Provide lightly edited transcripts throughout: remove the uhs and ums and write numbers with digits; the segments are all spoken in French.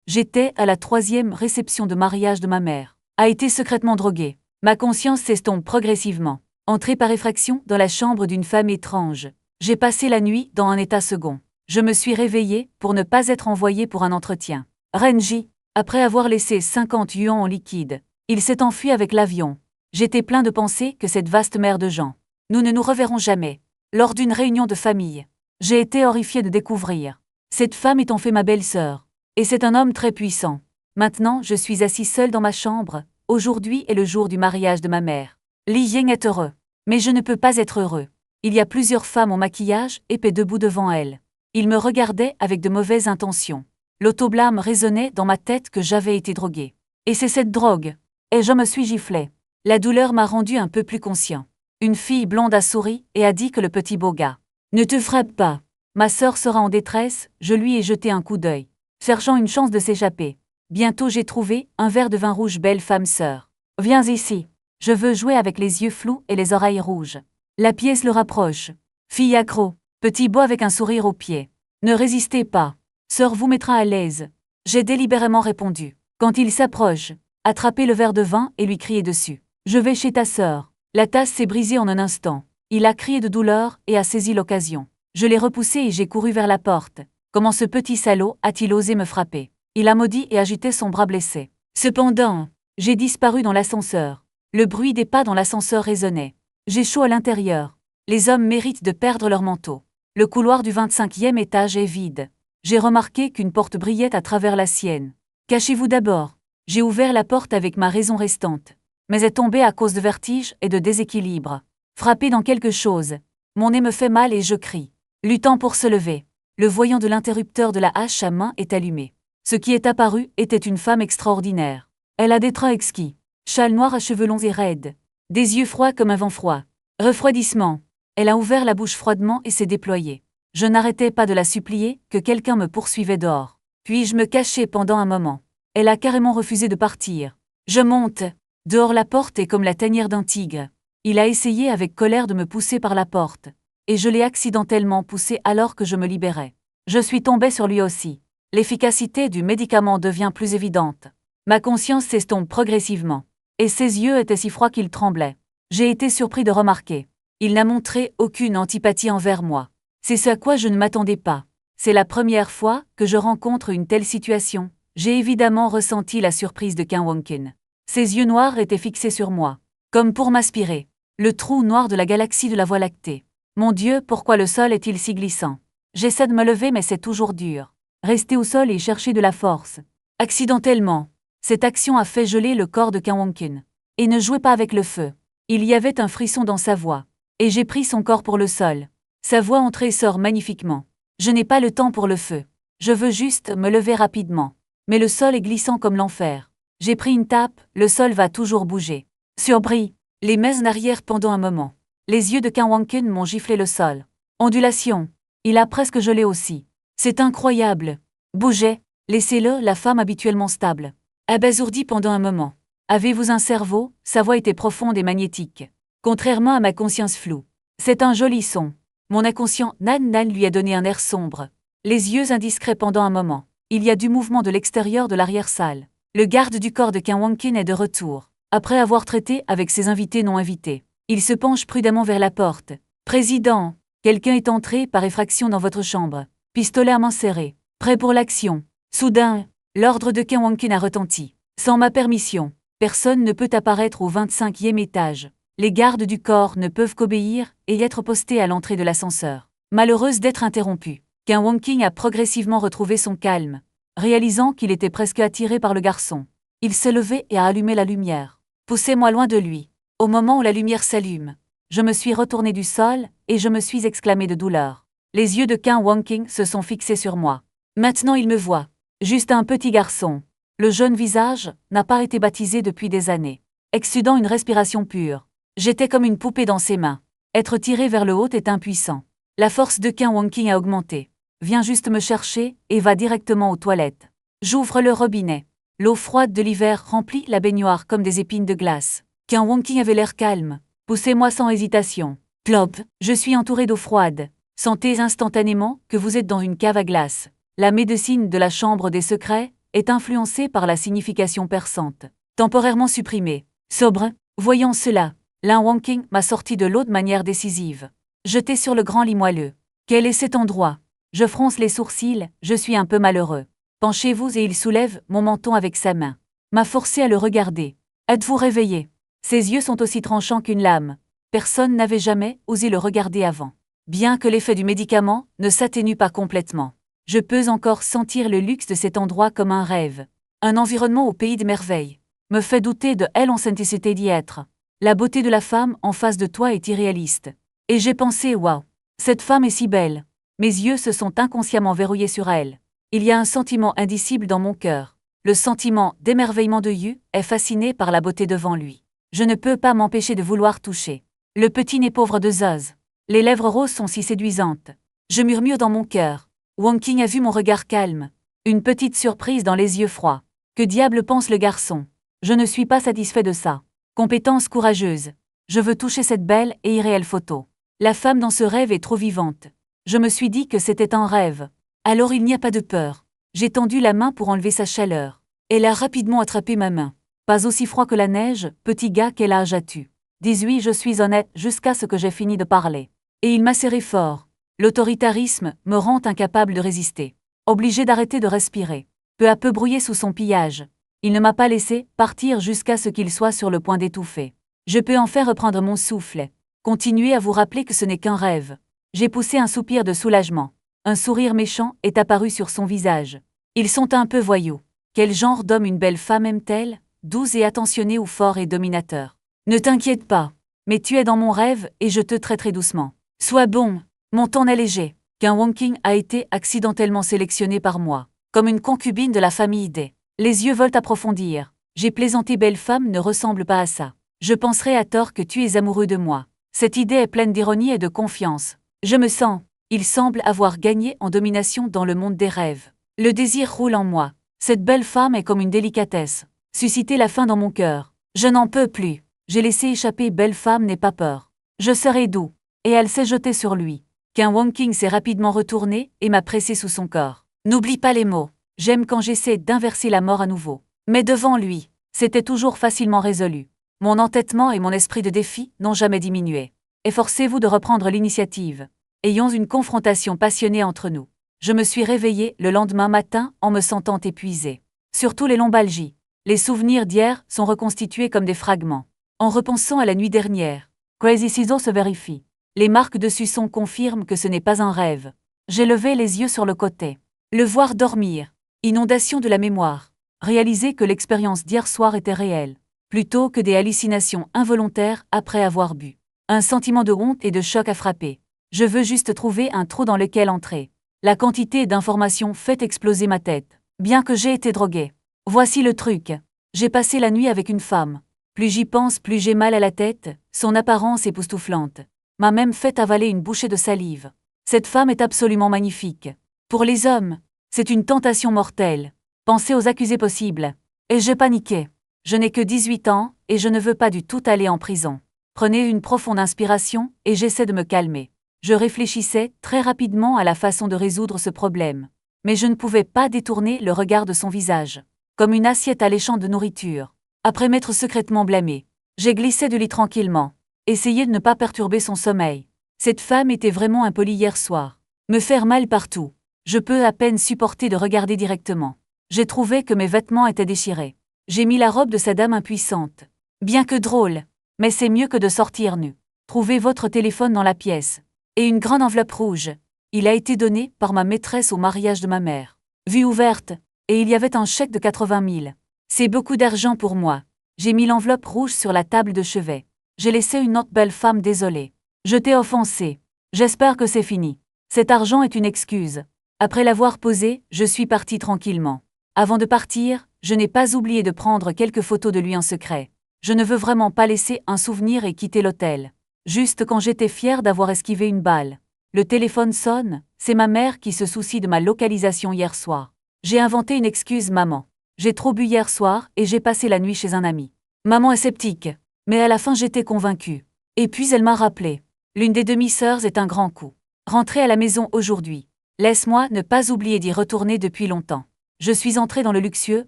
J'étais à la 3e réception de mariage de ma mère. A été secrètement droguée. Ma conscience s'estompe progressivement. Entrée par effraction dans la chambre d'une femme étrange. J'ai passé la nuit dans un état second. Je me suis réveillée pour ne pas être envoyée pour un entretien. Renji, après avoir laissé 50 yuans en liquide, il s'est enfui avec l'avion. J'étais plein de pensées que cette vaste mer de gens. Nous ne nous reverrons jamais. Lors d'une réunion de famille, j'ai été horrifiée de découvrir. Cette femme est en fait ma belle-sœur. Et c'est un homme très puissant. Maintenant, je suis assis seul dans ma chambre. Aujourd'hui est le jour du mariage de ma mère. Li Ying est heureux. Mais je ne peux pas être heureux. Il y a plusieurs femmes en maquillage épais debout devant elle. Ils me regardaient avec de mauvaises intentions. L'autoblâme résonnait dans ma tête que j'avais été droguée. Et c'est cette drogue. Et je me suis giflée. La douleur m'a rendu un peu plus conscient. Une fille blonde a souri et a dit que le petit beau gars. Ne te frappe pas. Ma sœur sera en détresse, je lui ai jeté un coup d'œil. Cherchant une chance de s'échapper. Bientôt j'ai trouvé un verre de vin rouge, belle femme sœur. Viens ici. Je veux jouer avec les yeux flous et les oreilles rouges. La pièce le rapproche. Fille accro. Petit beau avec un sourire aux pieds. Ne résistez pas. Sœur vous mettra à l'aise. J'ai délibérément répondu. Quand il s'approche, attrapez le verre de vin et lui criez dessus. Je vais chez ta sœur. La tasse s'est brisée en un instant. Il a crié de douleur et a saisi l'occasion. Je l'ai repoussé et j'ai couru vers la porte. Comment ce petit salaud a-t-il osé me frapper? Il a maudit et agité son bras blessé. Cependant, j'ai disparu dans l'ascenseur. Le bruit des pas dans l'ascenseur résonnait. J'ai chaud à l'intérieur. Les hommes méritent de perdre leur manteau. Le couloir du 25e étage est vide. J'ai remarqué qu'une porte brillait à travers la sienne. Cachez-vous d'abord. J'ai ouvert la porte avec ma raison restante. Mais est tombée à cause de vertige et de déséquilibre. Frappé dans quelque chose. Mon nez me fait mal et je crie. Luttant pour se lever. Le voyant de l'interrupteur de la hache à main est allumé. Ce qui est apparu était une femme extraordinaire. Elle a des traits exquis. Châle noir à cheveux longs et raides. Des yeux froids comme un vent froid. Refroidissement. Elle a ouvert la bouche froidement et s'est déployée. Je n'arrêtais pas de la supplier que quelqu'un me poursuivait dehors. Puis je me cachai pendant un moment. Elle a carrément refusé de partir. Je monte. Dehors la porte est comme la tanière d'un tigre. Il a essayé avec colère de me pousser par la porte. Et je l'ai accidentellement poussé alors que je me libérais. Je suis tombée sur lui aussi. L'efficacité du médicament devient plus évidente. Ma conscience s'estompe progressivement. Et ses yeux étaient si froids qu'ils tremblaient. J'ai été surpris de remarquer. Il n'a montré aucune antipathie envers moi. C'est ce à quoi je ne m'attendais pas. C'est la première fois que je rencontre une telle situation. J'ai évidemment ressenti la surprise de Ken Wonkin. Ses yeux noirs étaient fixés sur moi. Comme pour m'aspirer. Le trou noir de la galaxie de la Voie lactée. Mon Dieu, pourquoi le sol est-il si glissant? J'essaie de me lever mais c'est toujours dur. Rester au sol et chercher de la force. Accidentellement. Cette action a fait geler le corps de Ken Wonkin. Et ne jouez pas avec le feu. Il y avait un frisson dans sa voix. Et j'ai pris son corps pour le sol. Sa voix entre et sort magnifiquement. Je n'ai pas le temps pour le feu. Je veux juste me lever rapidement. Mais le sol est glissant comme l'enfer. J'ai pris une tape, le sol va toujours bouger. Surpris, les mains en arrière pendant un moment. Les yeux de Ken Wonkin m'ont giflé le sol. Ondulation. Il a presque gelé aussi. C'est incroyable. Bougez. Laissez-le, la femme habituellement stable. Abasourdi pendant un moment. Avez-vous un cerveau? Sa voix était profonde et magnétique. Contrairement à ma conscience floue. C'est un joli son. Mon inconscient Nan lui a donné un air sombre. Les yeux indiscrets pendant un moment. Il y a du mouvement de l'extérieur de l'arrière-salle. Le garde du corps de Ken Wonkin est de retour. Après avoir traité avec ses invités non invités. Il se penche prudemment vers la porte. Président, quelqu'un est entré par effraction dans votre chambre. Pistolet à main serrée. Prêt pour l'action. Soudain, l'ordre de Ken Wonkin a retenti. Sans ma permission, personne ne peut apparaître au 25e étage. Les gardes du corps ne peuvent qu'obéir et être postés à l'entrée de l'ascenseur. Malheureuse d'être interrompue, Ken Wonkin a progressivement retrouvé son calme. Réalisant qu'il était presque attiré par le garçon, il s'est levé et a allumé la lumière. Poussez-moi loin de lui. Au moment où la lumière s'allume, je me suis retourné du sol et je me suis exclamé de douleur. Les yeux de Ken Wonkin se sont fixés sur moi. Maintenant il me voit. Juste un petit garçon. Le jeune visage n'a pas été baptisé depuis des années. Exsudant une respiration pure. J'étais comme une poupée dans ses mains. Être tiré vers le haut est impuissant. La force de Ken Wonkin a augmenté. Viens juste me chercher et va directement aux toilettes. J'ouvre le robinet. L'eau froide de l'hiver remplit la baignoire comme des épines de glace. Ken Wonkin avait l'air calme. Poussez-moi sans hésitation. Plop, je suis entouré d'eau froide. Sentez instantanément que vous êtes dans une cave à glace. La médecine de la chambre des secrets est influencé par la signification perçante. Temporairement supprimée. Sobre, voyant cela, Lin Wangqing m'a sorti de l'eau de manière décisive. Jeté sur le grand lit moelleux. Quel est cet endroit? Je fronce les sourcils, je suis un peu malheureux. Penchez-vous et il soulève mon menton avec sa main. M'a forcé à le regarder. Êtes-vous réveillé? Ses yeux sont aussi tranchants qu'une lame. Personne n'avait jamais osé le regarder avant. Bien que l'effet du médicament ne s'atténue pas complètement, je peux encore sentir le luxe de cet endroit comme un rêve. Un environnement au pays des merveilles me fait douter de elle en simplicité d'y être. La beauté de la femme en face de toi est irréaliste. Et j'ai pensé, waouh, cette femme est si belle. Mes yeux se sont inconsciemment verrouillés sur elle. Il y a un sentiment indicible dans mon cœur. Le sentiment d'émerveillement de Yu est fasciné par la beauté devant lui. Je ne peux pas m'empêcher de vouloir toucher. Le petit nez pauvre de Zoz. Les lèvres roses sont si séduisantes. Je murmure dans mon cœur. Wangqing a vu mon regard calme. Une petite surprise dans les yeux froids. Que diable pense le garçon? Je ne suis pas satisfait de ça. Compétence courageuse. Je veux toucher cette belle et irréelle photo. La femme dans ce rêve est trop vivante. Je me suis dit que c'était un rêve. Alors il n'y a pas de peur. J'ai tendu la main pour enlever sa chaleur. Elle a rapidement attrapé ma main. Pas aussi froid que la neige, petit gars, quel âge as-tu? 18, je suis honnête jusqu'à ce que j'ai fini de parler. Et il m'a serré fort. L'autoritarisme me rend incapable de résister. Obligé d'arrêter de respirer. Peu à peu brouillé sous son pillage. Il ne m'a pas laissé partir jusqu'à ce qu'il soit sur le point d'étouffer. Je peux enfin reprendre mon souffle. Continuez à vous rappeler que ce n'est qu'un rêve. J'ai poussé un soupir de soulagement. Un sourire méchant est apparu sur son visage. Ils sont un peu voyous. Quel genre d'homme une belle femme aime-t-elle? Douce et attentionnée ou fort et dominateur? Ne t'inquiète pas. Mais tu es dans mon rêve et je te traiterai doucement. Sois bon. Mon ton est léger. Qu'un Wangqing a été accidentellement sélectionné par moi. Comme une concubine de la famille Des. Les yeux veulent approfondir. J'ai plaisanté, belle femme ne ressemble pas à ça. Je penserais à tort que tu es amoureux de moi. Cette idée est pleine d'ironie et de confiance. Je me sens. Il semble avoir gagné en domination dans le monde des rêves. Le désir roule en moi. Cette belle femme est comme une délicatesse. Susciter la faim dans mon cœur. Je n'en peux plus. J'ai laissé échapper, belle femme, n'aie pas peur. Je serai doux. Et elle s'est jetée sur lui. Qu'un Wangqing s'est rapidement retourné et m'a pressé sous son corps. N'oublie pas les mots. J'aime quand j'essaie d'inverser la mort à nouveau. Mais devant lui, c'était toujours facilement résolu. Mon entêtement et mon esprit de défi n'ont jamais diminué. Efforcez-vous de reprendre l'initiative. Ayons une confrontation passionnée entre nous. Je me suis réveillée le lendemain matin en me sentant épuisée. Surtout les lombalgies. Les souvenirs d'hier sont reconstitués comme des fragments. En repensant à la nuit dernière, Crazy Ciseaux se vérifie. Les marques de suçon confirment que ce n'est pas un rêve. J'ai levé les yeux sur le côté. Le voir dormir. Inondation de la mémoire. Réaliser que l'expérience d'hier soir était réelle, plutôt que des hallucinations involontaires après avoir bu. Un sentiment de honte et de choc a frappé. Je veux juste trouver un trou dans lequel entrer. La quantité d'informations fait exploser ma tête, bien que j'ai été droguée. Voici le truc. J'ai passé la nuit avec une femme. Plus j'y pense, plus j'ai mal à la tête, son apparence époustouflante m'a même fait avaler une bouchée de salive. Cette femme est absolument magnifique. Pour les hommes, c'est une tentation mortelle. Pensez aux accusés possibles. Et j'ai paniqué. Je n'ai que 18 ans, et je ne veux pas du tout aller en prison. Prenez une profonde inspiration, et j'essaie de me calmer. Je réfléchissais très rapidement à la façon de résoudre ce problème. Mais je ne pouvais pas détourner le regard de son visage. Comme une assiette alléchante de nourriture. Après m'être secrètement blâmé, j'ai glissé du lit tranquillement. Essayé de ne pas perturber son sommeil. Cette femme était vraiment impolie hier soir. Me faire mal partout. Je peux à peine supporter de regarder directement. J'ai trouvé que mes vêtements étaient déchirés. J'ai mis la robe de sa dame impuissante. Bien que drôle, mais c'est mieux que de sortir nu. Trouvez votre téléphone dans la pièce. Et une grande enveloppe rouge. Il a été donné par ma maîtresse au mariage de ma mère. Vue ouverte, et il y avait un chèque de 80 000. C'est beaucoup d'argent pour moi. J'ai mis l'enveloppe rouge sur la table de chevet. J'ai laissé une autre belle femme désolée. Je t'ai offensé. J'espère que c'est fini. Cet argent est une excuse. Après l'avoir posé, je suis partie tranquillement. Avant de partir, je n'ai pas oublié de prendre quelques photos de lui en secret. Je ne veux vraiment pas laisser un souvenir et quitter l'hôtel. Juste quand j'étais fière d'avoir esquivé une balle. Le téléphone sonne, c'est ma mère qui se soucie de ma localisation hier soir. J'ai inventé une excuse, maman. J'ai trop bu hier soir et j'ai passé la nuit chez un ami. Maman est sceptique, mais à la fin j'étais convaincue. Et puis elle m'a rappelé. L'une des demi-sœurs est un grand coup. Rentrez à la maison aujourd'hui. Laisse-moi ne pas oublier d'y retourner depuis longtemps. Je suis entré dans le luxueux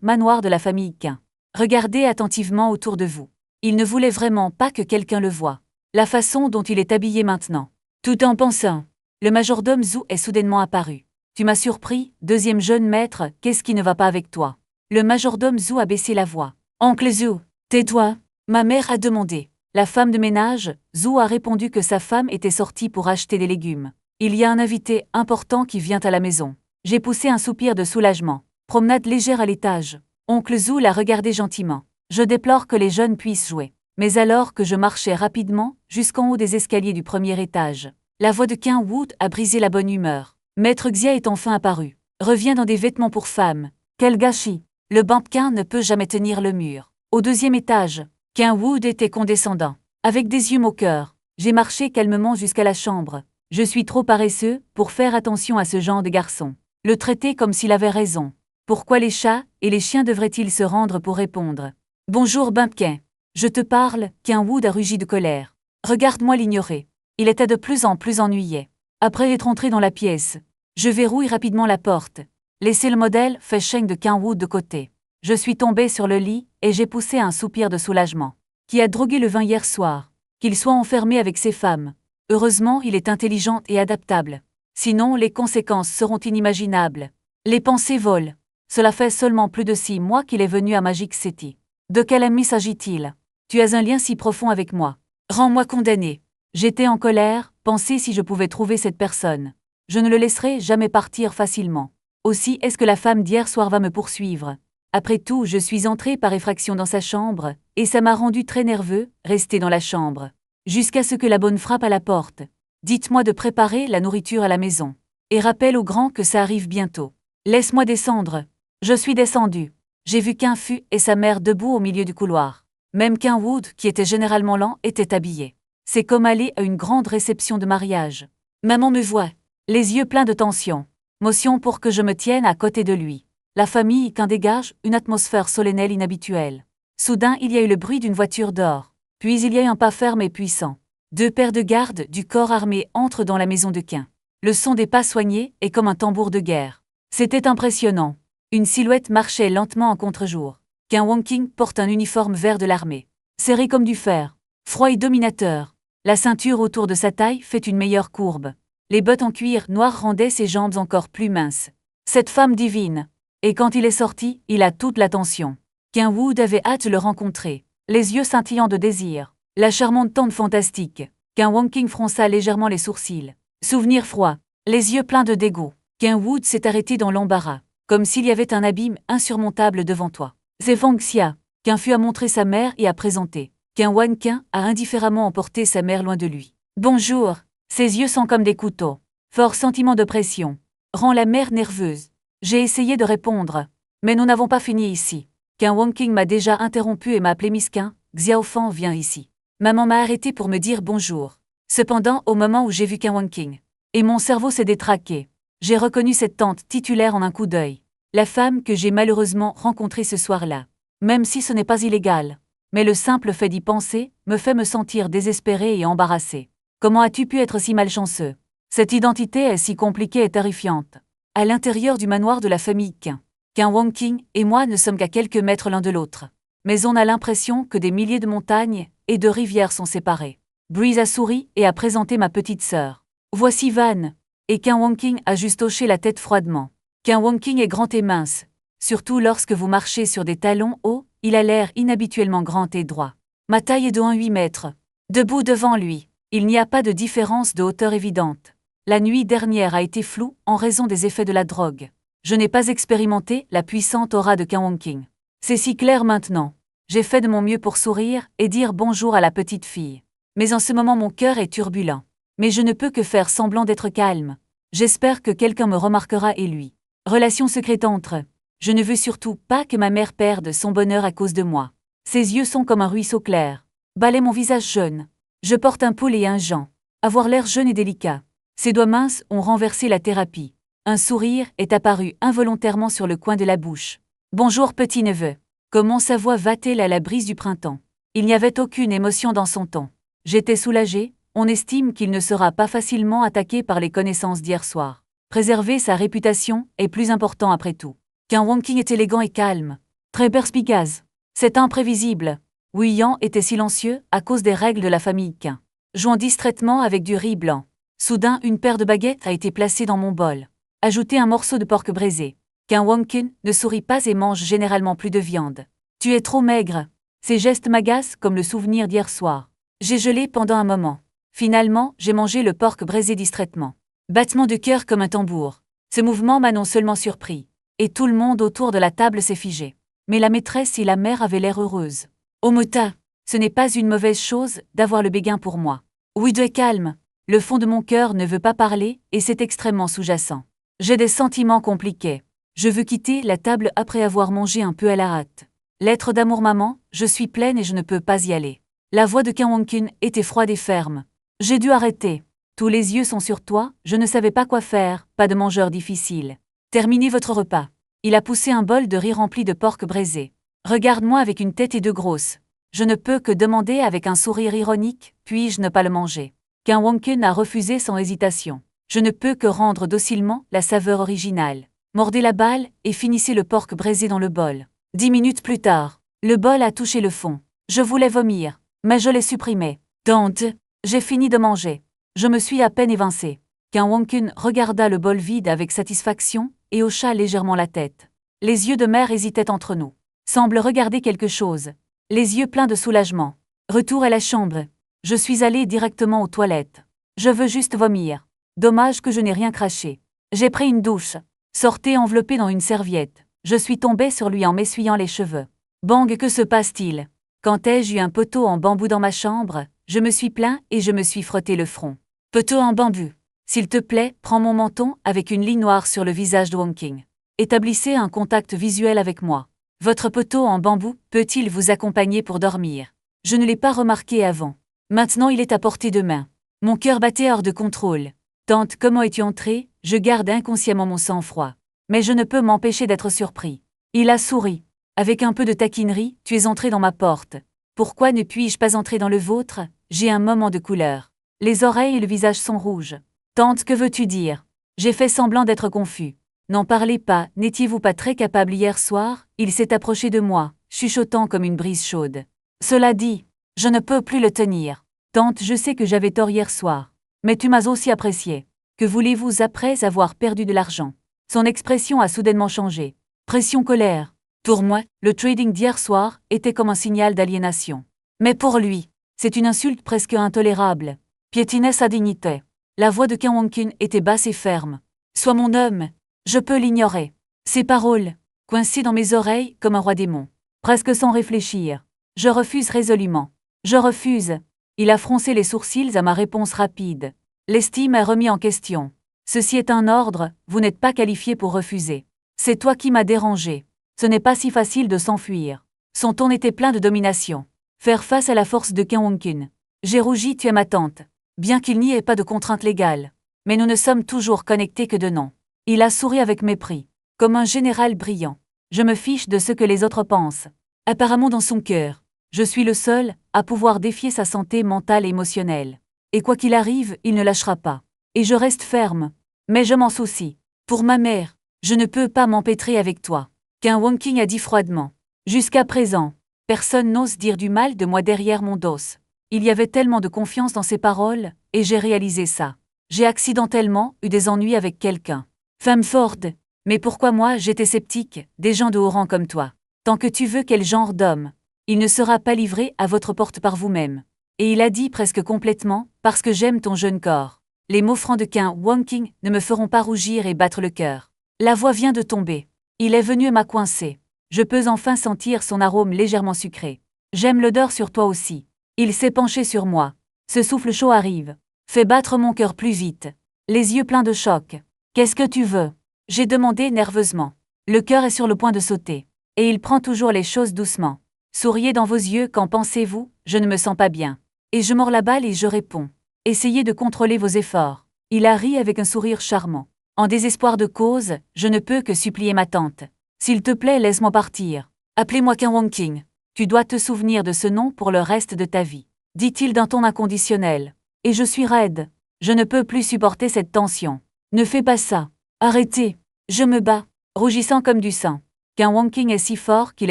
manoir de la famille Qin. Regardez attentivement autour de vous. Il ne voulait vraiment pas que quelqu'un le voie. La façon dont il est habillé maintenant. Tout en pensant. Le majordome Zhu est soudainement apparu. Tu m'as surpris, deuxième jeune maître, qu'est-ce qui ne va pas avec toi? Le majordome Zhu a baissé la voix. Oncle Zhu, tais-toi. Ma mère a demandé. La femme de ménage, Zhu a répondu que sa femme était sortie pour acheter des légumes. Il y a un invité important qui vient à la maison. J'ai poussé un soupir de soulagement. Promenade légère à l'étage. Oncle Zhu l'a regardé gentiment. Je déplore que les jeunes puissent jouer. Mais alors que je marchais rapidement, jusqu'en haut des escaliers du premier étage, la voix de Qin Wood a brisé la bonne humeur. Maître Xia est enfin apparu. Reviens dans des vêtements pour femme. Quel gâchis! Le Bambquin ne peut jamais tenir le mur. Au deuxième étage, Qin Wood était condescendant. Avec des yeux moqueurs, j'ai marché calmement jusqu'à la chambre. Je suis trop paresseux pour faire attention à ce genre de garçon. Le traiter comme s'il avait raison. Pourquoi les chats et les chiens devraient-ils se rendre pour répondre? Bonjour Bambquin. Je te parle, Qin Wood a rugi de colère. Regarde-moi l'ignorer. Il était de plus en plus ennuyé. Après être entré dans la pièce, je verrouille rapidement la porte. Laissez le modèle fashion de Qin Wood de côté. Je suis tombé sur le lit et j'ai poussé un soupir de soulagement. Qui a drogué le vin hier soir? Qu'il soit enfermé avec ses femmes. Heureusement, il est intelligent et adaptable. Sinon, les conséquences seront inimaginables. Les pensées volent. Cela fait seulement plus de 6 mois qu'il est venu à Magic City. De quel ami s'agit-il? Tu as un lien si profond avec moi. Rends-moi condamné. J'étais en colère, pensez si je pouvais trouver cette personne. Je ne le laisserai jamais partir facilement. Aussi est-ce que la femme d'hier soir va me poursuivre? Après tout, je suis entré par effraction dans sa chambre, et ça m'a rendu très nerveux, rester dans la chambre. Jusqu'à ce que la bonne frappe à la porte. Dites-moi de préparer la nourriture à la maison. Et rappelle au grand que ça arrive bientôt. Laisse-moi descendre. Je suis descendu. J'ai vu Qin Fu et sa mère debout au milieu du couloir. Même Qin Wood, qui était généralement lent, était habillé. C'est comme aller à une grande réception de mariage. Maman me voit, les yeux pleins de tension. Motion pour que je me tienne à côté de lui. La famille Qin dégage une atmosphère solennelle inhabituelle. Soudain, il y a eu le bruit d'une voiture d'or. Puis il y a eu un pas ferme et puissant. 2 paires de gardes du corps armé entrent dans la maison de Qin. Le son des pas soignés est comme un tambour de guerre. C'était impressionnant. Une silhouette marchait lentement en contre-jour. Qin Wangqing porte un uniforme vert de l'armée. Serré comme du fer. Froid et dominateur. La ceinture autour de sa taille fait une meilleure courbe. Les bottes en cuir noir rendaient ses jambes encore plus minces. Cette femme divine. Et quand il est sorti, il a toute l'attention. Qin Wood avait hâte de le rencontrer. Les yeux scintillants de désir. La charmante tante fantastique. Qin Wangqing fronça légèrement les sourcils. Souvenir froid. Les yeux pleins de dégoût. Qin Wood s'est arrêté dans l'embarras. Comme s'il y avait un abîme insurmontable devant toi. C'est Fang Xia. Qin Fu a montré sa mère et a présenté. Qin Wanqing a indifféremment emporté sa mère loin de lui. Bonjour. Ses yeux sont comme des couteaux. Fort sentiment de pression. Rend la mère nerveuse. J'ai essayé de répondre. Mais nous n'avons pas fini ici. Qin Wangqing m'a déjà interrompu et m'a appelé Miss Qin. Xiaofang vient ici. Maman m'a arrêté pour me dire bonjour. Cependant, au moment où j'ai vu Qin Wangqing, et mon cerveau s'est détraqué. J'ai reconnu cette tante titulaire en un coup d'œil. La femme que j'ai malheureusement rencontrée ce soir-là. Même si ce n'est pas illégal. Mais le simple fait d'y penser me fait me sentir désespéré et embarrassé. Comment as-tu pu être si malchanceux? Cette identité est si compliquée et terrifiante. À l'intérieur du manoir de la famille Qin. Qin Wangqing et moi ne sommes qu'à quelques mètres l'un de l'autre. Mais on a l'impression que des milliers de montagnes et de rivières sont séparées. Breeze a souri et a présenté ma petite sœur. Voici Van. Et Qin Wangqing a juste hoché la tête froidement. Qin Wangqing est grand et mince. Surtout lorsque vous marchez sur des talons hauts, il a l'air inhabituellement grand et droit. Ma taille est de 1,8 mètres. Debout devant lui, il n'y a pas de différence de hauteur évidente. La nuit dernière a été floue en raison des effets de la drogue. Je n'ai pas expérimenté la puissante aura de Qin Wangqing. C'est si clair maintenant. J'ai fait de mon mieux pour sourire et dire bonjour à la petite fille. Mais en ce moment mon cœur est turbulent. Mais je ne peux que faire semblant d'être calme. J'espère que quelqu'un me remarquera et lui. Relation secrète entre eux. Je ne veux surtout pas que ma mère perde son bonheur à cause de moi. Ses yeux sont comme un ruisseau clair. Balaie mon visage jeune. Je porte un poule et un gant. Avoir l'air jeune et délicat. Ses doigts minces ont renversé la thérapie. Un sourire est apparu involontairement sur le coin de la bouche. Bonjour petit-neveu. Comment sa voix va-t-elle à la brise du printemps? Il n'y avait aucune émotion dans son ton. J'étais soulagé. On estime qu'il ne sera pas facilement attaqué par les connaissances d'hier soir. Préserver sa réputation est plus important après tout. Qin Wonking est élégant et calme, très perspicace. C'est imprévisible. Wu Yan était silencieux à cause des règles de la famille Qin. Jouant distraitement avec du riz blanc. Soudain, une paire de baguettes a été placée dans mon bol. Ajoutez un morceau de porc braisé. Qin Wonking ne sourit pas et mange généralement plus de viande. Tu es trop maigre. Ces gestes m'agacent comme le souvenir d'hier soir. J'ai gelé pendant un moment. Finalement, j'ai mangé le porc braisé distraitement. Battement de cœur comme un tambour. Ce mouvement m'a non seulement surpris. Et tout le monde autour de la table s'est figé. Mais la maîtresse et la mère avaient l'air heureuses. Omota, ce n'est pas une mauvaise chose d'avoir le béguin pour moi. Oui, de calme. Le fond de mon cœur ne veut pas parler et c'est extrêmement sous-jacent. J'ai des sentiments compliqués. Je veux quitter la table après avoir mangé un peu à la hâte. Lettre d'amour maman, je suis pleine et je ne peux pas y aller. La voix de Qin Wonking était froide et ferme. J'ai dû arrêter. Tous les yeux sont sur toi, je ne savais pas quoi faire, pas de mangeur difficile. Terminez votre repas. Il a poussé un bol de riz rempli de porc braisé. Regarde-moi avec une tête et deux grosses. Je ne peux que demander avec un sourire ironique, puis-je ne pas le manger? Qin Wonking a refusé sans hésitation. Je ne peux que rendre docilement la saveur originale. Mordez la balle et finissez le porc braisé dans le bol. 10 minutes plus tard, le bol a touché le fond. Je voulais vomir, mais je l'ai supprimé. Tante, j'ai fini de manger. Je me suis à peine évincé. Qin Wonking regarda le bol vide avec satisfaction et hocha légèrement la tête. Les yeux de mère hésitaient entre nous. Semble regarder quelque chose. Les yeux pleins de soulagement. Retour à la chambre. Je suis allé directement aux toilettes. Je veux juste vomir. Dommage que je n'ai rien craché. J'ai pris une douche. Sortez enveloppé dans une serviette. Je suis tombé sur lui en m'essuyant les cheveux. Bang, que se passe-t-il? Quand ai-je eu un poteau en bambou dans ma chambre? Je me suis plaint et je me suis frotté le front. Poteau en bambou. S'il te plaît, prends mon menton avec une ligne noire sur le visage de Wonking. Établissez un contact visuel avec moi. Votre poteau en bambou peut-il vous accompagner pour dormir? Je ne l'ai pas remarqué avant. Maintenant il est à portée de main. Mon cœur battait hors de contrôle. Tante, comment es-tu entrée? Je garde inconsciemment mon sang-froid. Mais je ne peux m'empêcher d'être surpris. Il a souri. Avec un peu de taquinerie, tu es entré dans ma porte. Pourquoi ne puis-je pas entrer dans le vôtre? J'ai un moment de couleur. Les oreilles et le visage sont rouges. Tante, que veux-tu dire? J'ai fait semblant d'être confus. N'en parlez pas, n'étiez-vous pas très capable hier soir? Il s'est approché de moi, chuchotant comme une brise chaude. Cela dit, je ne peux plus le tenir. Tante, je sais que j'avais tort hier soir. Mais tu m'as aussi apprécié. Que voulez-vous après avoir perdu de l'argent? Son expression a soudainement changé. Pression, colère. Pour moi, le trading d'hier soir était comme un signal d'aliénation. Mais pour lui, c'est une insulte presque intolérable. Piétinait sa dignité. La voix de Qin Wonking était basse et ferme. Sois mon homme. Je peux l'ignorer. Ces paroles, coincées dans mes oreilles comme un roi démon. Presque sans réfléchir. Je refuse résolument. Je refuse. Il a froncé les sourcils à ma réponse rapide. L'estime est remis en question. Ceci est un ordre, vous n'êtes pas qualifié pour refuser. C'est toi qui m'as dérangé. Ce n'est pas si facile de s'enfuir. Son ton était plein de domination. Faire face à la force de Qin Wonking. J'ai rougi, tu es ma tante. Bien qu'il n'y ait pas de contrainte légale. Mais nous ne sommes toujours connectés que de nom. Il a souri avec mépris. Comme un général brillant. Je me fiche de ce que les autres pensent. Apparemment dans son cœur. Je suis le seul à pouvoir défier sa santé mentale et émotionnelle. Et quoi qu'il arrive, il ne lâchera pas. Et je reste ferme. Mais je m'en soucie. Pour ma mère, je ne peux pas m'empêtrer avec toi. Qin Wonking a dit froidement. Jusqu'à présent, personne n'ose dire du mal de moi derrière mon dos. Il y avait tellement de confiance dans ses paroles, et j'ai réalisé ça. J'ai accidentellement eu des ennuis avec quelqu'un. Femme forte. Mais pourquoi moi j'étais sceptique, des gens de haut rang comme toi? Tant que tu veux quel genre d'homme? Il ne sera pas livré à votre porte par vous-même. Et il a dit presque complètement, parce que j'aime ton jeune corps. Les mots francs de Qin Wonking ne me feront pas rougir et battre le cœur. La voix vient de tomber. Il est venu m'a coincé. Je peux enfin sentir son arôme légèrement sucré. J'aime l'odeur sur toi aussi. Il s'est penché sur moi. Ce souffle chaud arrive. Fait battre mon cœur plus vite. Les yeux pleins de choc. Qu'est-ce que tu veux? J'ai demandé nerveusement. Le cœur est sur le point de sauter. Et il prend toujours les choses doucement. Souriez dans vos yeux, qu'en pensez-vous? Je ne me sens pas bien. Et je mords la balle et je réponds. Essayez de contrôler vos efforts. Il a ri avec un sourire charmant. En désespoir de cause, je ne peux que supplier ma tante. S'il te plaît, laisse-moi partir. Appelez-moi Qin Wonking. Tu dois te souvenir de ce nom pour le reste de ta vie. Dit-il d'un ton inconditionnel. Et je suis raide. Je ne peux plus supporter cette tension. Ne fais pas ça. Arrêtez. Je me bats. rougissant comme du sang. Qu'un Wonking est si fort qu'il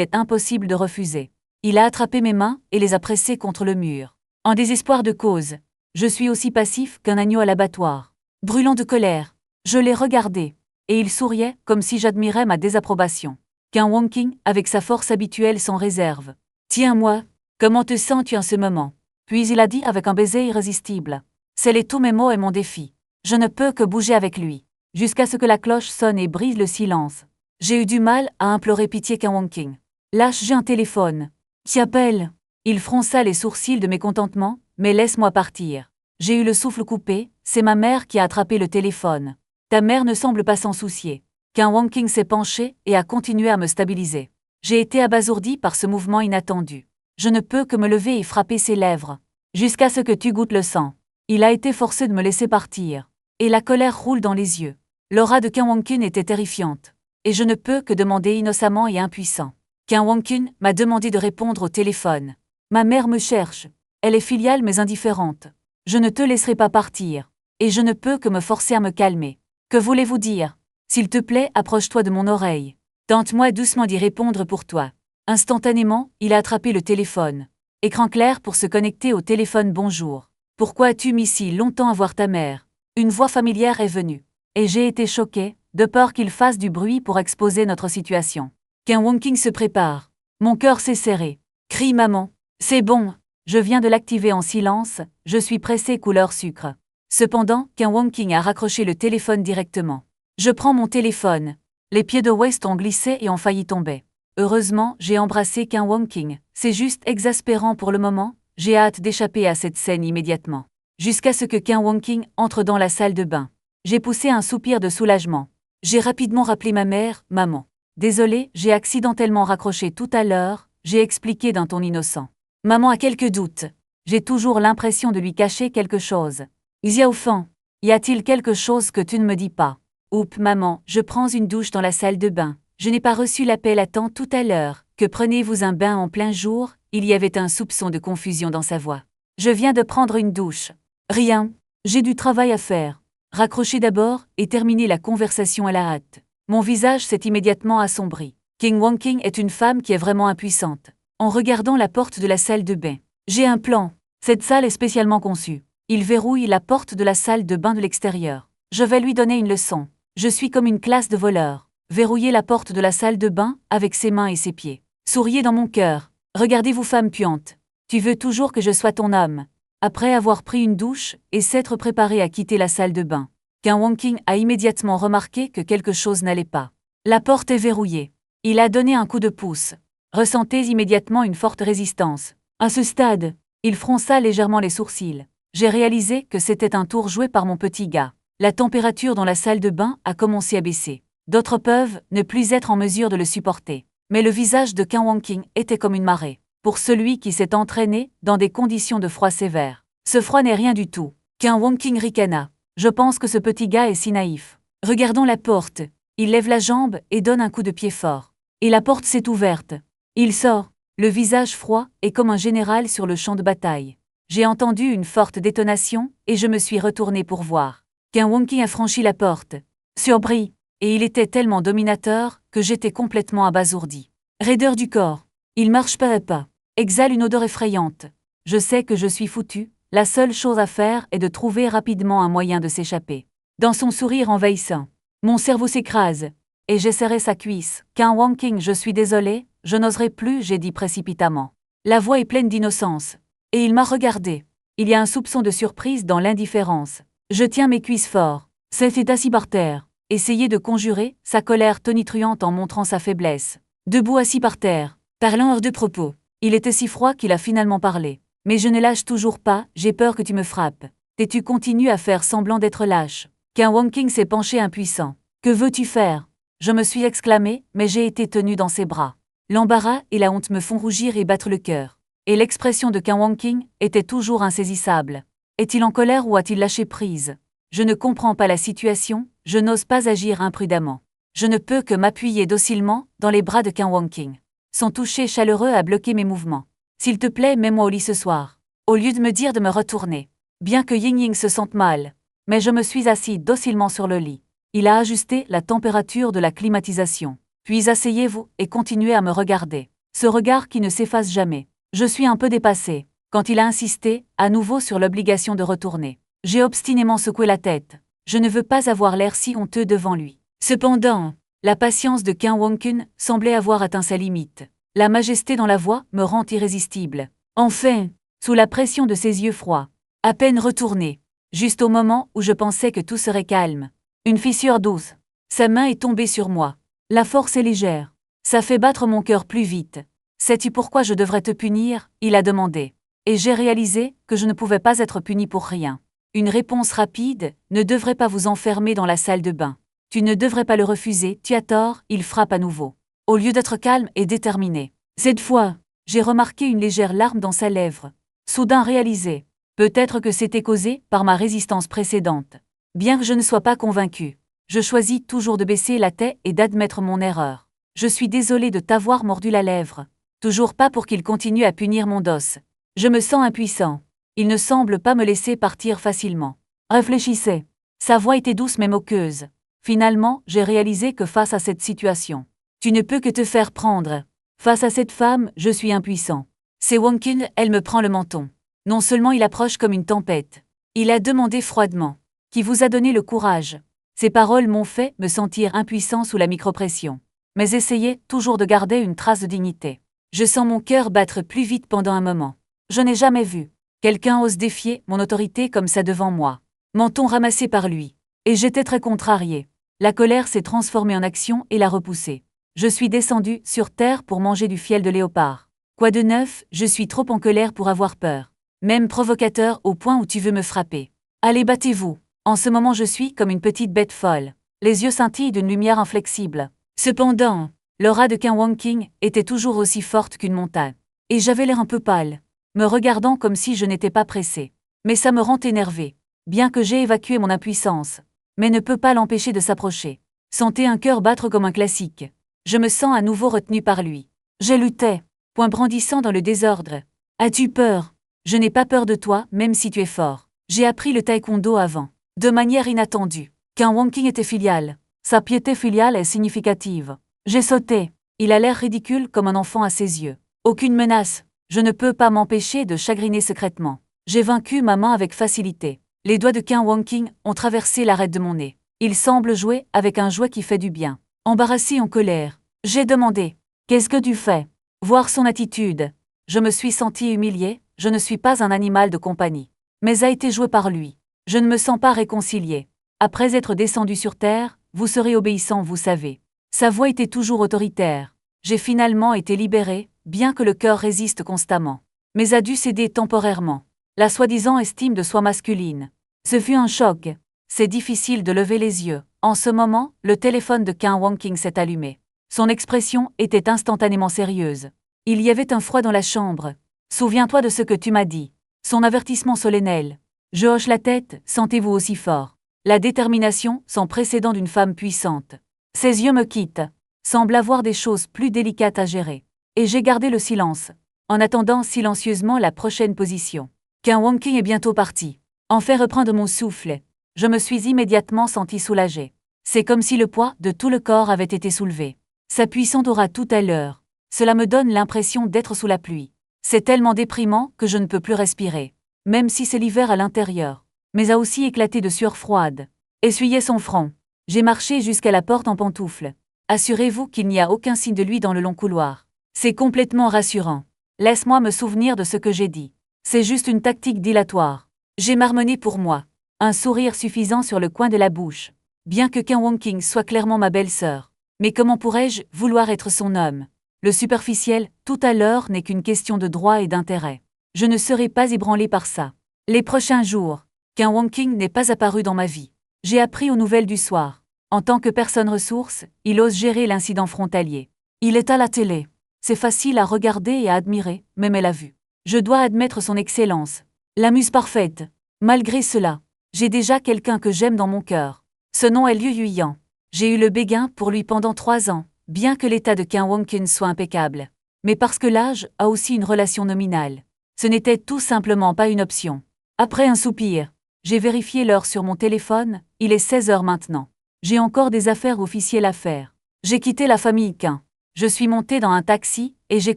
est impossible de refuser. Il a attrapé mes mains et les a pressées contre le mur. En désespoir de cause, je suis aussi passif qu'un agneau à l'abattoir. Brûlant de colère, je l'ai regardé, et il souriait comme si j'admirais ma désapprobation. Qu'un Wonking, avec sa force habituelle sans réserve. Tiens-moi, comment te sens-tu en ce moment? Puis il a dit avec un baiser irrésistible. Scellez tous mes mots et mon défi. Je ne peux que bouger avec lui. Jusqu'à ce que la cloche sonne et brise le silence. J'ai eu du mal à implorer pitié qu'un Wonking. Lâche, j'ai un téléphone. Qui appelle? Il fronça les sourcils de mécontentement, mais laisse-moi partir. J'ai eu le souffle coupé, c'est ma mère qui a attrapé le téléphone. Ta mère ne semble pas s'en soucier. Qu'un Wonking s'est penché et a continué à me stabiliser. J'ai été abasourdi par ce mouvement inattendu. Je ne peux que me lever et frapper ses lèvres. Jusqu'à ce que tu goûtes le sang. Il a été forcé de me laisser partir. Et la colère roule dans les yeux. L'aura de Qu'un Wonking était terrifiante. Et je ne peux que demander innocemment et impuissant. Qu'un Wonking m'a demandé de répondre au téléphone. Ma mère me cherche. Elle est filiale mais indifférente. Je ne te laisserai pas partir. Et je ne peux que me forcer à me calmer. Que voulez-vous dire? S'il te plaît, approche-toi de mon oreille. Tente-moi doucement d'y répondre pour toi. Instantanément, il a attrapé le téléphone. Écran clair pour se connecter au téléphone. Bonjour. Pourquoi as-tu mis si longtemps à voir ta mère? Une voix familière est venue. Et j'ai été choquée, de peur qu'il fasse du bruit pour exposer notre situation. Qu'un Wonking se prépare. Mon cœur s'est serré. Crie maman. C'est bon. Je viens de l'activer en silence, je suis pressé couleur sucre. Cependant, Qu'un Wonking a raccroché le téléphone directement. Je prends mon téléphone. Les pieds de West ont glissé et ont failli tomber. Heureusement, j'ai embrassé Qu'un Wonking. C'est juste exaspérant pour le moment, j'ai hâte d'échapper à cette scène immédiatement. Jusqu'à ce que Qu'un Wonking entre dans la salle de bain. J'ai poussé un soupir de soulagement. J'ai rapidement rappelé ma mère, maman. Désolé, j'ai accidentellement raccroché tout à l'heure, j'ai expliqué d'un ton innocent. Maman a quelques doutes. J'ai toujours l'impression de lui cacher quelque chose. Xiaofan, y a-t-il quelque chose que tu ne me dis pas? Oups, maman, je prends une douche dans la salle de bain. Je n'ai pas reçu l'appel à temps tout à l'heure. Que prenez-vous un bain en plein jour? Il y avait un soupçon de confusion dans sa voix. Je viens de prendre une douche. Rien. J'ai du travail à faire. Raccrocher d'abord et terminer la conversation à la hâte. Mon visage s'est immédiatement assombri. Qu'un Wonking est une femme qui est vraiment impuissante. En regardant la porte de la salle de bain. J'ai un plan. Cette salle est spécialement conçue. Il verrouille la porte de la salle de bain de l'extérieur. Je vais lui donner une leçon. Je suis comme une classe de voleurs. Verrouiller la porte de la salle de bain avec ses mains et ses pieds. Souriez dans mon cœur. Regardez-vous femme puante. Tu veux toujours que je sois ton homme. Après avoir pris une douche et s'être préparé à quitter la salle de bain. Qu'un Wonking a immédiatement remarqué que quelque chose n'allait pas. La porte est verrouillée. Il a donné un coup de pouce. Ressentez immédiatement une forte résistance. À ce stade, il fronça légèrement les sourcils. J'ai réalisé que c'était un tour joué par mon petit gars. La température dans la salle de bain a commencé à baisser. D'autres peuvent ne plus être en mesure de le supporter. Mais le visage de Qu'un Wonking était comme une marée. Pour celui qui s'est entraîné dans des conditions de froid sévère. Ce froid n'est rien du tout. Qu'un Wonking ricana. Je pense que ce petit gars est si naïf. Regardons la porte. Il lève la jambe et donne un coup de pied fort. Et la porte s'est ouverte. Il sort, le visage froid et comme un général sur le champ de bataille. J'ai entendu une forte détonation et je me suis retourné pour voir. Qu'un Wonking a franchi la porte. Surpris, et il était tellement dominateur que j'étais complètement abasourdi. Raideur du corps. Il marche pas à pas. Exhale une odeur effrayante. Je sais que je suis foutu, la seule chose à faire est de trouver rapidement un moyen de s'échapper. Dans son sourire envahissant, mon cerveau s'écrase, et j'ai serré sa cuisse. Qu'un Wonking, je suis désolé, je n'oserai plus, j'ai dit précipitamment. La voix est pleine d'innocence. Et il m'a regardé. Il y a un soupçon de surprise dans l'indifférence. Je tiens mes cuisses fort. S'est assis par terre. Essayait de conjurer sa colère tonitruante en montrant sa faiblesse. Debout assis par terre. Parlant hors de propos. Il était si froid qu'il a finalement parlé. Mais je ne lâche toujours pas, j'ai peur que tu me frappes. Et tu continues à faire semblant d'être lâche. Qu'un Wonking s'est penché impuissant. Que veux-tu faire? Je me suis exclamé, mais j'ai été tenu dans ses bras. L'embarras et la honte me font rougir et battre le cœur. Et l'expression de Qu'un Wonking était toujours insaisissable. Est-il en colère ou a-t-il lâché prise? Je ne comprends pas la situation, je n'ose pas agir imprudemment. Je ne peux que m'appuyer docilement dans les bras de Qu'un Wonking. Son toucher chaleureux a bloqué mes mouvements. S'il te plaît, mets-moi au lit ce soir. Au lieu de me dire de me retourner. Bien que Ying Ying se sente mal. Mais je me suis assis docilement sur le lit. Il a ajusté la température de la climatisation. Puis asseyez-vous et continuez à me regarder. Ce regard qui ne s'efface jamais. Je suis un peu dépassée. Quand il a insisté, à nouveau sur l'obligation de retourner. J'ai obstinément secoué la tête. Je ne veux pas avoir l'air si honteux devant lui. Cependant, la patience de Kim Won-kun semblait avoir atteint sa limite. La majesté dans la voix me rend irrésistible. Enfin, sous la pression de ses yeux froids, à peine retourné, juste au moment où je pensais que tout serait calme. Une fissure douce. Sa main est tombée sur moi. La force est légère. Ça fait battre mon cœur plus vite. Sais-tu pourquoi je devrais te punir? Il a demandé. Et j'ai réalisé que je ne pouvais pas être puni pour rien. Une réponse rapide ne devrait pas vous enfermer dans la salle de bain. Tu ne devrais pas le refuser, tu as tort, il frappe à nouveau. Au lieu d'être calme et déterminé. Cette fois, j'ai remarqué une légère larme dans sa lèvre. Soudain réalisé. Peut-être que c'était causé par ma résistance précédente. Bien que je ne sois pas convaincu, je choisis toujours de baisser la tête et d'admettre mon erreur. Je suis désolé de t'avoir mordu la lèvre. Toujours pas pour qu'il continue à punir mon dos. Je me sens impuissant. Il ne semble pas me laisser partir facilement. Réfléchissez. Sa voix était douce mais moqueuse. Finalement, j'ai réalisé que face à cette situation, tu ne peux que te faire prendre. Face à cette femme, je suis impuissant. C'est Won-kun, elle me prend le menton. Non seulement il approche comme une tempête. Il a demandé froidement. Qui vous a donné le courage? Ces paroles m'ont fait me sentir impuissant sous la micropression. Mais essayez toujours de garder une trace de dignité. Je sens mon cœur battre plus vite pendant un moment. Je n'ai jamais vu quelqu'un ose défier mon autorité comme ça devant moi. Menton ramassé par lui. Et j'étais très contrarié. La colère s'est transformée en action et l'a repoussé. Je suis descendu sur terre pour manger du fiel de léopard. Quoi de neuf? Je suis trop en colère pour avoir peur. Même provocateur au point où tu veux me frapper. Allez, battez-vous. En ce moment je suis comme une petite bête folle. Les yeux scintillent d'une lumière inflexible. Cependant, l'aura de Kim Won-kun était toujours aussi forte qu'une montagne. Et j'avais l'air un peu pâle, me regardant comme si je n'étais pas pressée. Mais ça me rend énervé. Bien que j'ai évacué mon impuissance, mais ne peut pas l'empêcher de s'approcher. Sentez un cœur battre comme un classique. Je me sens à nouveau retenu par lui. Je luttais, poing brandissant dans le désordre. As-tu peur? Je n'ai pas peur de toi, même si tu es fort. J'ai appris le taekwondo avant. De manière inattendue. Kim Won-kun était filial. Sa piété filiale est significative. J'ai sauté. Il a l'air ridicule comme un enfant à ses yeux. Aucune menace. Je ne peux pas m'empêcher de chagriner secrètement. J'ai vaincu ma main avec facilité. Les doigts de Kim Won-kun ont traversé l'arête de mon nez. Il semble jouer avec un jouet qui fait du bien. Embarrassé en colère, j'ai demandé « Qu'est-ce que tu fais ?» Voir son attitude. Je me suis senti humilié, je ne suis pas un animal de compagnie. Mais a été joué par lui. Je ne me sens pas réconcilié. Après être descendu sur terre, vous serez obéissant, vous savez. Sa voix était toujours autoritaire. J'ai finalement été libéré, bien que le cœur résiste constamment. Mais a dû céder temporairement. La soi-disant estime de soi masculine. Ce fut un choc. C'est difficile de lever les yeux. En ce moment, le téléphone de Kim Won-kun s'est allumé. Son expression était instantanément sérieuse. Il y avait un froid dans la chambre. Souviens-toi de ce que tu m'as dit. Son avertissement solennel. Je hoche la tête, sentez-vous aussi fort. La détermination sans précédent d'une femme puissante. Ses yeux me quittent. Semble avoir des choses plus délicates à gérer. Et j'ai gardé le silence, en attendant silencieusement la prochaine position. Kim Won-kun est bientôt parti. En fait reprendre mon souffle. Je me suis immédiatement senti soulagé. C'est comme si le poids de tout le corps avait été soulevé. Sa puissante aura tout à l'heure. Cela me donne l'impression d'être sous la pluie. C'est tellement déprimant que je ne peux plus respirer. Même si c'est l'hiver à l'intérieur. Mais a aussi éclaté de sueur froide. Essuyez son front. J'ai marché jusqu'à la porte en pantoufles. Assurez-vous qu'il n'y a aucun signe de lui dans le long couloir. C'est complètement rassurant. Laisse-moi me souvenir de ce que j'ai dit. C'est juste une tactique dilatoire. J'ai marmonné pour moi. Un sourire suffisant sur le coin de la bouche. Bien que Kim Won-kun soit clairement ma belle-sœur. Mais comment pourrais-je vouloir être son homme? Le superficiel, tout à l'heure, n'est qu'une question de droit et d'intérêt. Je ne serai pas ébranlé par ça. Les prochains jours, Kim Won-kun n'est pas apparu dans ma vie. J'ai appris aux nouvelles du soir. En tant que personne ressource, il ose gérer l'incident frontalier. Il est à la télé. C'est facile à regarder et à admirer, même elle a vu. Je dois admettre son excellence. La muse parfaite. Malgré cela, j'ai déjà quelqu'un que j'aime dans mon cœur. Ce nom est Liu Yuyan. J'ai eu le béguin pour lui pendant 3 ans, bien que l'état de Kim Won-kun soit impeccable. Mais parce que l'âge a aussi une relation nominale. Ce n'était tout simplement pas une option. Après un soupir, j'ai vérifié l'heure sur mon téléphone, il est 16 heures maintenant. J'ai encore des affaires officielles à faire. J'ai quitté la famille Quin. Je suis monté dans un taxi et j'ai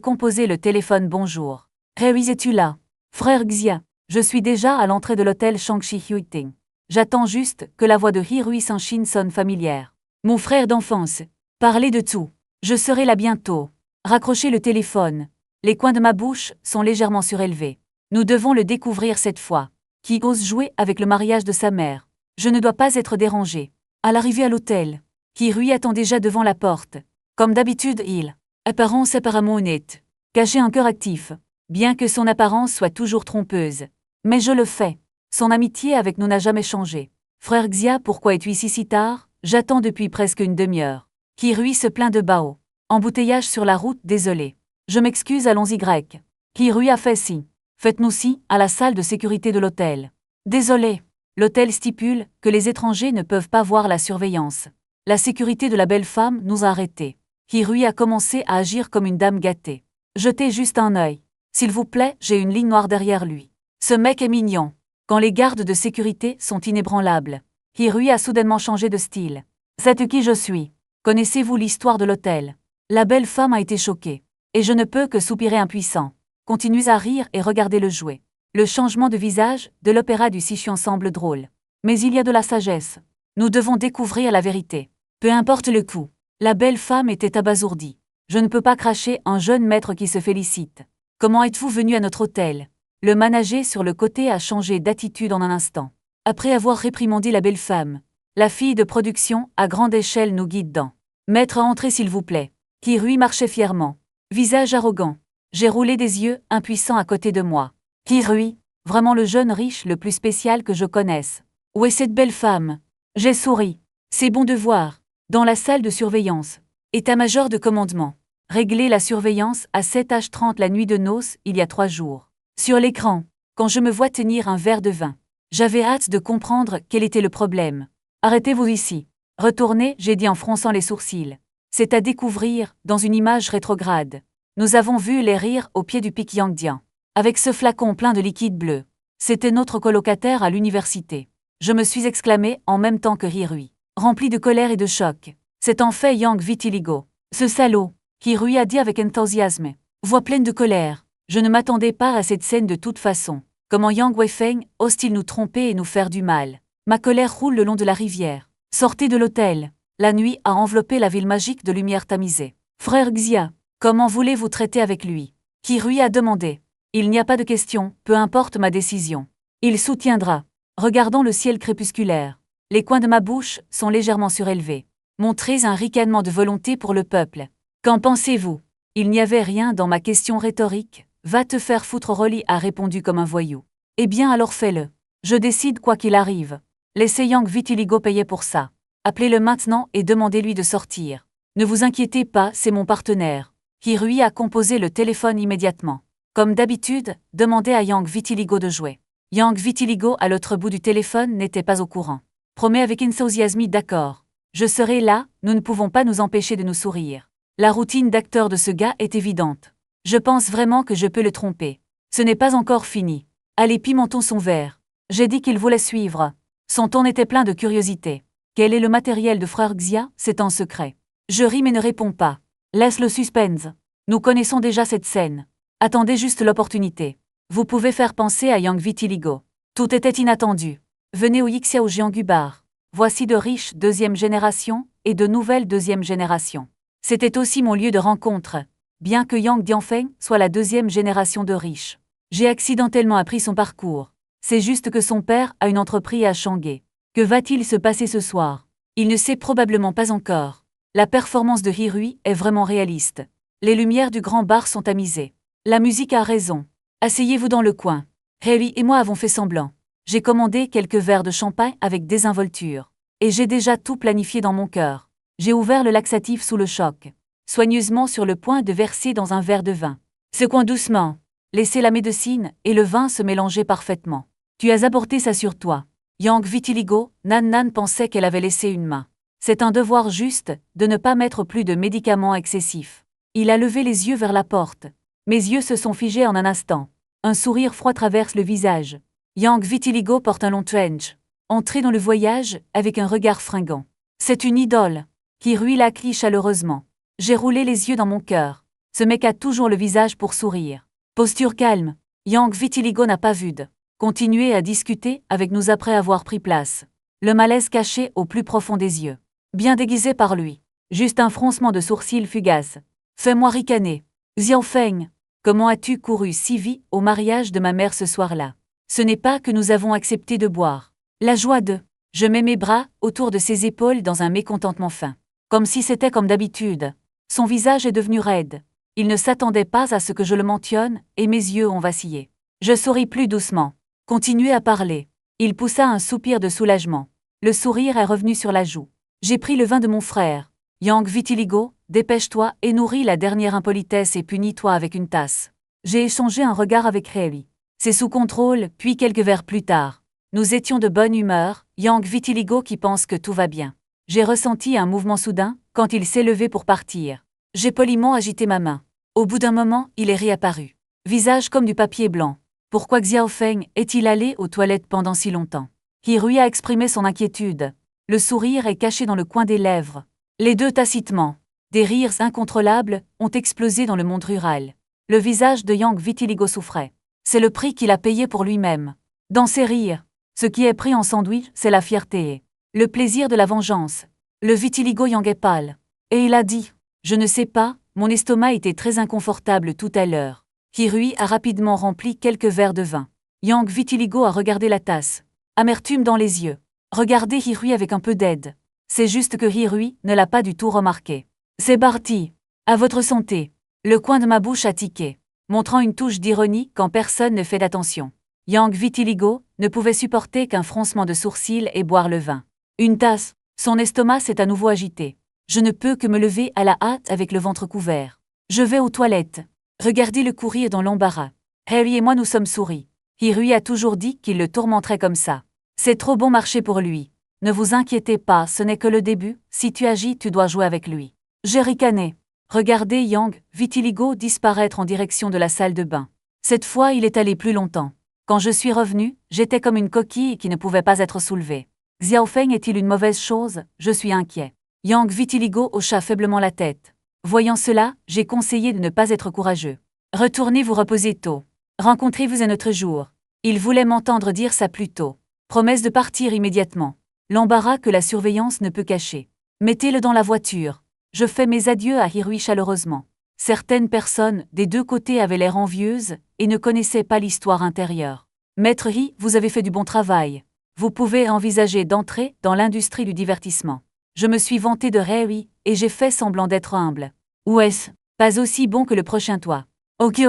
composé le téléphone bonjour. Rui, es-tu là? Frère Xia, je suis déjà à l'entrée de l'hôtel Shangxi Huiting. J'attends juste que la voix de Hirui Sanshin sonne familière. Mon frère d'enfance. Parlez de tout. Je serai là bientôt. Raccrochez le téléphone. Les coins de ma bouche sont légèrement surélevés. Nous devons le découvrir cette fois. Qui ose jouer avec le mariage de sa mère? Je ne dois pas être dérangé. À l'arrivée à l'hôtel, Hirui attend déjà devant la porte. Comme d'habitude, il. Apparence apparemment honnête. Cacher un cœur actif. Bien que son apparence soit toujours trompeuse. Mais je le fais. Son amitié avec nous n'a jamais changé. Frère Xia, pourquoi es-tu ici si tard? J'attends depuis presque une demi-heure. Hirui se plaint de Bao. Embouteillage sur la route, désolé. Je m'excuse, allons-y grec. Hirui a fait si. Faites-nous si, à la salle de sécurité de l'hôtel. Désolé. L'hôtel stipule que les étrangers ne peuvent pas voir la surveillance. La sécurité de la belle femme nous a arrêtés. Hirui a commencé à agir comme une dame gâtée. Jetez juste un œil. S'il vous plaît, j'ai une ligne noire derrière lui. Ce mec est mignon. Quand les gardes de sécurité sont inébranlables. Hirui a soudainement changé de style. C'est qui je suis? Connaissez-vous l'histoire de l'hôtel? La belle femme a été choquée. Et je ne peux que soupirer impuissant. Continuez à rire et regardez le jouer. Le changement de visage de l'opéra du Sichuan semble drôle. Mais il y a de la sagesse. Nous devons découvrir la vérité. Peu importe le coup. La belle femme était abasourdie. Je ne peux pas cracher un jeune maître qui se félicite. Comment êtes-vous venu à notre hôtel? Le manager sur le côté a changé d'attitude en un instant. Après avoir réprimandé la belle femme, la fille de production à grande échelle nous guide dans. Maître, entrez s'il vous plaît. Hirui marchait fièrement. Visage arrogant. J'ai roulé des yeux, impuissant à côté de moi. Hirui, vraiment le jeune riche le plus spécial que je connaisse. Où est cette belle femme? J'ai souri. C'est bon de voir. Dans la salle de surveillance. État-major de commandement. Régler la surveillance à 7h30 la nuit de noces il y a 3 jours. Sur l'écran, quand je me vois tenir un verre de vin. J'avais hâte de comprendre quel était le problème. Arrêtez-vous ici. Retournez, j'ai dit en fronçant les sourcils. C'est à découvrir, dans une image rétrograde. Nous avons vu les rires au pied du pic Yangdian. Avec ce flacon plein de liquide bleu. C'était notre colocataire à l'université. Je me suis exclamé en même temps que Hirui. Rempli de colère et de choc. C'est en fait Yang Vitiligo. Ce salaud, Hirui a dit avec enthousiasme. Voix pleine de colère. Je ne m'attendais pas à cette scène de toute façon. Comment Yang Weifeng ose-t-il nous tromper et nous faire du mal? Ma colère roule le long de la rivière. Sortez de l'hôtel. La nuit a enveloppé la ville magique de lumière tamisée. Frère Xia, comment voulez-vous traiter avec lui? Hirui a demandé. Il n'y a pas de question, peu importe ma décision. Il soutiendra. Regardant le ciel crépusculaire. Les coins de ma bouche sont légèrement surélevés. Montrez un ricanement de volonté pour le peuple. Qu'en pensez-vous? Il n'y avait rien dans ma question rhétorique. Va te faire foutre, Rolly a répondu comme un voyou. Eh bien alors fais-le. Je décide quoi qu'il arrive. Laissez Yang Vitiligo payer pour ça. Appelez-le maintenant et demandez-lui de sortir. Ne vous inquiétez pas, c'est mon partenaire. Hirui a composé le téléphone immédiatement. Comme d'habitude, demandez à Yang Vitiligo de jouer. Yang Vitiligo à l'autre bout du téléphone n'était pas au courant. Promets avec enthousiasme, d'accord. Je serai là, nous ne pouvons pas nous empêcher de nous sourire. La routine d'acteur de ce gars est évidente. Je pense vraiment que je peux le tromper. Ce n'est pas encore fini. Allez, pimentons son verre. J'ai dit qu'il voulait suivre. Son ton était plein de curiosité. Quel est le matériel de Frère Xia? C'est en secret. Je ris mais ne réponds pas. Laisse le suspense. Nous connaissons déjà cette scène. Attendez juste l'opportunité. Vous pouvez faire penser à Yang Vitiligo. Tout était inattendu. Venez au Yixiao Jiangubar. Voici de riches deuxième génération et de nouvelles deuxième génération. C'était aussi mon lieu de rencontre. Bien que Yang Dianfeng soit la deuxième génération de riches. J'ai accidentellement appris son parcours. C'est juste que son père a une entreprise à Shanghai. Que va-t-il se passer ce soir? Il ne sait probablement pas encore. La performance de Hirui est vraiment réaliste. Les lumières du grand bar sont tamisées. La musique a raison. Asseyez-vous dans le coin. Rui et moi avons fait semblant. J'ai commandé quelques verres de champagne avec désinvolture. Et j'ai déjà tout planifié dans mon cœur. J'ai ouvert le laxatif sous le choc. Soigneusement sur le point de verser dans un verre de vin. Secouant doucement. Laissez la médecine et le vin se mélanger parfaitement. Tu as apporté ça sur toi. Yang Vitiligo, Nan pensait qu'elle avait laissé une main. C'est un devoir juste de ne pas mettre plus de médicaments excessifs. Il a levé les yeux vers la porte. Mes yeux se sont figés en un instant. Un sourire froid traverse le visage. Yang Vitiligo porte un long trench. Entré dans le voyage avec un regard fringant. C'est une idole. Kirui l'a crié chaleureusement. J'ai roulé les yeux dans mon cœur. Ce mec a toujours le visage pour sourire. Posture calme. Yang Vitiligo n'a pas vu de continuer à discuter avec nous après avoir pris place. Le malaise caché au plus profond des yeux. Bien déguisé par lui. Juste un froncement de sourcils fugace. Fais-moi ricaner. Xiao Feng, comment as-tu couru si vite au mariage de ma mère ce soir-là? Ce n'est pas que nous avons accepté de boire. La joie de... Je mets mes bras autour de ses épaules dans un mécontentement fin. Comme si c'était comme d'habitude. Son visage est devenu raide. Il ne s'attendait pas à ce que je le mentionne, et mes yeux ont vacillé. Je souris plus doucement. Continuez à parler. Il poussa un soupir de soulagement. Le sourire est revenu sur la joue. J'ai pris le vin de mon frère. Yang Vitiligo, dépêche-toi et nourris la dernière impolitesse et punis-toi avec une tasse. J'ai échangé un regard avec Rei. C'est sous contrôle, puis quelques verres plus tard. Nous étions de bonne humeur, Yang Vitiligo qui pense que tout va bien. J'ai ressenti un mouvement soudain, quand il s'est levé pour partir. J'ai poliment agité ma main. Au bout d'un moment, il est réapparu. Visage comme du papier blanc. Pourquoi Xiao Feng est-il allé aux toilettes pendant si longtemps? Kirui a exprimé son inquiétude. Le sourire est caché dans le coin des lèvres. Les deux tacitement. Des rires incontrôlables ont explosé dans le monde rural. Le visage de Yang Vitiligo souffrait. C'est le prix qu'il a payé pour lui-même. Dans ses rires, ce qui est pris en sandwich, c'est la fierté. Le plaisir de la vengeance. Le vitiligo Yang est pâle. Et il a dit, je ne sais pas, mon estomac était très inconfortable tout à l'heure. Kirui a rapidement rempli quelques verres de vin. Yang Vitiligo a regardé la tasse. Amertume dans les yeux. Regardez Hirui avec un peu d'aide. C'est juste que Hirui ne l'a pas du tout remarqué. C'est parti. À votre santé. Le coin de ma bouche a tiqué, montrant une touche d'ironie quand personne ne fait d'attention. Yang Vitiligo ne pouvait supporter qu'un froncement de sourcils et boire le vin. Une tasse. Son estomac s'est à nouveau agité. Je ne peux que me lever à la hâte avec le ventre couvert. Je vais aux toilettes. Regardez-le courir dans l'embarras. Harry et moi nous sommes souris. Hirui a toujours dit qu'il le tourmenterait comme ça. C'est trop bon marché pour lui. Ne vous inquiétez pas, ce n'est que le début. Si tu agis, tu dois jouer avec lui. J'ai ricané. Regardez Yang Vitiligo disparaître en direction de la salle de bain. Cette fois, il est allé plus longtemps. Quand je suis revenu, j'étais comme une coquille qui ne pouvait pas être soulevée. Xiao Feng est-il une mauvaise chose? Je suis inquiet. Yang Vitiligo hocha faiblement la tête. Voyant cela, j'ai conseillé de ne pas être courageux. Retournez vous reposer tôt. Rencontrez-vous un autre jour. Il voulait m'entendre dire ça plus tôt. Promesse de partir immédiatement. L'embarras que la surveillance ne peut cacher. Mettez-le dans la voiture. Je fais mes adieux à Hirui chaleureusement. Certaines personnes des deux côtés avaient l'air envieuses et ne connaissaient pas l'histoire intérieure. Maître Hi, vous avez fait du bon travail. Vous pouvez envisager d'entrer dans l'industrie du divertissement. Je me suis vanté de Rei et j'ai fait semblant d'être humble. Ou est-ce pas aussi bon que le prochain toit? Ok.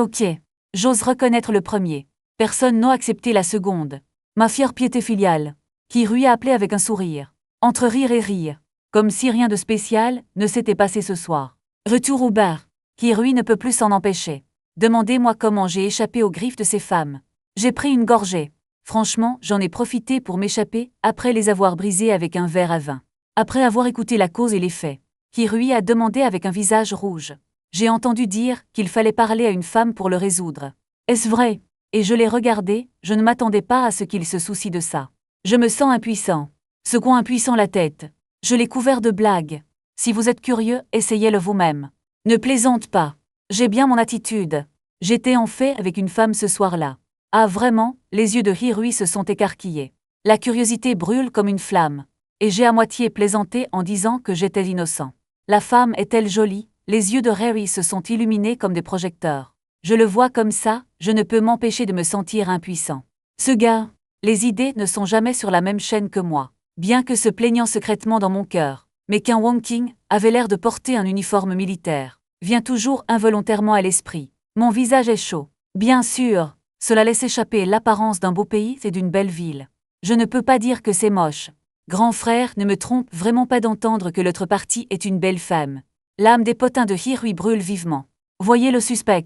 J'ose reconnaître le premier. Personne n'a accepté la seconde. Ma fière piété filiale. Kirui a appelé avec un sourire. Entre rire et rire. Comme si rien de spécial ne s'était passé ce soir. Retour au bar. Kirui ne peut plus s'en empêcher. Demandez-moi comment j'ai échappé aux griffes de ces femmes. J'ai pris une gorgée. Franchement, j'en ai profité pour m'échapper après les avoir brisées avec un verre à vin. Après avoir écouté la cause et les faits, Kirui a demandé avec un visage rouge. J'ai entendu dire qu'il fallait parler à une femme pour le résoudre. Est-ce vrai? Et je l'ai regardé, je ne m'attendais pas à ce qu'il se soucie de ça. Je me sens impuissant. Secouant impuissant la tête. Je l'ai couvert de blagues. Si vous êtes curieux, essayez-le vous-même. Ne plaisante pas. J'ai bien mon attitude. J'étais en fait avec une femme ce soir-là. Ah vraiment, les yeux de Hirui se sont écarquillés. La curiosité brûle comme une flamme. Et j'ai à moitié plaisanté en disant que j'étais innocent. La femme est-elle jolie? Les yeux de Rei se sont illuminés comme des projecteurs. Je le vois comme ça, je ne peux m'empêcher de me sentir impuissant. Ce gars, les idées ne sont jamais sur la même chaîne que moi. Bien que se plaignant secrètement dans mon cœur, mais qu'un Wonking avait l'air de porter un uniforme militaire, vient toujours involontairement à l'esprit. Mon visage est chaud. Bien sûr, cela laisse échapper l'apparence d'un beau pays et d'une belle ville. Je ne peux pas dire que c'est moche. Grand frère ne me trompe vraiment pas d'entendre que l'autre partie est une belle femme. L'âme des potins de Hirui brûle vivement. Voyez le suspect.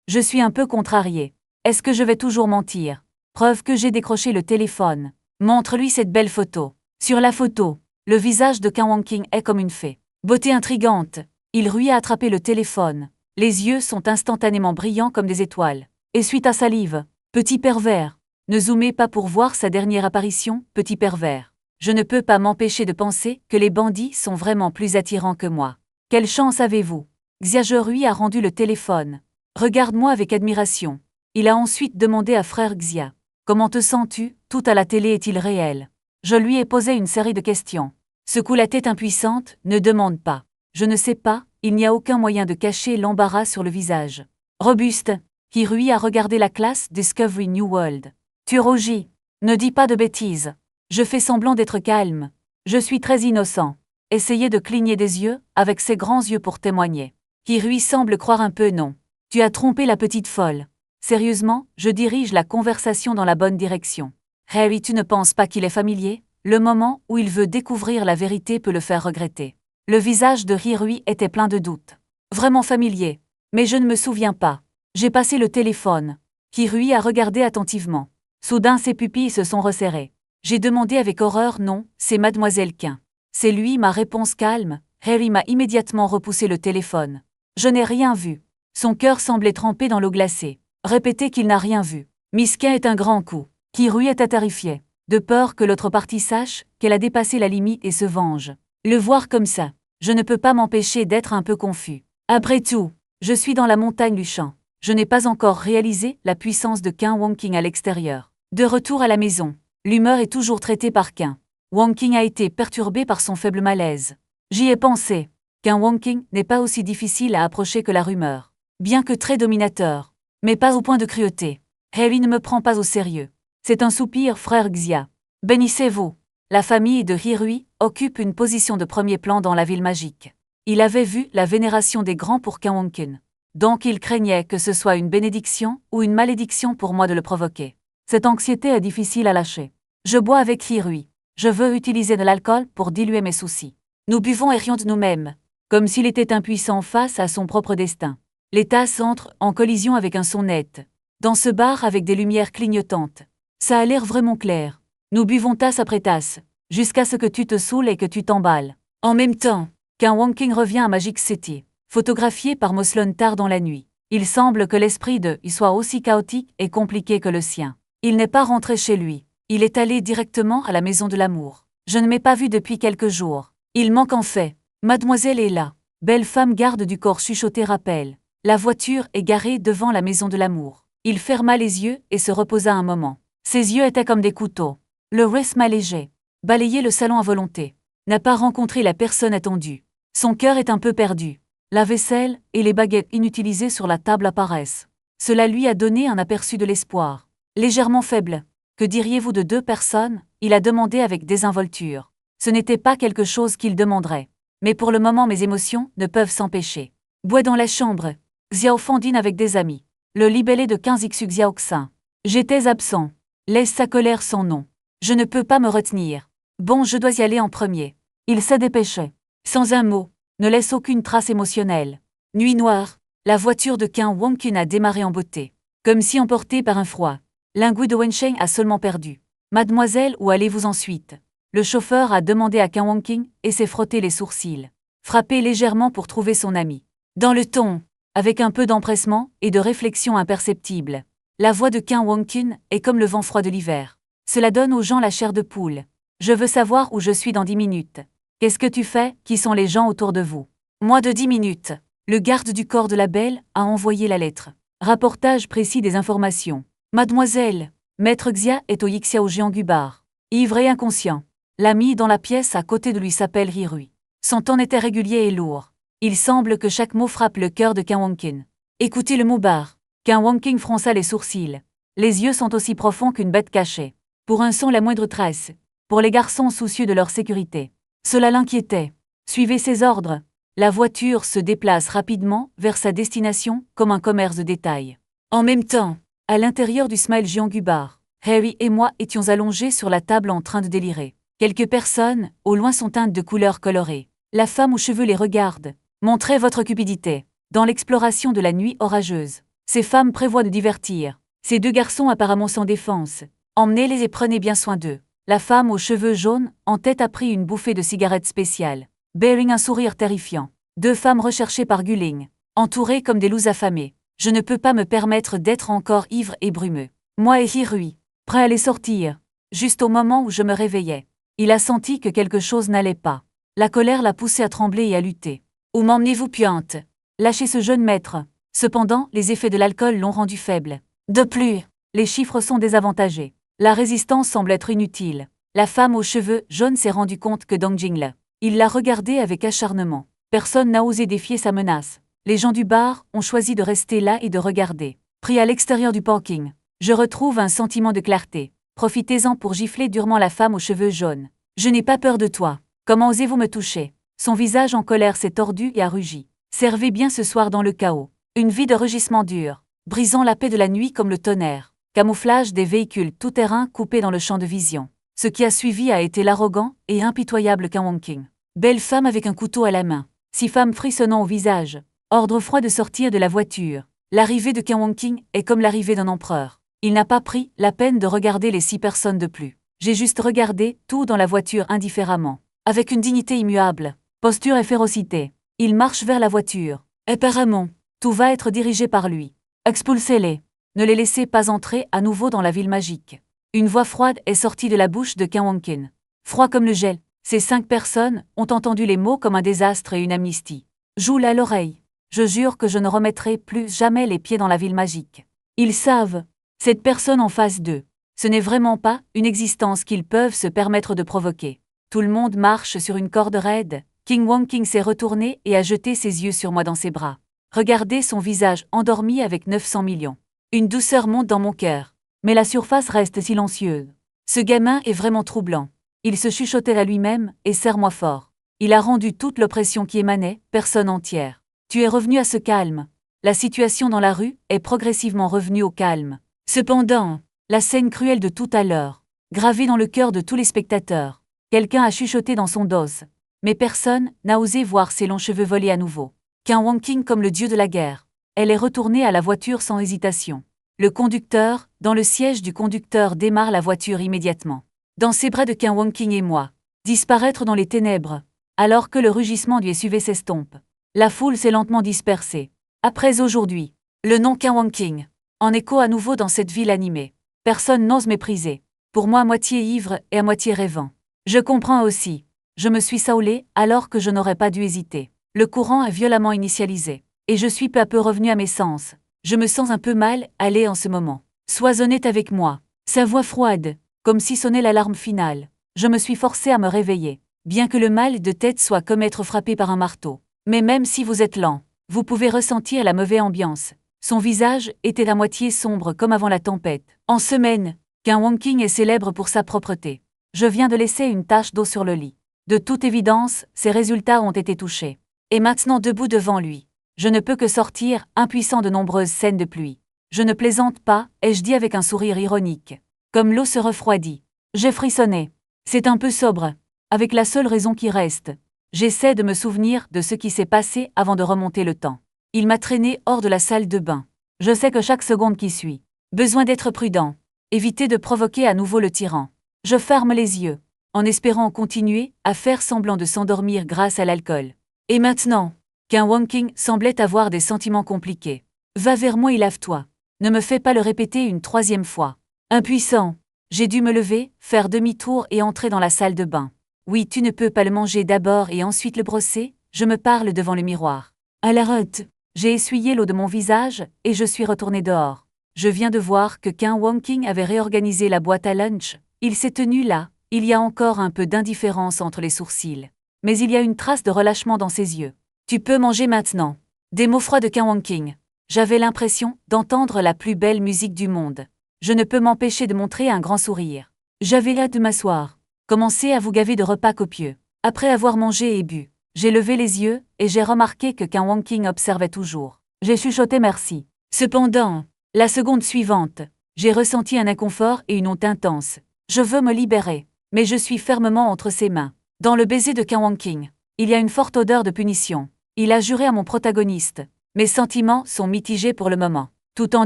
Je suis un peu contrarié. Est-ce que je vais toujours mentir? Preuve que j'ai décroché le téléphone. Montre-lui cette belle photo. Sur la photo, le visage de Kan Wonking est comme une fée. Beauté intrigante. Il Rui a attrapé le téléphone. Les yeux sont instantanément brillants comme des étoiles. Essuie ta salive. Petit pervers. Ne zoomez pas pour voir sa dernière apparition, petit pervers. Je ne peux pas m'empêcher de penser que les bandits sont vraiment plus attirants que moi. Quelle chance avez-vous? Xiajerui a rendu le téléphone. Regarde-moi avec admiration. Il a ensuite demandé à frère Xia. Comment te sens-tu? Tout à la télé est-il réel? Je lui ai posé une série de questions. Secoue la tête impuissante, ne demande pas. Je ne sais pas, il n'y a aucun moyen de cacher l'embarras sur le visage. Robuste, Hirui a regardé la classe Discovery New World. Tu rougis. Ne dis pas de bêtises. Je fais semblant d'être calme. Je suis très innocent. Essayez de cligner des yeux, avec ses grands yeux pour témoigner. Hirui semble croire un peu non. Tu as trompé la petite folle. Sérieusement, je dirige la conversation dans la bonne direction. Harry, tu ne penses pas qu'il est familier? Le moment où il veut découvrir la vérité peut le faire regretter. Le visage de Hirui était plein de doutes. Vraiment familier. Mais je ne me souviens pas. J'ai passé le téléphone. Hirui a regardé attentivement. Soudain ses pupilles se sont resserrées. J'ai demandé avec horreur non, c'est Mademoiselle Quin. C'est lui, ma réponse calme. Harry m'a immédiatement repoussé le téléphone. Je n'ai rien vu. Son cœur semblait trempé dans l'eau glacée. Répéter qu'il n'a rien vu. Miss Quin est un grand coup. Hirui était terrifié, de peur que l'autre partie sache qu'elle a dépassé la limite et se venge. Le voir comme ça, je ne peux pas m'empêcher d'être un peu confus. Après tout, je suis dans la montagne du champ. Je n'ai pas encore réalisé la puissance de Qin Wonking à l'extérieur. De retour à la maison, l'humeur est toujours traitée par Qin. Wonking a été perturbé par son faible malaise. J'y ai pensé. Qin Wonking n'est pas aussi difficile à approcher que la rumeur. Bien que très dominateur, mais pas au point de cruauté. Harry ne me prend pas au sérieux. C'est un soupir, frère Xia. Bénissez-vous. La famille de Hirui occupe une position de premier plan dans la ville magique. Il avait vu la vénération des grands pour Qin Wonkin. Donc il craignait que ce soit une bénédiction ou une malédiction pour moi de le provoquer. Cette anxiété est difficile à lâcher. Je bois avec Hirui. Je veux utiliser de l'alcool pour diluer mes soucis. Nous buvons et rions de nous-mêmes, comme s'il était impuissant face à son propre destin. Les tasses entrent en collision avec un son net. Dans ce bar avec des lumières clignotantes. Ça a l'air vraiment clair. Nous buvons tasse après tasse, jusqu'à ce que tu te saoules et que tu t'emballes. En même temps, Qin Wonking revient à Magic City, photographié par Moslon tard dans la nuit. Il semble que l'esprit de y soit aussi chaotique et compliqué que le sien. Il n'est pas rentré chez lui. Il est allé directement à la maison de l'amour. Je ne m'ai pas vu depuis quelques jours. Il manque en fait. Mademoiselle est là. Belle femme garde du corps chuchoté rappelle. La voiture est garée devant la maison de l'amour. Il ferma les yeux et se reposa un moment. Ses yeux étaient comme des couteaux. Le rythme léger. Balayer le salon à volonté. N'a pas rencontré la personne attendue. Son cœur est un peu perdu. La vaisselle et les baguettes inutilisées sur la table apparaissent. Cela lui a donné un aperçu de l'espoir. Légèrement faible. Que diriez-vous de 2 personnes? Il a demandé avec désinvolture. Ce n'était pas quelque chose qu'il demanderait. Mais pour le moment mes émotions ne peuvent s'empêcher. Bois dans la chambre. Xiao Fandine avec des amis. Le libellé de 15 Xu Xiaoxin. J'étais absent. Laisse sa colère sans nom. Je ne peux pas me retenir. Bon, je dois y aller en premier. Il se dépêchait. Sans un mot, ne laisse aucune trace émotionnelle. Nuit noire, la voiture de Qin Wonkin a démarré en beauté. Comme si emportée par un froid. L'ingui de Wensheng a seulement perdu. Mademoiselle, où allez-vous ensuite? Le chauffeur a demandé à Qin Wonking et s'est frotté les sourcils. Frappé légèrement pour trouver son ami. Dans le ton, avec un peu d'empressement et de réflexion imperceptible. La voix de Qin Wonkin est comme le vent froid de l'hiver. Cela donne aux gens la chair de poule. Je veux savoir où je suis dans 10 minutes. Qu'est-ce que tu fais? Qui sont les gens autour de vous? Moins de 10 minutes. Le garde du corps de la belle a envoyé la lettre. Rapportage précis des informations. Mademoiselle, Maître Xia est au Yixiao Jianghu-bar. Ivre et inconscient. L'ami dans la pièce à côté de lui s'appelle Hirui. Son ton était régulier et lourd. Il semble que chaque mot frappe le cœur de Qin Wonkin. Écoutez le mot bar. Qin Wonking fronça les sourcils. Les yeux sont aussi profonds qu'une bête cachée. Pour un son la moindre trace. Pour les garçons soucieux de leur sécurité. Cela l'inquiétait. Suivez ses ordres. La voiture se déplace rapidement vers sa destination comme un commerce de détail. En même temps, à l'intérieur du Smile Jianghu Bar, Harry et moi étions allongés sur la table en train de délirer. Quelques personnes, au loin, sont teintes de couleurs colorées. La femme aux cheveux les regarde. Montrez votre cupidité. Dans l'exploration de la nuit orageuse. Ces femmes prévoient de divertir. Ces 2 garçons apparemment sans défense. Emmenez-les et prenez bien soin d'eux. La femme aux cheveux jaunes, en tête, a pris une bouffée de cigarette spéciale. Bearing un sourire terrifiant. 2 femmes recherchées par Guling. Entourées comme des loups affamés. Je ne peux pas me permettre d'être encore ivre et brumeux. Moi et Hirui. Prêts à les sortir. Juste au moment où je me réveillais. Il a senti que quelque chose n'allait pas. La colère l'a poussé à trembler et à lutter. « Où m'emmenez-vous, puante ?» Lâchez ce jeune maître. Cependant, les effets de l'alcool l'ont rendu faible. De plus, les chiffres sont désavantagés. La résistance semble être inutile. La femme aux cheveux jaunes s'est rendue compte que Dong Jingle. Il l'a regardé avec acharnement. Personne n'a osé défier sa menace. Les gens du bar ont choisi de rester là et de regarder. Pris à l'extérieur du parking, je retrouve un sentiment de clarté. Profitez-en pour gifler durement la femme aux cheveux jaunes. Je n'ai pas peur de toi. Comment osez-vous me toucher? Son visage en colère s'est tordu et a rugi. Servez bien ce soir dans le chaos. Une vie de rugissement dur, brisant la paix de la nuit comme le tonnerre. Camouflage des véhicules tout-terrain coupés dans le champ de vision. Ce qui a suivi a été l'arrogant et impitoyable Ken Won-king. Belle femme avec un couteau à la main. 6 femmes frissonnant au visage. Ordre froid de sortir de la voiture. L'arrivée de Ken Won-king est comme l'arrivée d'un empereur. Il n'a pas pris la peine de regarder les 6 personnes de plus. J'ai juste regardé tout dans la voiture indifféremment. Avec une dignité immuable, posture et férocité, il marche vers la voiture. Apparemment, tout va être dirigé par lui. Expulsez-les. Ne les laissez pas entrer à nouveau dans la ville magique. Une voix froide est sortie de la bouche de Ken Won-king. Froid comme le gel, ces 5 personnes ont entendu les mots comme un désastre et une amnistie. Joue-le à l'oreille. Je jure que je ne remettrai plus jamais les pieds dans la ville magique. Ils savent. Cette personne en face d'eux. Ce n'est vraiment pas une existence qu'ils peuvent se permettre de provoquer. Tout le monde marche sur une corde raide. Ken Won-king s'est retourné et a jeté ses yeux sur moi dans ses bras. Regardez son visage endormi avec 900 millions. Une douceur monte dans mon cœur. Mais la surface reste silencieuse. Ce gamin est vraiment troublant. Il se chuchotait à lui-même et serre-moi fort. Il a rendu toute l'oppression qui émanait, personne entière. Tu es revenu à ce calme. La situation dans la rue est progressivement revenue au calme. Cependant, la scène cruelle de tout à l'heure, gravée dans le cœur de tous les spectateurs. Quelqu'un a chuchoté dans son dos. Mais personne n'a osé voir ses longs cheveux voler à nouveau. Ken Won-king comme le dieu de la guerre. Elle est retournée à la voiture sans hésitation. Le conducteur, dans le siège du conducteur, démarre la voiture immédiatement. Dans ses bras de Ken Won-king et moi, disparaître dans les ténèbres, alors que le rugissement du SUV s'estompe. La foule s'est lentement dispersée. Après aujourd'hui, le nom Ken Won-king, en écho à nouveau dans cette ville animée. Personne n'ose mépriser. Pour moi, à moitié ivre et à moitié rêvant. Je comprends aussi. Je me suis saoulé alors que je n'aurais pas dû hésiter. Le courant est violemment initialisé. Et je suis peu à peu revenu à mes sens. Je me sens un peu mal allé en ce moment. Sois honnête avec moi. Sa voix froide, comme si sonnait l'alarme finale. Je me suis forcé à me réveiller. Bien que le mal de tête soit comme être frappé par un marteau. Mais même si vous êtes lent, vous pouvez ressentir la mauvaise ambiance. Son visage était à moitié sombre comme avant la tempête. En semaine, Ken Won-king est célèbre pour sa propreté. Je viens de laisser une tache d'eau sur le lit. De toute évidence, ses résultats ont été touchés. Et maintenant debout devant lui, je ne peux que sortir, impuissant de nombreuses scènes de pluie. Je ne plaisante pas, ai-je dit avec un sourire ironique. Comme l'eau se refroidit. J'ai frissonné. C'est un peu sobre. Avec la seule raison qui reste. J'essaie de me souvenir de ce qui s'est passé avant de remonter le temps. Il m'a traîné hors de la salle de bain. Je sais que chaque seconde qui suit. Besoin d'être prudent. Éviter de provoquer à nouveau le tyran. Je ferme les yeux, en espérant continuer à faire semblant de s'endormir grâce à l'alcool. Et maintenant, Ken Won-king semblait avoir des sentiments compliqués. Va vers moi et lave-toi. Ne me fais pas le répéter une 3e fois. Impuissant, j'ai dû me lever, faire demi-tour et entrer dans la salle de bain. Oui, tu ne peux pas le manger d'abord et ensuite le brosser, je me parle devant le miroir. À la route, j'ai essuyé l'eau de mon visage et je suis retourné dehors. Je viens de voir que Ken Won-king avait réorganisé la boîte à lunch. Il s'est tenu là, il y a encore un peu d'indifférence entre les sourcils. Mais il y a une trace de relâchement dans ses yeux. Tu peux manger maintenant. Des mots froids de Ken Won-king. J'avais l'impression d'entendre la plus belle musique du monde. Je ne peux m'empêcher de montrer un grand sourire. J'avais hâte de m'asseoir. Commencer à vous gaver de repas copieux. Après avoir mangé et bu, j'ai levé les yeux et j'ai remarqué que Ken Won-king observait toujours. J'ai chuchoté merci. Cependant, la seconde suivante, j'ai ressenti un inconfort et une honte intense. Je veux me libérer, mais je suis fermement entre ses mains. Dans le baiser de Ken Won-king, il y a une forte odeur de punition. Il a juré à mon protagoniste. Mes sentiments sont mitigés pour le moment, tout en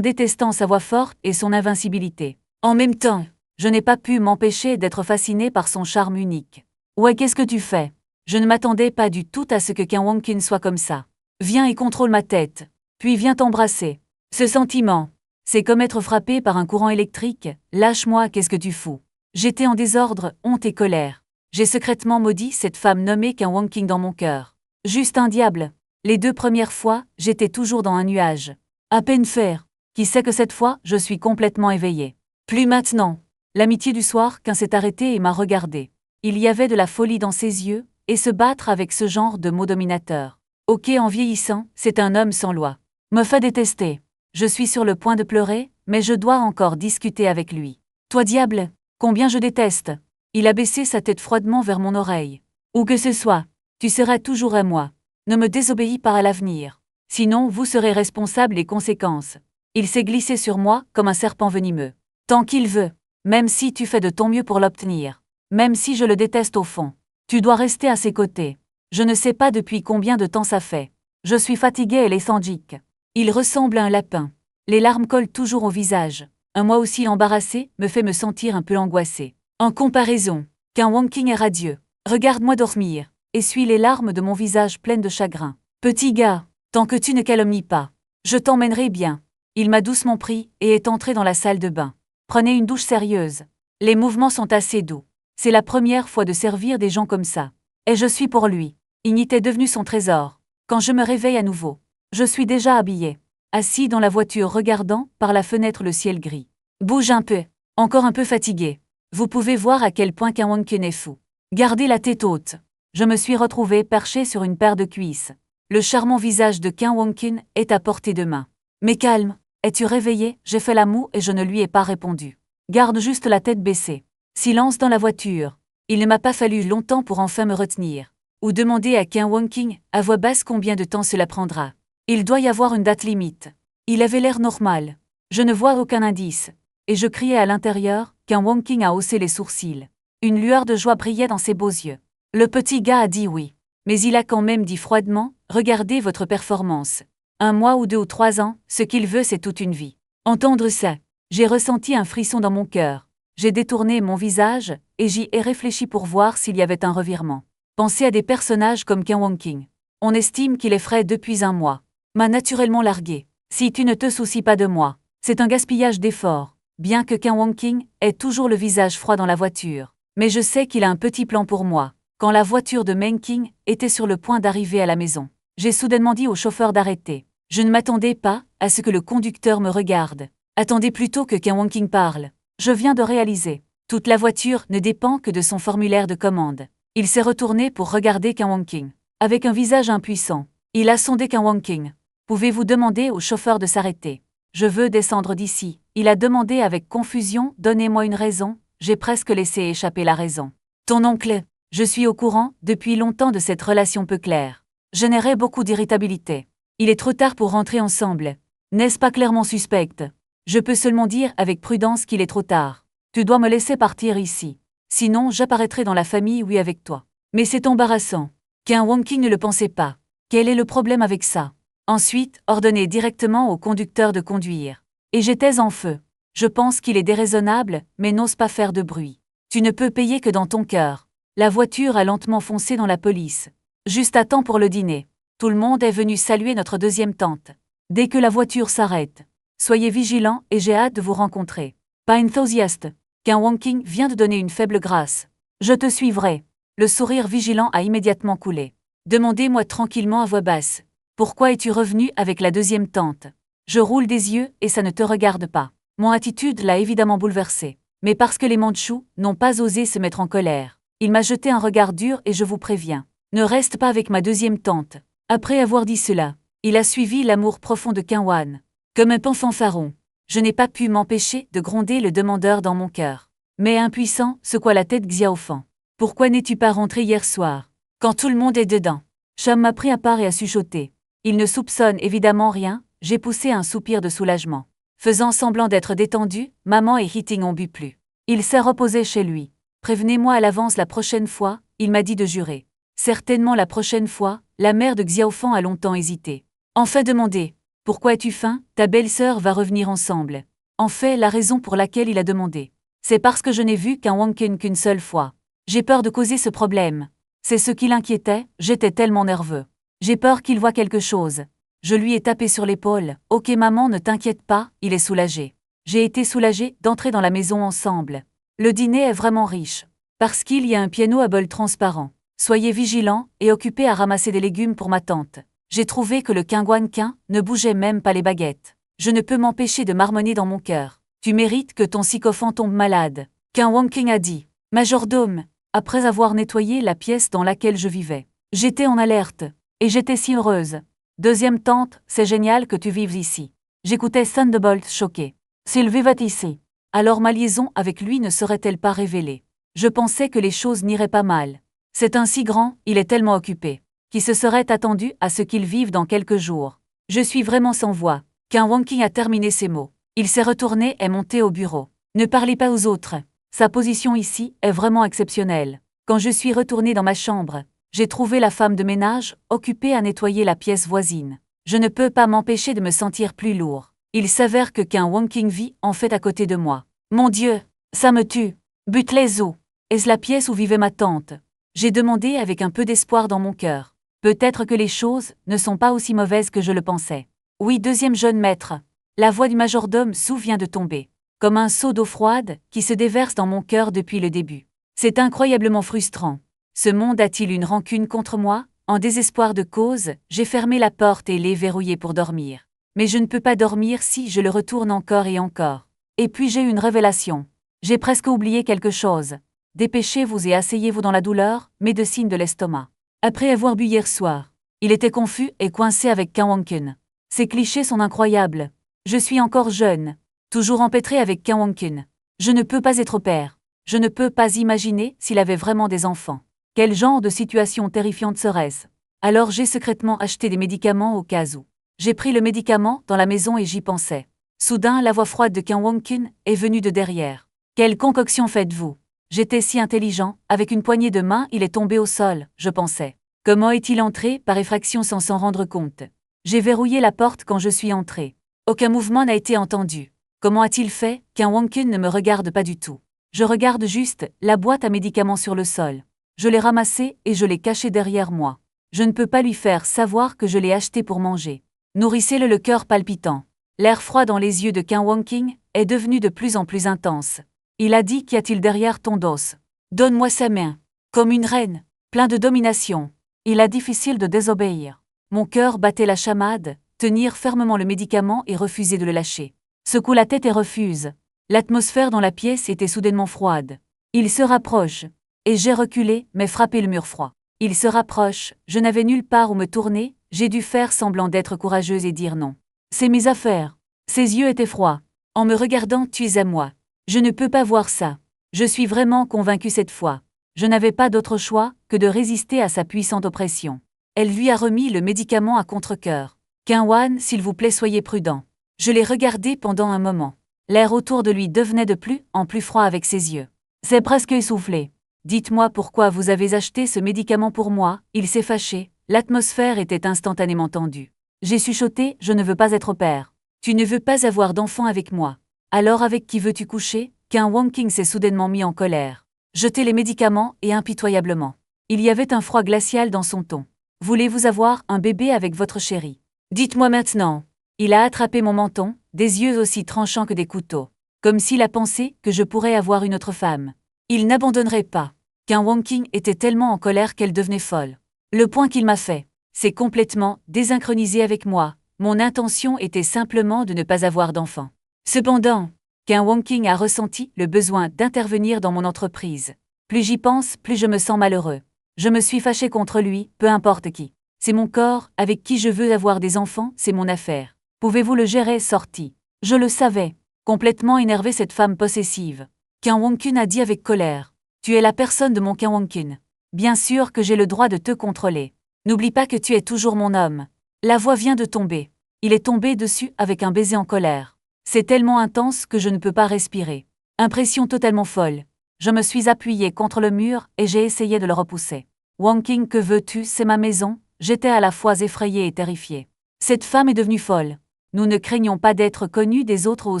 détestant sa voix forte et son invincibilité. En même temps, je n'ai pas pu m'empêcher d'être fasciné par son charme unique. Ouais, qu'est-ce que tu fais? Je ne m'attendais pas du tout à ce que Ken Won-king soit comme ça. Viens et contrôle ma tête, puis viens t'embrasser. Ce sentiment, c'est comme être frappé par un courant électrique. Lâche-moi, qu'est-ce que tu fous? J'étais en désordre, honte et colère. J'ai secrètement maudit cette femme nommée Qin Wonking dans mon cœur. Juste un diable. Les 2 premières fois, j'étais toujours dans un nuage. À peine faire. Qui sait que cette fois, je suis complètement éveillé. Plus maintenant. L'amitié du soir, Qin s'est arrêté et m'a regardé. Il y avait de la folie dans ses yeux, et se battre avec ce genre de mot dominateur. Ok, en vieillissant, c'est un homme sans loi. Me fait détester. Je suis sur le point de pleurer, mais je dois encore discuter avec lui. Toi diable, combien je déteste. Il a baissé sa tête froidement vers mon oreille. Où que ce soit, tu seras toujours à moi. Ne me désobéis pas à l'avenir. Sinon, vous serez responsable des conséquences. Il s'est glissé sur moi comme un serpent venimeux. Tant qu'il veut, même si tu fais de ton mieux pour l'obtenir. Même si je le déteste au fond. Tu dois rester à ses côtés. Je ne sais pas depuis combien de temps ça fait. Je suis fatigué et léthargique. Il ressemble à un lapin. Les larmes collent toujours au visage. Un moi aussi embarrassé me fait me sentir un peu angoissé. En comparaison, Qin Wonking est radieux. Regarde-moi dormir. Essuie les larmes de mon visage plein de chagrin. Petit gars, tant que tu ne calomnies pas, je t'emmènerai bien. Il m'a doucement pris et est entré dans la salle de bain. Prenez une douche sérieuse. Les mouvements sont assez doux. C'est la première fois de servir des gens comme ça. Et je suis pour lui. Il était devenu son trésor. Quand je me réveille à nouveau, je suis déjà habillé. Assis dans la voiture regardant par la fenêtre le ciel gris. Bouge un peu. Encore un peu fatigué. Vous pouvez voir à quel point Qin Wonking est fou. Gardez la tête haute. Je me suis retrouvé perché sur une paire de cuisses. Le charmant visage de Qin Wonking est à portée de main. Mais calme, es-tu réveillé? J'ai fait la moue et je ne lui ai pas répondu. Garde juste la tête baissée. Silence dans la voiture. Il ne m'a pas fallu longtemps pour enfin me retenir. Ou demander à Qin Wonking, à voix basse, combien de temps cela prendra. Il doit y avoir une date limite. Il avait l'air normal. Je ne vois aucun indice. Et je criais à l'intérieur, Qin Wonking a haussé les sourcils. Une lueur de joie brillait dans ses beaux yeux. Le petit gars a dit oui. Mais il a quand même dit froidement, regardez votre performance. 1 mois ou 2 ou 3 ans, ce qu'il veut c'est toute une vie. Entendre ça, j'ai ressenti un frisson dans mon cœur. J'ai détourné mon visage, et j'y ai réfléchi pour voir s'il y avait un revirement. Pensez à des personnages comme Qin Wonking. On estime qu'il est frais depuis 1 mois. M'a naturellement largué. Si tu ne te soucies pas de moi, c'est un gaspillage d'efforts. Bien que Qin Wonking ait toujours le visage froid dans la voiture. Mais je sais qu'il a un petit plan pour moi. Quand la voiture de Menking était sur le point d'arriver à la maison, j'ai soudainement dit au chauffeur d'arrêter. Je ne m'attendais pas à ce que le conducteur me regarde. Attendez plutôt que Qin Wonking parle. Je viens de réaliser. Toute la voiture ne dépend que de son formulaire de commande. Il s'est retourné pour regarder Qin Wonking. Avec un visage impuissant, il a sondé Qin Wonking. Pouvez-vous demander au chauffeur de s'arrêter? Je veux descendre d'ici. Il a demandé avec confusion. Donnez-moi une raison. J'ai presque laissé échapper la raison. Ton oncle. Je suis au courant, depuis longtemps, de cette relation peu claire. Générait beaucoup d'irritabilité. Il est trop tard pour rentrer ensemble. N'est-ce pas clairement suspecte? Je peux seulement dire avec prudence qu'il est trop tard. Tu dois me laisser partir ici. Sinon, j'apparaîtrai dans la famille, oui, avec toi. Mais c'est embarrassant. Qin Wonking ne le pensait pas. Quel est le problème avec ça? Ensuite, ordonnez directement au conducteur de conduire. Et j'étais en feu. Je pense qu'il est déraisonnable, mais n'ose pas faire de bruit. Tu ne peux payer que dans ton cœur. La voiture a lentement foncé dans la police. Juste à temps pour le dîner. Tout le monde est venu saluer notre deuxième tante. Dès que la voiture s'arrête, soyez vigilants et j'ai hâte de vous rencontrer. Pas enthousiaste. Qin Wonking vient de donner une faible grâce. Je te suivrai. Le sourire vigilant a immédiatement coulé. Demandez-moi tranquillement à voix basse. Pourquoi es-tu revenu avec la deuxième tante? Je roule des yeux et ça ne te regarde pas. Mon attitude l'a évidemment bouleversé. Mais parce que les Mandchous n'ont pas osé se mettre en colère. Il m'a jeté un regard dur et je vous préviens. Ne reste pas avec ma deuxième tante. Après avoir dit cela, il a suivi l'amour profond de Qin Wan. Comme un pan fanfaron, je n'ai pas pu m'empêcher de gronder le demandeur dans mon cœur. Mais impuissant, secoua la tête Xiaofan. Pourquoi n'es-tu pas rentré hier soir? Quand tout le monde est dedans. Cham m'a pris à part et a chuchoté. Il ne soupçonne évidemment rien, j'ai poussé un soupir de soulagement. Faisant semblant d'être détendu, maman et Hitting ont bu plus. Il s'est reposé chez lui. Prévenez-moi à l'avance la prochaine fois, il m'a dit de jurer. Certainement la prochaine fois, la mère de Xiaofan a longtemps hésité. Enfin demandé. Pourquoi as-tu faim? Ta belle-sœur va revenir ensemble. En fait, la raison pour laquelle il a demandé. C'est parce que je n'ai vu Qin Wonking qu'une seule fois. J'ai peur de causer ce problème. C'est ce qui l'inquiétait, j'étais tellement nerveux. J'ai peur qu'il voie quelque chose. Je lui ai tapé sur l'épaule. Ok maman, ne t'inquiète pas, il est soulagé. J'ai été soulagée d'entrer dans la maison ensemble. Le dîner est vraiment riche. Parce qu'il y a un piano à bol transparent. Soyez vigilants et occupés à ramasser des légumes pour ma tante. J'ai trouvé que le Kingwankin ne bougeait même pas les baguettes. Je ne peux m'empêcher de marmonner dans mon cœur. Tu mérites que ton sycophant tombe malade. Kingwankin a dit. Majordome, après avoir nettoyé la pièce dans laquelle je vivais. J'étais en alerte. Et j'étais si heureuse. Deuxième tante, c'est génial que tu vives ici. J'écoutais Thunderbolt choqué. S'il vivait ici, alors ma liaison avec lui ne serait-elle pas révélée? Je pensais que les choses n'iraient pas mal. C'est un si grand, il est tellement occupé, qui se serait attendu à ce qu'il vive dans quelques jours. Je suis vraiment sans voix. Kingwankin a terminé ses mots. Il s'est retourné et monté au bureau. Ne parlez pas aux autres. Sa position ici est vraiment exceptionnelle. Quand je suis retournée dans ma chambre, j'ai trouvé la femme de ménage occupée à nettoyer la pièce voisine. Je ne peux pas m'empêcher de me sentir plus lourd. Il s'avère que Kingwankin vit en fait à côté de moi. Mon Dieu, ça me tue. Bute les os. Est-ce la pièce où vivait ma tante? J'ai demandé avec un peu d'espoir dans mon cœur. Peut-être que les choses ne sont pas aussi mauvaises que je le pensais. Oui, deuxième jeune maître. La voix du majordome Sou vient de tomber. Comme un seau d'eau froide qui se déverse dans mon cœur depuis le début. C'est incroyablement frustrant. Ce monde a-t-il une rancune contre moi? En désespoir de cause, j'ai fermé la porte et l'ai verrouillée pour dormir. Mais je ne peux pas dormir si je le retourne encore et encore. Et puis j'ai eu une révélation. J'ai presque oublié quelque chose. Dépêchez-vous et asseyez-vous dans la douleur, médecine de l'estomac. Après avoir bu hier soir, il était confus et coincé avec Kingwankin. Ces clichés sont incroyables. Je suis encore jeune, toujours empêtré avec Kingwankin. Je ne peux pas être père. Je ne peux pas imaginer s'il avait vraiment des enfants. Quel genre de situation terrifiante serait-ce? Alors j'ai secrètement acheté des médicaments au cas où. J'ai pris le médicament dans la maison et j'y pensais. Soudain, la voix froide de Kingwankin est venue de derrière. Quelle concoction faites-vous? J'étais si intelligent, avec une poignée de main, il est tombé au sol, je pensais. Comment est-il entré par effraction sans s'en rendre compte? J'ai verrouillé la porte quand je suis entré. Aucun mouvement n'a été entendu. Comment a-t-il fait? Kingwankin ne me regarde pas du tout. Je regarde juste la boîte à médicaments sur le sol. Je l'ai ramassée et je l'ai cachée derrière moi. Je ne peux pas lui faire savoir que je l'ai acheté pour manger. Nourrissez-le le cœur palpitant. L'air froid dans les yeux de Kingwankin est devenu de plus en plus intense. Il a dit: qu'y a-t-il derrière ton dos? Donne-moi sa main. Comme une reine, plein de domination. Il est difficile de désobéir. Mon cœur battait la chamade, tenir fermement le médicament et refuser de le lâcher. Secoue la tête et refuse. L'atmosphère dans la pièce était soudainement froide. Il se rapproche. Et j'ai reculé, mais frappé le mur froid. Il se rapproche, je n'avais nulle part où me tourner, j'ai dû faire semblant d'être courageuse et dire non. C'est mes affaires. Ses yeux étaient froids. En me regardant, tu es à moi. Je ne peux pas voir ça. Je suis vraiment convaincue cette fois. Je n'avais pas d'autre choix que de résister à sa puissante oppression. Elle lui a remis le médicament à contre-cœur. Kingwan, s'il vous plaît, soyez prudent. Je l'ai regardé pendant un moment. L'air autour de lui devenait de plus en plus froid avec ses yeux. C'est presque essoufflé. Dites-moi pourquoi vous avez acheté ce médicament pour moi. Il s'est fâché. L'atmosphère était instantanément tendue. J'ai chuchoté: je ne veux pas être père. Tu ne veux pas avoir d'enfant avec moi. Alors avec qui veux-tu coucher? Kingwankin s'est soudainement mis en colère. Jeté les médicaments et impitoyablement. Il y avait un froid glacial dans son ton. Voulez-vous avoir un bébé avec votre chérie? Dites-moi maintenant. Il a attrapé mon menton, des yeux aussi tranchants que des couteaux. Comme s'il a pensé que je pourrais avoir une autre femme. Il n'abandonnerait pas. Kingwankin était tellement en colère qu'elle devenait folle. Le point qu'il m'a fait, c'est complètement désynchronisé avec moi. Mon intention était simplement de ne pas avoir d'enfant. Cependant, Kingwankin a ressenti le besoin d'intervenir dans mon entreprise. Plus j'y pense, plus je me sens malheureux. Je me suis fâché contre lui, peu importe qui. C'est mon corps, avec qui je veux avoir des enfants, c'est mon affaire. Pouvez-vous le gérer? Sorti. Je le savais. Complètement énervé, cette femme possessive. Kingwankin a dit avec colère. Tu es la personne de mon Kingwankin. Bien sûr que j'ai le droit de te contrôler. N'oublie pas que tu es toujours mon homme. La voix vient de tomber. Il est tombé dessus avec un baiser en colère. C'est tellement intense que je ne peux pas respirer. Impression totalement folle. Je me suis appuyée contre le mur et j'ai essayé de le repousser. Wanking, que veux-tu? C'est ma maison. J'étais à la fois effrayée et terrifiée. Cette femme est devenue folle. Nous ne craignons pas d'être connus des autres au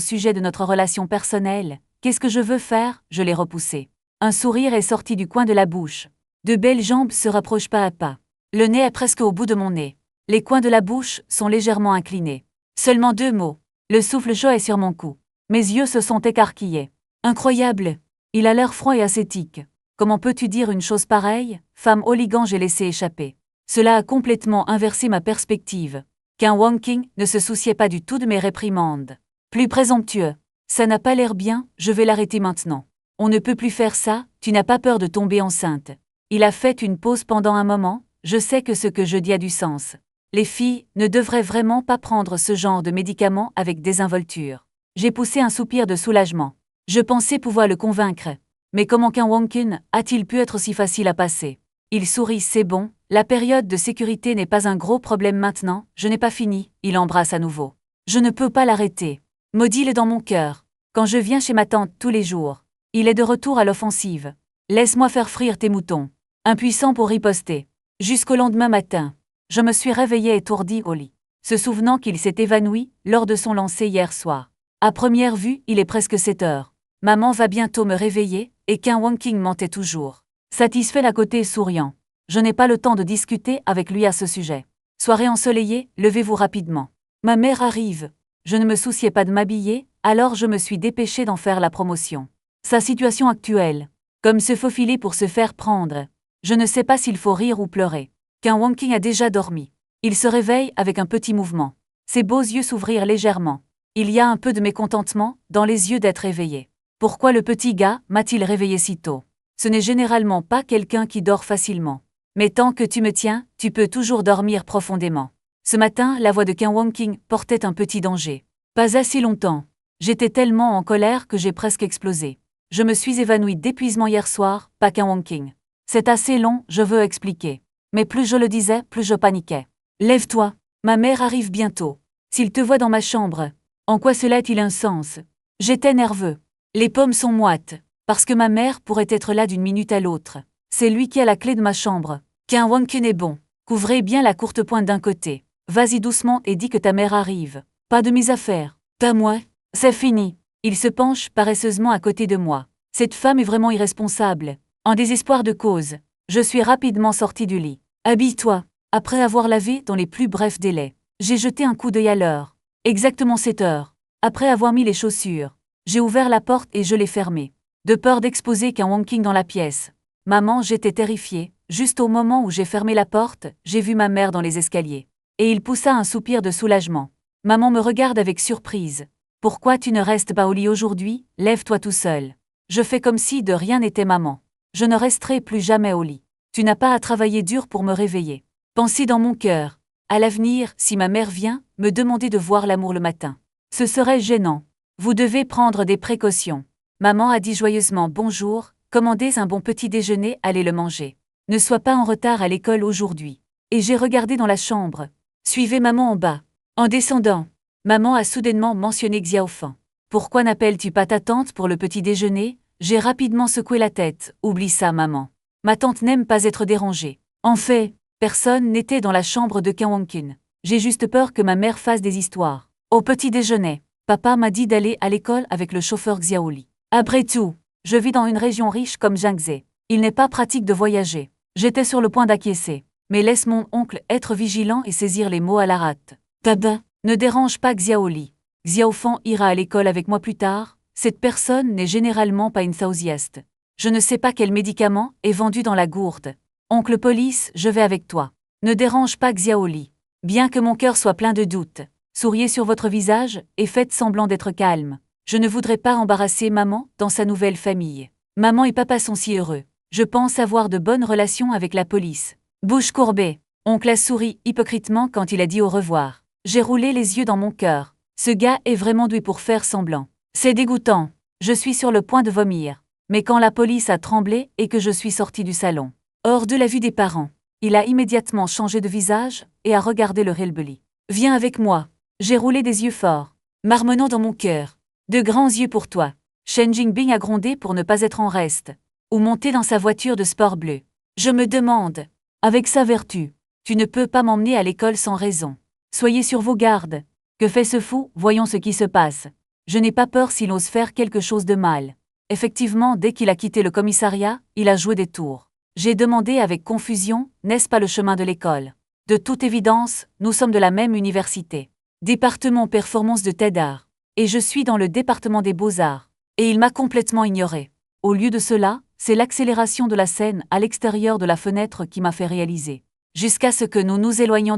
sujet de notre relation personnelle. Qu'est-ce que je veux faire? Je l'ai repoussé. Un sourire est sorti du coin de la bouche. De belles jambes se rapprochent pas à pas. Le nez est presque au bout de mon nez. Les coins de la bouche sont légèrement inclinés. Seulement 2 mots. Le souffle chaud est sur mon cou. Mes yeux se sont écarquillés. Incroyable. Il a l'air froid et ascétique. Comment peux-tu dire une chose pareille, femme hooligan, j'ai laissé échapper. Cela a complètement inversé ma perspective. Qu'un Wonking ne se souciait pas du tout de mes réprimandes. Plus présomptueux. Ça n'a pas l'air bien, je vais l'arrêter maintenant. On ne peut plus faire ça, tu n'as pas peur de tomber enceinte. Il a fait une pause pendant un moment, je sais que ce que je dis a du sens. Les filles ne devraient vraiment pas prendre ce genre de médicaments avec désinvolture. J'ai poussé un soupir de soulagement. Je pensais pouvoir le convaincre. Mais comment qu'un Wonkin a-t-il pu être si facile à passer? Il sourit, c'est bon, la période de sécurité n'est pas un gros problème maintenant, je n'ai pas fini, il embrasse à nouveau. Je ne peux pas l'arrêter. Maudit-le dans mon cœur. Quand je viens chez ma tante tous les jours, il est de retour à l'offensive. Laisse-moi faire frire tes moutons. Impuissant pour riposter. Jusqu'au lendemain matin. Je me suis réveillée étourdie au lit, se souvenant qu'il s'est évanoui lors de son lancer hier soir. À première vue, il est presque 7 heures. Maman va bientôt me réveiller, et qu'un Wonking mentait toujours. Satisfait à côté souriant. Je n'ai pas le temps de discuter avec lui à ce sujet. Soirée ensoleillée, levez-vous rapidement. Ma mère arrive. Je ne me souciais pas de m'habiller, alors je me suis dépêchée d'en faire la promotion. Sa situation actuelle. Comme se faufiler pour se faire prendre. Je ne sais pas s'il faut rire ou pleurer. Qu'un Wonking a déjà dormi. Il se réveille avec un petit mouvement. Ses beaux yeux s'ouvrirent légèrement. Il y a un peu de mécontentement dans les yeux d'être éveillé. Pourquoi le petit gars m'a-t-il réveillé si tôt? Ce n'est généralement pas quelqu'un qui dort facilement. Mais tant que tu me tiens, tu peux toujours dormir profondément. Ce matin, la voix de Qu'un Wonking portait un petit danger. Pas assez longtemps. J'étais tellement en colère que j'ai presque explosé. Je me suis évanouie d'épuisement hier soir, pas Qu'un Wonking. C'est assez long, je veux expliquer. Mais plus je le disais, plus je paniquais. Lève-toi, ma mère arrive bientôt. S'il te voit dans ma chambre, en quoi cela a-t-il un sens? J'étais nerveux. Les pommes sont moites, parce que ma mère pourrait être là d'une minute à l'autre. C'est lui qui a la clé de ma chambre. Qu'un Wonkin est bon. Couvrez bien la courte pointe d'un côté. Vas-y doucement et dis que ta mère arrive. Pas de mes affaires. Pas moi. C'est fini. Il se penche paresseusement à côté de moi. Cette femme est vraiment irresponsable. En désespoir de cause, je suis rapidement sortie du lit. Habille-toi. Après avoir lavé dans les plus brefs délais, j'ai jeté un coup d'œil à l'heure. Exactement 7 heures. Après avoir mis les chaussures, j'ai ouvert la porte et je l'ai fermée. De peur d'exposer Qu'un Wonking dans la pièce. Maman, j'étais terrifiée. Juste au moment où j'ai fermé la porte, j'ai vu ma mère dans les escaliers. Et il poussa un soupir de soulagement. Maman me regarde avec surprise. Pourquoi tu ne restes pas au lit aujourd'hui? Lève-toi tout seul. Je fais comme si de rien n'était maman. Je ne resterai plus jamais au lit. Tu n'as pas à travailler dur pour me réveiller. Pensez dans mon cœur. À l'avenir, si ma mère vient, me demander de voir l'amour le matin. Ce serait gênant. Vous devez prendre des précautions. Maman a dit joyeusement bonjour, commandez un bon petit déjeuner, allez le manger. Ne sois pas en retard à l'école aujourd'hui. Et j'ai regardé dans la chambre. Suivez maman en bas. En descendant, maman a soudainement mentionné Xiaofan. Pourquoi n'appelles-tu pas ta tante pour le petit déjeuner? J'ai rapidement secoué la tête. Oublie ça, maman. Ma tante n'aime pas être dérangée. En fait, personne n'était dans la chambre de Qu'un Wonkin. J'ai juste peur que ma mère fasse des histoires. Au petit déjeuner, papa m'a dit d'aller à l'école avec le chauffeur Xiaoli. Après tout, je vis dans une région riche comme Jiangxi. Il n'est pas pratique de voyager. J'étais sur le point d'acquiescer. Mais laisse mon oncle être vigilant et saisir les mots à la rate. Papa, ne dérange pas Xiaoli. Xiaofan ira à l'école avec moi plus tard. Cette personne n'est généralement pas une enthusiaste. Je ne sais pas quel médicament est vendu dans la gourde. Oncle Police, je vais avec toi. Ne dérange pas Xiaoli. Bien que mon cœur soit plein de doutes, souriez sur votre visage et faites semblant d'être calme. Je ne voudrais pas embarrasser maman dans sa nouvelle famille. Maman et papa sont si heureux. Je pense avoir de bonnes relations avec la police. Bouche courbée. Oncle a souri hypocritement quand il a dit au revoir. J'ai roulé les yeux dans mon cœur. Ce gars est vraiment doué pour faire semblant. C'est dégoûtant. Je suis sur le point de vomir. Mais quand la police a tremblé et que je suis sortie du salon, hors de la vue des parents, il a immédiatement changé de visage et a regardé le hillbilly. Viens avec moi. J'ai roulé des yeux forts, marmonnant dans mon cœur. De grands yeux pour toi. Shen Jingbing a grondé pour ne pas être en reste, ou monter dans sa voiture de sport bleu. Je me demande, avec sa vertu, tu ne peux pas m'emmener à l'école sans raison. Soyez sur vos gardes. Que fait ce fou? Voyons ce qui se passe. Je n'ai pas peur s'il ose faire quelque chose de mal. Effectivement, dès qu'il a quitté le commissariat, il a joué des tours. J'ai demandé avec confusion, n'est-ce pas le chemin de l'école? De toute évidence, nous sommes de la même université. Département performance de TEDAR. Et je suis dans le département des beaux-arts. Et il m'a complètement ignoré. Au lieu de cela, c'est l'accélération de la scène à l'extérieur de la fenêtre qui m'a fait réaliser. Jusqu'à ce que nous nous éloignions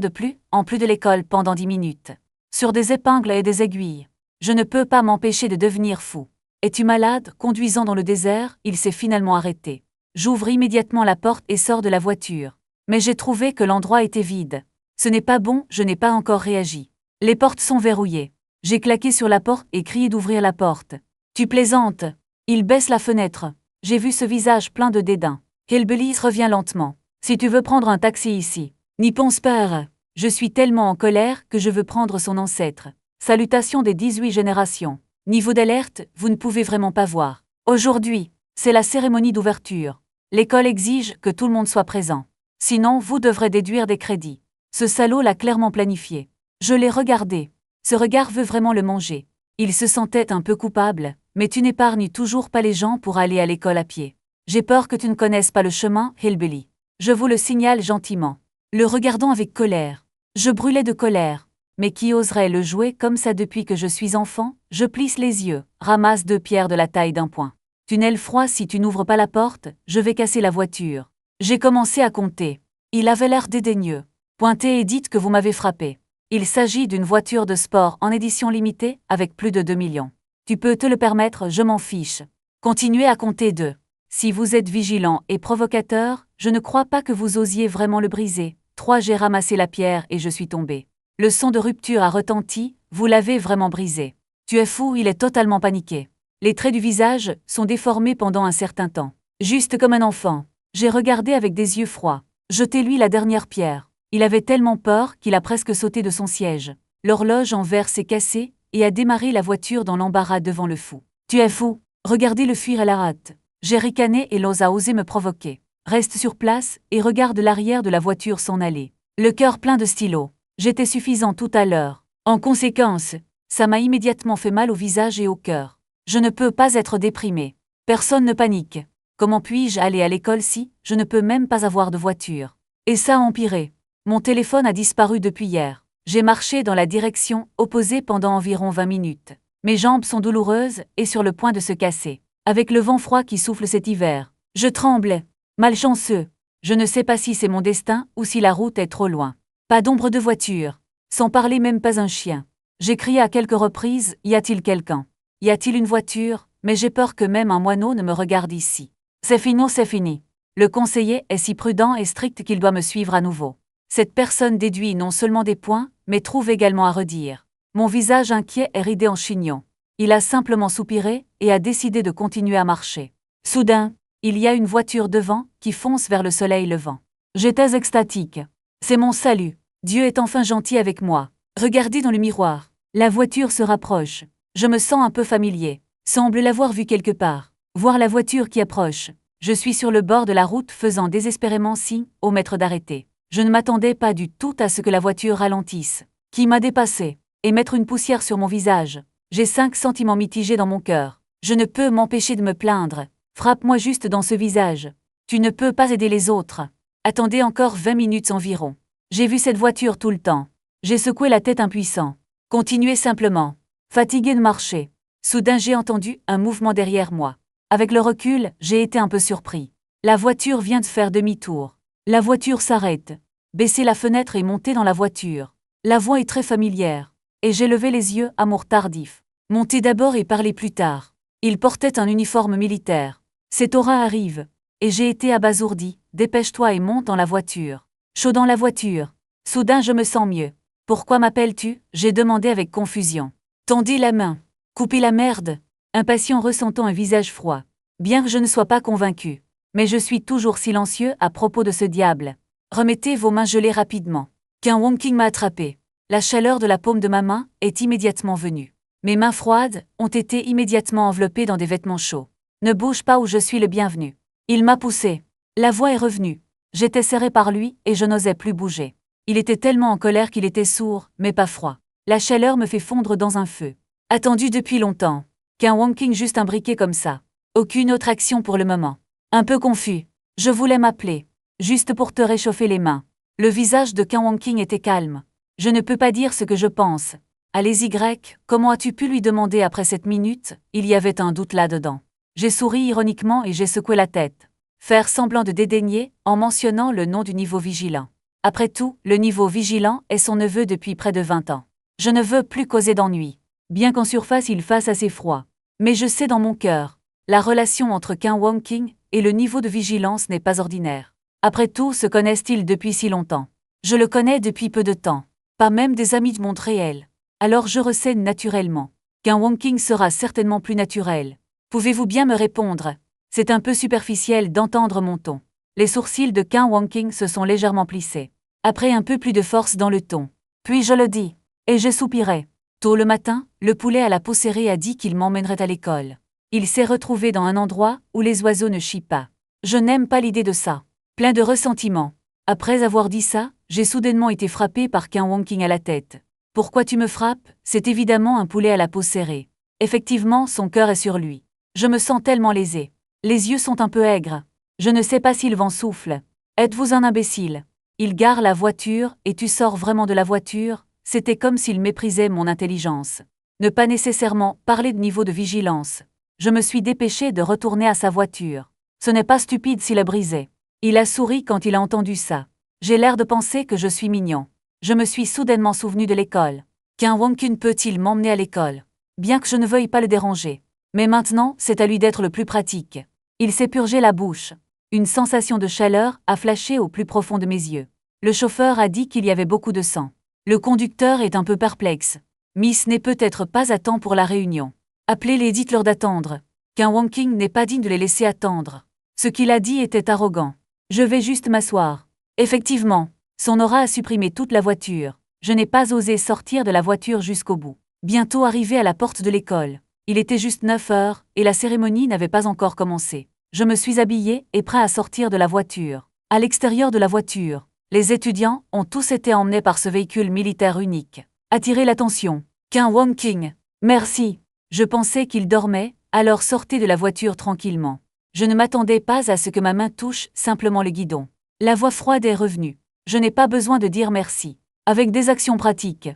en plus de l'école pendant 10 minutes. Sur des épingles et des aiguilles. Je ne peux pas m'empêcher de devenir fou. Es-tu malade? Conduisant dans le désert, il s'est finalement arrêté. J'ouvre immédiatement la porte et sors de la voiture. Mais j'ai trouvé que l'endroit était vide. Ce n'est pas bon, je n'ai pas encore réagi. Les portes sont verrouillées. J'ai claqué sur la porte et crié d'ouvrir la porte. Tu plaisantes? Il baisse la fenêtre. J'ai vu ce visage plein de dédain. Hillbilly revient lentement. Si tu veux prendre un taxi ici. N'y pense pas. Je suis tellement en colère que je veux prendre son ancêtre. Salutations des 18 générations. Niveau d'alerte, vous ne pouvez vraiment pas voir. Aujourd'hui, c'est la cérémonie d'ouverture. L'école exige que tout le monde soit présent. Sinon, vous devrez déduire des crédits. Ce salaud l'a clairement planifié. Je l'ai regardé. Ce regard veut vraiment le manger. Il se sentait un peu coupable, mais tu n'épargnes toujours pas les gens pour aller à l'école à pied. J'ai peur que tu ne connaisses pas le chemin, Hillbilly. Je vous le signale gentiment. Le regardant avec colère. Je brûlais de colère. Mais qui oserait le jouer comme ça depuis que je suis enfant? Je plisse les yeux, ramasse 2 pierres de la taille d'un poing. Tunnel froid, si tu n'ouvres pas la porte, je vais casser la voiture. J'ai commencé à compter. Il avait l'air dédaigneux. Pointez et dites que vous m'avez frappé. Il s'agit d'une voiture de sport en édition limitée avec plus de 2 millions. Tu peux te le permettre, je m'en fiche. Continuez à compter 2. Si vous êtes vigilant et provocateur, je ne crois pas que vous osiez vraiment le briser. 3. J'ai ramassé la pierre et je suis tombé. Le son de rupture a retenti, vous l'avez vraiment brisé. Tu es fou, il est totalement paniqué. Les traits du visage sont déformés pendant un certain temps. Juste comme un enfant. J'ai regardé avec des yeux froids. Jetez-lui la dernière pierre. Il avait tellement peur qu'il a presque sauté de son siège. L'horloge en verre s'est cassée et a démarré la voiture dans l'embarras devant le fou. Tu es fou. Regardez-le fuir à la hâte. J'ai ricané et l'ose a osé me provoquer. Reste sur place et regarde l'arrière de la voiture s'en aller. Le cœur plein de stylos. J'étais suffisant tout à l'heure. En conséquence, ça m'a immédiatement fait mal au visage et au cœur. Je ne peux pas être déprimé. Personne ne panique. Comment puis-je aller à l'école si je ne peux même pas avoir de voiture? Et ça a empiré. Mon téléphone a disparu depuis hier. J'ai marché dans la direction opposée pendant environ 20 minutes. Mes jambes sont douloureuses et sur le point de se casser. Avec le vent froid qui souffle cet hiver, je tremble. Malchanceux. Je ne sais pas si c'est mon destin ou si la route est trop loin. Pas d'ombre de voiture. Sans parler même pas un chien. J'ai crié à quelques reprises, y a-t-il quelqu'un? Y a-t-il une voiture? Mais j'ai peur que même un moineau ne me regarde ici. C'est fini, c'est fini. Le conseiller est si prudent et strict qu'il doit me suivre à nouveau. Cette personne déduit non seulement des points, mais trouve également à redire. Mon visage inquiet est ridé en chignon. Il a simplement soupiré et a décidé de continuer à marcher. Soudain, il y a une voiture devant qui fonce vers le soleil levant. J'étais extatique. C'est mon salut. Dieu est enfin gentil avec moi. Regardez dans le miroir. La voiture se rapproche. Je me sens un peu familier. Semble l'avoir vue quelque part. Voir la voiture qui approche. Je suis sur le bord de la route faisant désespérément signe au maître d'arrêter. Je ne m'attendais pas du tout à ce que la voiture ralentisse. Qui m'a dépassé et mettre une poussière sur mon visage. J'ai 5 sentiments mitigés dans mon cœur. Je ne peux m'empêcher de me plaindre. Frappe-moi juste dans ce visage. Tu ne peux pas aider les autres. Attendez encore 20 minutes environ. J'ai vu cette voiture tout le temps. J'ai secoué la tête impuissant. Continuez simplement. Fatigué de marcher. Soudain j'ai entendu un mouvement derrière moi. Avec le recul, j'ai été un peu surpris. La voiture vient de faire demi-tour. La voiture s'arrête. Baissez la fenêtre et montez dans la voiture. La voix est très familière. Et j'ai levé les yeux, amour tardif. Montez d'abord et parlez plus tard. Il portait un uniforme militaire. Cet aura arrive. Et j'ai été abasourdi. Dépêche-toi et monte dans la voiture. Chaud dans la voiture. Soudain je me sens mieux. Pourquoi m'appelles-tu? J'ai demandé avec confusion. Tendez la main. Coupez la merde. Impatient ressentant un visage froid. Bien que je ne sois pas convaincu. Mais je suis toujours silencieux à propos de ce diable. Remettez vos mains gelées rapidement. Qu'un wonking m'a attrapé. La chaleur de la paume de ma main est immédiatement venue. Mes mains froides ont été immédiatement enveloppées dans des vêtements chauds. Ne bouge pas ou je suis le bienvenu. Il m'a poussé. La voix est revenue. J'étais serré par lui et je n'osais plus bouger. Il était tellement en colère qu'il était sourd, mais pas froid. La chaleur me fait fondre dans un feu. Attendu depuis longtemps. Qu'un wonking juste un briquet comme ça. Aucune autre action pour le moment. Un peu confus. Je voulais m'appeler. Juste pour te réchauffer les mains. Le visage de Ken Wonking était calme. Je ne peux pas dire ce que je pense. Allez Y, comment as-tu pu lui demander après cette minute? Il y avait un doute là-dedans. J'ai souri ironiquement et j'ai secoué la tête. Faire semblant de dédaigner en mentionnant le nom du niveau vigilant. Après tout, le niveau vigilant est son neveu depuis près de 20 ans. Je ne veux plus causer d'ennui. Bien qu'en surface il fasse assez froid. Mais je sais dans mon cœur, la relation entre Qin Wangqing et le niveau de vigilance n'est pas ordinaire. Après tout, se connaissent-ils depuis si longtemps? Je le connais depuis peu de temps. Pas même des amis de monde réel. Alors je recèle naturellement. Qin Wangqing sera certainement plus naturel. Pouvez-vous bien me répondre? C'est un peu superficiel d'entendre mon ton. Les sourcils de Qin Wangqing se sont légèrement plissés. Après un peu plus de force dans le ton. Puis je le dis. Et j'ai soupiré. Tôt le matin, le poulet à la peau serrée a dit qu'il m'emmènerait à l'école. Il s'est retrouvé dans un endroit où les oiseaux ne chient pas. Je n'aime pas l'idée de ça. Plein de ressentiment. Après avoir dit ça, j'ai soudainement été frappé par Qin Wangqing à la tête. Pourquoi tu me frappes? C'est évidemment un poulet à la peau serrée. Effectivement, son cœur est sur lui. Je me sens tellement lésé. Les yeux sont un peu aigres. Je ne sais pas si le vent souffle. Êtes-vous un imbécile? Il gare la voiture et tu sors vraiment de la voiture? C'était comme s'il méprisait mon intelligence. Ne pas nécessairement parler de niveau de vigilance. Je me suis dépêché de retourner à sa voiture. Ce n'est pas stupide s'il a brisé. Il a souri quand il a entendu ça. J'ai l'air de penser que je suis mignon. Je me suis soudainement souvenu de l'école. Qin Wangqing peut-il m'emmener à l'école? Bien que je ne veuille pas le déranger. Mais maintenant, c'est à lui d'être le plus pratique. Il s'est purgé la bouche. Une sensation de chaleur a flashé au plus profond de mes yeux. Le chauffeur a dit qu'il y avait beaucoup de sang. Le conducteur est un peu perplexe. Miss n'est peut-être pas à temps pour la réunion. Appelez-les, dites-leur d'attendre. Qin Wangqing n'est pas digne de les laisser attendre. Ce qu'il a dit était arrogant. Je vais juste m'asseoir. Effectivement, son aura a supprimé toute la voiture. Je n'ai pas osé sortir de la voiture jusqu'au bout. Bientôt arrivé à la porte de l'école. Il était juste 9 heures et la cérémonie n'avait pas encore commencé. Je me suis habillé et prêt à sortir de la voiture. À l'extérieur de la voiture, les étudiants ont tous été emmenés par ce véhicule militaire unique. Attirez l'attention. Qin Wangqing. Merci. Je pensais qu'il dormait, alors sortez de la voiture tranquillement. Je ne m'attendais pas à ce que ma main touche simplement le guidon. La voix froide est revenue. Je n'ai pas besoin de dire merci. Avec des actions pratiques.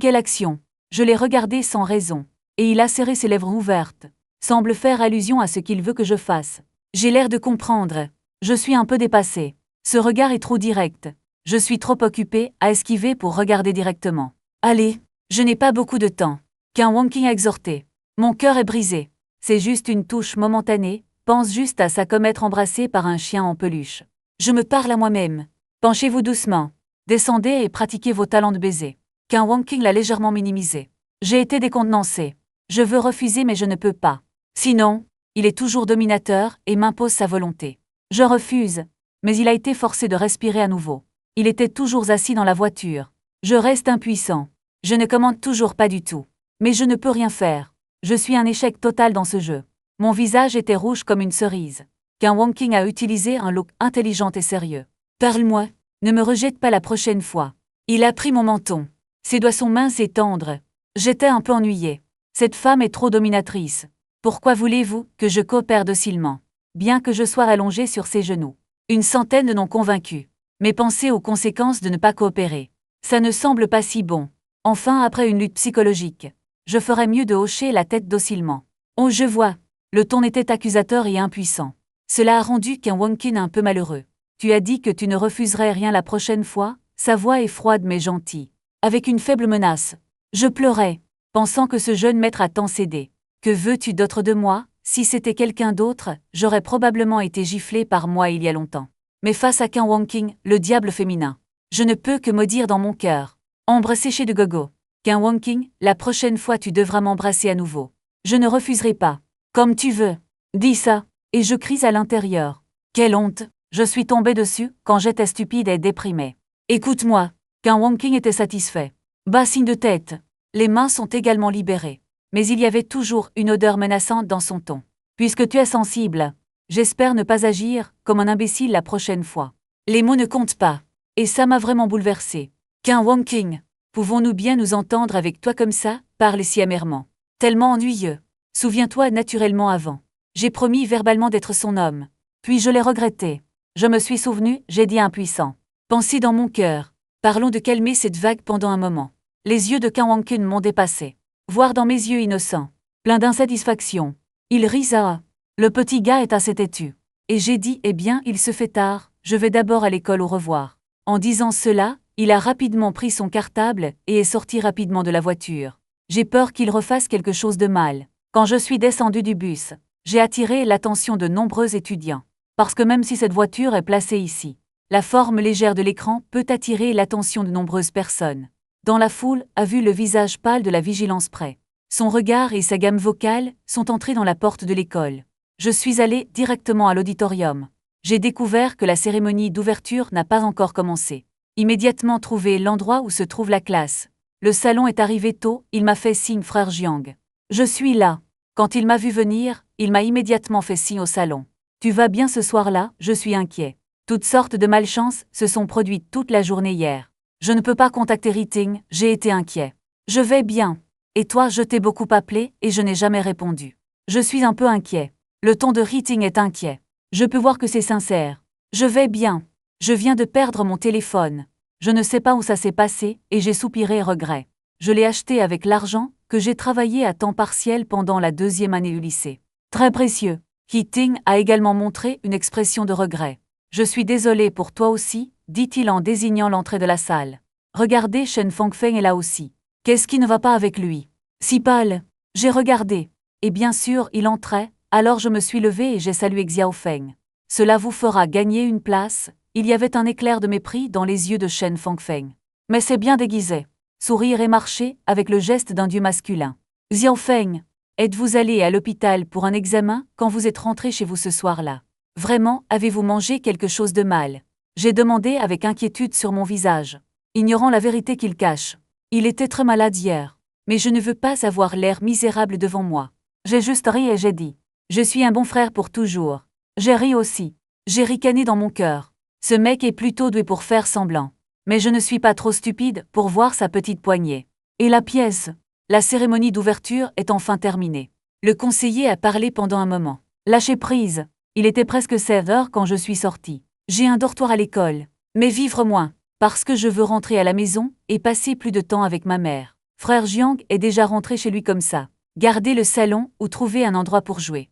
Quelle action? Je l'ai regardé sans raison. Et il a serré ses lèvres ouvertes. Semble faire allusion à ce qu'il veut que je fasse. J'ai l'air de comprendre. Je suis un peu dépassé. Ce regard est trop direct. Je suis trop occupé à esquiver pour regarder directement. Allez, je n'ai pas beaucoup de temps. Qin Wangqing a exhorté. Mon cœur est brisé. C'est juste une touche momentanée, pense juste à ça comme être embrassé par un chien en peluche. Je me parle à moi-même. Penchez-vous doucement. Descendez et pratiquez vos talents de baiser. Qin Wangqing l'a légèrement minimisé. J'ai été décontenancé. Je veux refuser mais je ne peux pas. Sinon, il est toujours dominateur et m'impose sa volonté. Je refuse. Mais il a été forcé de respirer à nouveau. Il était toujours assis dans la voiture. Je reste impuissant. Je ne commande toujours pas du tout. Mais je ne peux rien faire. Je suis un échec total dans ce jeu. Mon visage était rouge comme une cerise. Qin Wangqing a utilisé un look intelligent et sérieux. Parle-moi. Ne me rejette pas la prochaine fois. Il a pris mon menton. Ses doigts sont minces et tendres. J'étais un peu ennuyé. Cette femme est trop dominatrice. Pourquoi voulez-vous que je coopère docilement? Bien que je sois allongé sur ses genoux. Une centaine de non convaincus. Mais pensez aux conséquences de ne pas coopérer. Ça ne semble pas si bon. Enfin, après une lutte psychologique, je ferais mieux de hocher la tête docilement. Oh, je vois. Le ton était accusateur et impuissant. Cela a rendu Qin Wangqing un peu malheureux. Tu as dit que tu ne refuserais rien la prochaine fois? Sa voix est froide mais gentille. Avec une faible menace. Je pleurais, pensant que ce jeune maître a tant cédé. Que veux-tu d'autre de moi? Si c'était quelqu'un d'autre, j'aurais probablement été giflé par moi il y a longtemps. Mais face à Qin Wangqing, le diable féminin, je ne peux que maudire dans mon cœur. Ombre séchée de gogo. Qin Wangqing, la prochaine fois tu devras m'embrasser à nouveau. Je ne refuserai pas. Comme tu veux. Dis ça. Et je crie à l'intérieur. Quelle honte. Je suis tombé dessus quand j'étais stupide et déprimé. Écoute-moi. Qin Wangqing était satisfait. Bas signe de tête. Les mains sont également libérées. Mais il y avait toujours une odeur menaçante dans son ton. Puisque tu es sensible, j'espère ne pas agir comme un imbécile la prochaine fois. Les mots ne comptent pas. Et ça m'a vraiment bouleversé. Qin Wangqing, pouvons-nous bien nous entendre avec toi comme ça, parle si amèrement. Tellement ennuyeux. Souviens-toi naturellement avant. J'ai promis verbalement d'être son homme. Puis je l'ai regretté. Je me suis souvenu, j'ai dit impuissant. Pensez dans mon cœur. Parlons de calmer cette vague pendant un moment. Les yeux de Qin Wangqing m'ont dépassé. Voir dans mes yeux innocents, plein d'insatisfaction. Il risa. Le petit gars est assez têtu. Et j'ai dit, eh bien, il se fait tard, je vais d'abord à l'école, au revoir. En disant cela, il a rapidement pris son cartable et est sorti rapidement de la voiture. J'ai peur qu'il refasse quelque chose de mal. Quand je suis descendu du bus, j'ai attiré l'attention de nombreux étudiants. Parce que même si cette voiture est placée ici, la forme légère de l'écran peut attirer l'attention de nombreuses personnes. Dans la foule, a vu le visage pâle de la vigilance près. Son regard et sa gamme vocale sont entrés dans la porte de l'école. Je suis allé directement à l'auditorium. J'ai découvert que la cérémonie d'ouverture n'a pas encore commencé. Immédiatement trouvé l'endroit où se trouve la classe. Le salon est arrivé tôt, il m'a fait signe frère Jiang. Je suis là. Quand il m'a vu venir, il m'a immédiatement fait signe au salon. Tu vas bien ce soir-là, je suis inquiet. Toutes sortes de malchances se sont produites toute la journée hier. Je ne peux pas contacter Riting, j'ai été inquiet. Je vais bien. Et toi, je t'ai beaucoup appelé et je n'ai jamais répondu. Je suis un peu inquiet. Le ton de Riting est inquiet. Je peux voir que c'est sincère. Je vais bien. Je viens de perdre mon téléphone. Je ne sais pas où ça s'est passé et j'ai soupiré regret. Je l'ai acheté avec l'argent que j'ai travaillé à temps partiel pendant la 2e année du lycée. Très précieux. Riting a également montré une expression de regret. Je suis désolé pour toi aussi, dit-il en désignant l'entrée de la salle. Regardez, Shen Fangfeng est là aussi. Qu'est-ce qui ne va pas avec lui? Si pâle. J'ai regardé. Et bien sûr, il entrait, alors je me suis levé et j'ai salué Xiao Feng. Cela vous fera gagner une place. Il y avait un éclair de mépris dans les yeux de Shen Fangfeng. Mais c'est bien déguisé. Sourire et marcher, avec le geste d'un dieu masculin. Xiao Feng, êtes-vous allé à l'hôpital pour un examen quand vous êtes rentré chez vous ce soir-là? Vraiment, avez-vous mangé quelque chose de mal? J'ai demandé avec inquiétude sur mon visage, ignorant la vérité qu'il cache. Il était très malade hier, mais je ne veux pas avoir l'air misérable devant moi. J'ai juste ri et j'ai dit, je suis un bon frère pour toujours. J'ai ri aussi. J'ai ricané dans mon cœur. Ce mec est plutôt doué pour faire semblant. Mais je ne suis pas trop stupide pour voir sa petite poignée. Et la pièce? La cérémonie d'ouverture est enfin terminée. Le conseiller a parlé pendant un moment. Lâchez prise. Il était presque 16 heures quand je suis sorti. J'ai un dortoir à l'école, mais vivre moins, parce que je veux rentrer à la maison et passer plus de temps avec ma mère. Frère Jiang est déjà rentré chez lui comme ça. Garder le salon ou trouver un endroit pour jouer.